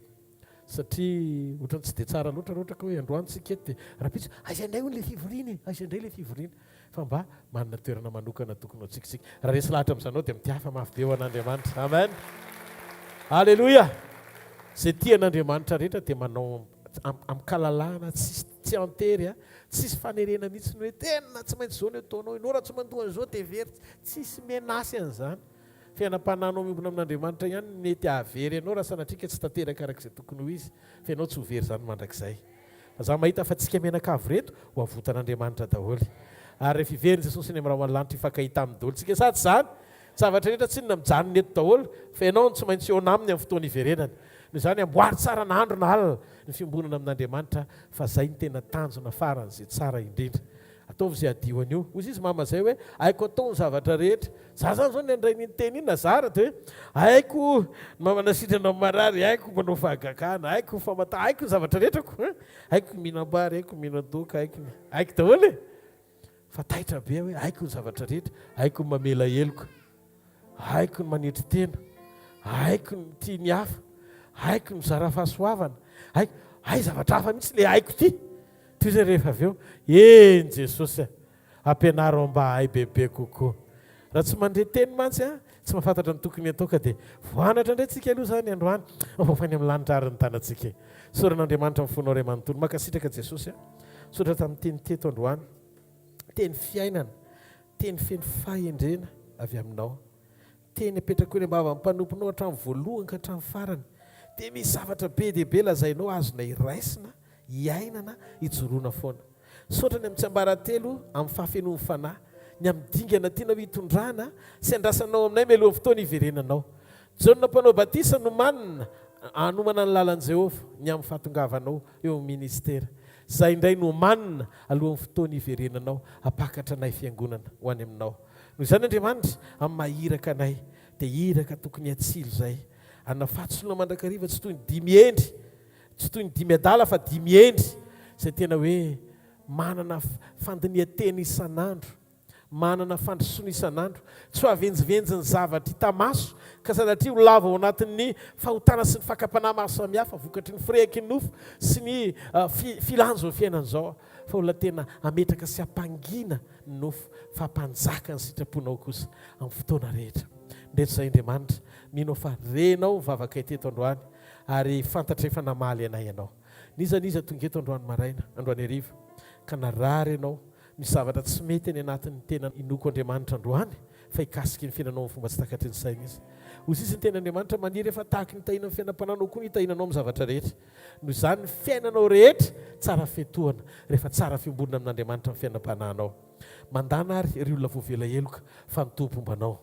satria ohatrany tsy dia tsara loatra ka hoe androany tsika eto dia rapitsy aizaindray ho le fivoriany aizaindray le fivoriany fa mba manana toerana manokana tokony ho tsikitsika raha resy lahatra amin'izanao dia mitiafa mafy be ho an'Andriamanitra amen alleloia zay tia an'Andriamanitra rehetra dia manao am'kalalahana tsy antery a tsisy fanerena mihitsy ny hoe tena tsy maintsy zao ny ataonao ianao raha tsy mandoha an'izao dia very tsisy menasy an'izany fiainam-pananao miombona amin'Andriamanitra ihany mety hahavery ianao raha sanatrika tsy tanteraka arak'izay tokony ho izy fa ianao tsy ho very zany mandrakizay fa za mahita fa tsika menakavy reto ho avotan'Andriamanitra daholy ary rehefa iveriny Jesosy ny amin'ny lanitra hifankahita amin'ny daholo tsika sady zany zavatra rehetra tsy nona mijanony eto daholo fa ianao tsy maintsy eo aminy amin'ny fotoana iverenana noho izany amboary tsara n'andro na alina ny fiambonana amin'Andriamanitra fa zay ny tena tanjona faran'izay tsara indrindra ataovy izay adio an'io ozy izy mama zay hoe aiko atao ny zavatra rehetra za zany zao ny andray ny teny iny na zara dia hoe aiko mamanasitrana marary aiko manao fahagakana aiko famata aiko ny zavatra rehetrako aiko mihinam-bary aiko mihinan-doka aiko daholo e fa taitra be hoe aiko ny zavatra rehetra aiko ny mamela heloka aiko ny manetry tena aiko ny tia ny hafa aiko ny mizara fahasoavana aiko ay zavatra hafa mihitsy le aiko ty toy zay rehefa avy eo eny Jesosy ampianaro mba hay bebe kokoa raha tsy mandre teny mantsy a tsy mahafantatra ny tokony atao ka dia voanatra indray tsika aloha zany androany fany amin'ny lanitra ary ny tanantsika soran'Andriamanitra amin'ny fonao ray manontolo makasitraka Jesosy soratra tamin'ny teny teto androany teny fiainana teny feno fahendrena avy aminao teny apetraka hoe ny mbava mimpanomponao hatramin'ny voalohany ka hatramin'ny farany dia misy zavatra be dehibe lazainao azona iraisina iainana ijoroana foana sotra ny amin'ny tsiambaratelo amin'ny fahafenoan'ny fanahy ny amin'ny dingana tiana ho hitondrana sy andrasanao aminay melohan'ny fotoana iverenanao jaona mpanao batisa no manina anomana ny lalan'i Jehovah ny amin'ny fahatongavanao eo amin'ny ministera zay indray no manina alohan'ny fotoana iverenanao apakatra anay fiangonana ho any aminao noho izany Andriamanitra amin'ny mahiraka anay dia hiraka tokony atsilo zay ana fahatsoloana mandrakariva tsy toy ny dimy endry tsy toy ny dimy adala fa dimy endry zay tena hoe manana fandinihan-teny isan'andro manana fandrosoana isan'andro tsy ho avenjivenjy ny zavatra hita maso ka sanatria ho lava ao anatin'ny fahotana sy ny fakapanahy maro samihafa vokatry ny firehaky ny nofo sy ny filanjo ny fiainan'izao fa olona tena ametraka sy ampangina ny nofo fa hampanjaka ny sitraponao kosa amin'ny fotoana rehetra ndreto izay Andriamanitra mino fa renao vavaka teto androany ary fantatra efa namaly anay ianao nizaniza tonga eto androany maraina androany hariva ka narary ianao misy zavatra tsy mety any anatin'ny tena inoko Andriamanitra androany fa hikasiky ny fiainanao amin'ny fomba tsy takatry ny saina izy ozy izy ny ten'Andriamanitra maniry efa tahaky ny tahina amin'ny fiainam-pananao koa ny hitahinanao amin'ny zavatra rehetra noho izany ny fiainanao rehetra tsara fetohana rehefa tsara fiombonana amin'Andriamanitra amin'ny fiainam-pananao mandana ary ry olona voavela heloka fa ny tompo ombanao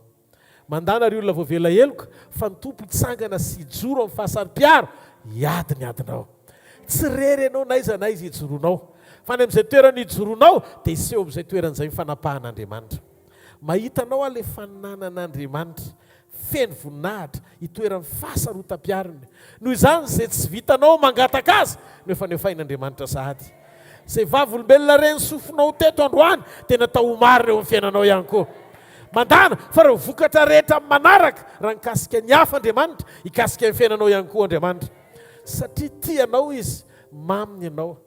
mandana ry olona voavela heloka fa ny tompo hitsangana sy hijoro amin'ny fahasari-piaro hiadiny adinao tsy rery ianao naiza na izy hijoronao fa ny amin'izay toerana hijoronao dia iseho amin'izay toeran'izay mifanapahan'Andriamanitra mahitanao ale fananan'Andriamanitra feno voninahitra hitoeran'ny fahasarotam-piariny noho izany zay tsy vitanao mangataka azy no efa neofain'Andriamanitra sahady zay vavolombelona reny sofinao teto androany dia natao homary eo amin'ny fiainanao ihany koa mandana fa reo vokatra rehetra amin'ny manaraka raha nikasika ny hafa Andriamanitra hikasika ny fiainanao ihany koa Andriamanitra satria tianao izy maminy ianao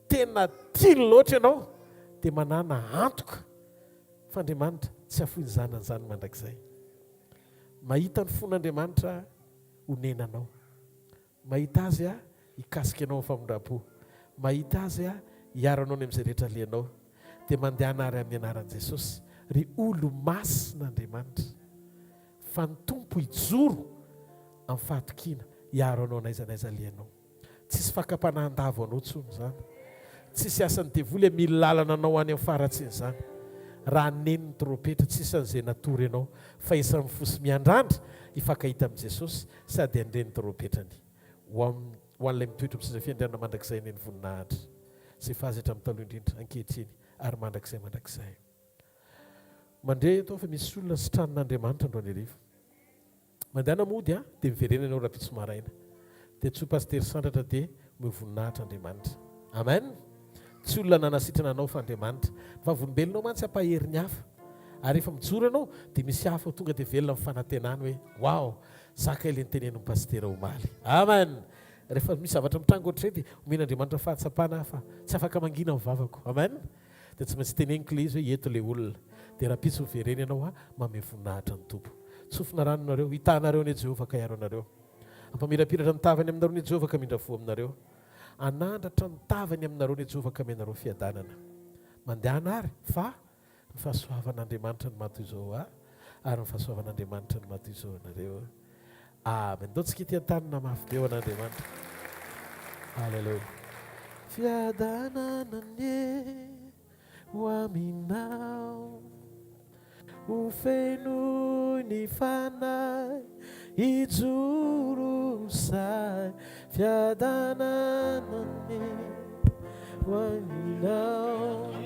tena tiany loatra ianao dia manana antoka fa Andriamanitra tsy hafoiny zanan'izany mandrakizay mahita ny fon'Andriamanitra honenanao mahita azy a hikasika ianao amin'ny famondram-po mahita azy a hiaranao ny amin'izay rehetra lianao dia mandehana ary amin'ny anaran'i Jesosy ry olo masin'Andriamanitra fa ny tompo hijoro amin'ny fahatokiana hiaro anao naizanaiza lianao tsisy fakapanahan-davo anao tsony zany tsisy asan'ny devoly mila lalana anao any amin'ny faratsiny zany raha neny ny trompetra tsisy an'izay natory ianao fa isan'ny fosy miandrandra hifankahita amin'i Jesosy sady andre ny trompetrany ho an'ilay mitoetra misy izay fiandriana mandrakizay neny voninahitra zay fazatra amin'ny taloha indrindra ankehitriny ary mandrakizay mandre atao fa misy olona sitranon'Andriamanitra androany hariva mandehana mody a dia miverenana ianao raha-pitso maraina dia tsy ho pastery sandratra dia mivoninahitra Andriamanitra amen tsy olona nanasitrana anao fa Andriamanitra vavolombelonao mantsy hampaherin'ny hafa ary efa mijoro ianao dia misy hafa tonga dia velona amin'ny fanantenana hoe wao zaka ilay ny tenen'ny pastera Omaly amen rehefa misy zavatra mitrango oatra zay dia omen'andriamanitra fahatsapana fa tsy afaka mangina amin'ny vavako amen dia tsy maintsy teneniko le izy hoe eto le olona dia raha pitso mivereny ianao a mame voninahitra ny tompo tsofina ranonareo hitanareo ny jehovah ka iaro anareo ampamirapiratra ny tavany aminareo ny jehovah ka mindrafo aminareo anandratra ny tavany aminareo ny jehovah ka menareo fiadanana mandehana ary fa ny fahasoavan'andriamanitra ny mato izao a ary ny fahasoavan'andriamanitra ny mato izao anareo amen ndao tsika ity an-tanina mafy be ho an'andriamanitra alleluia fiadanana nye ho aminao ho fenoy ny fanay ijorosay fiadanana nye ho aminao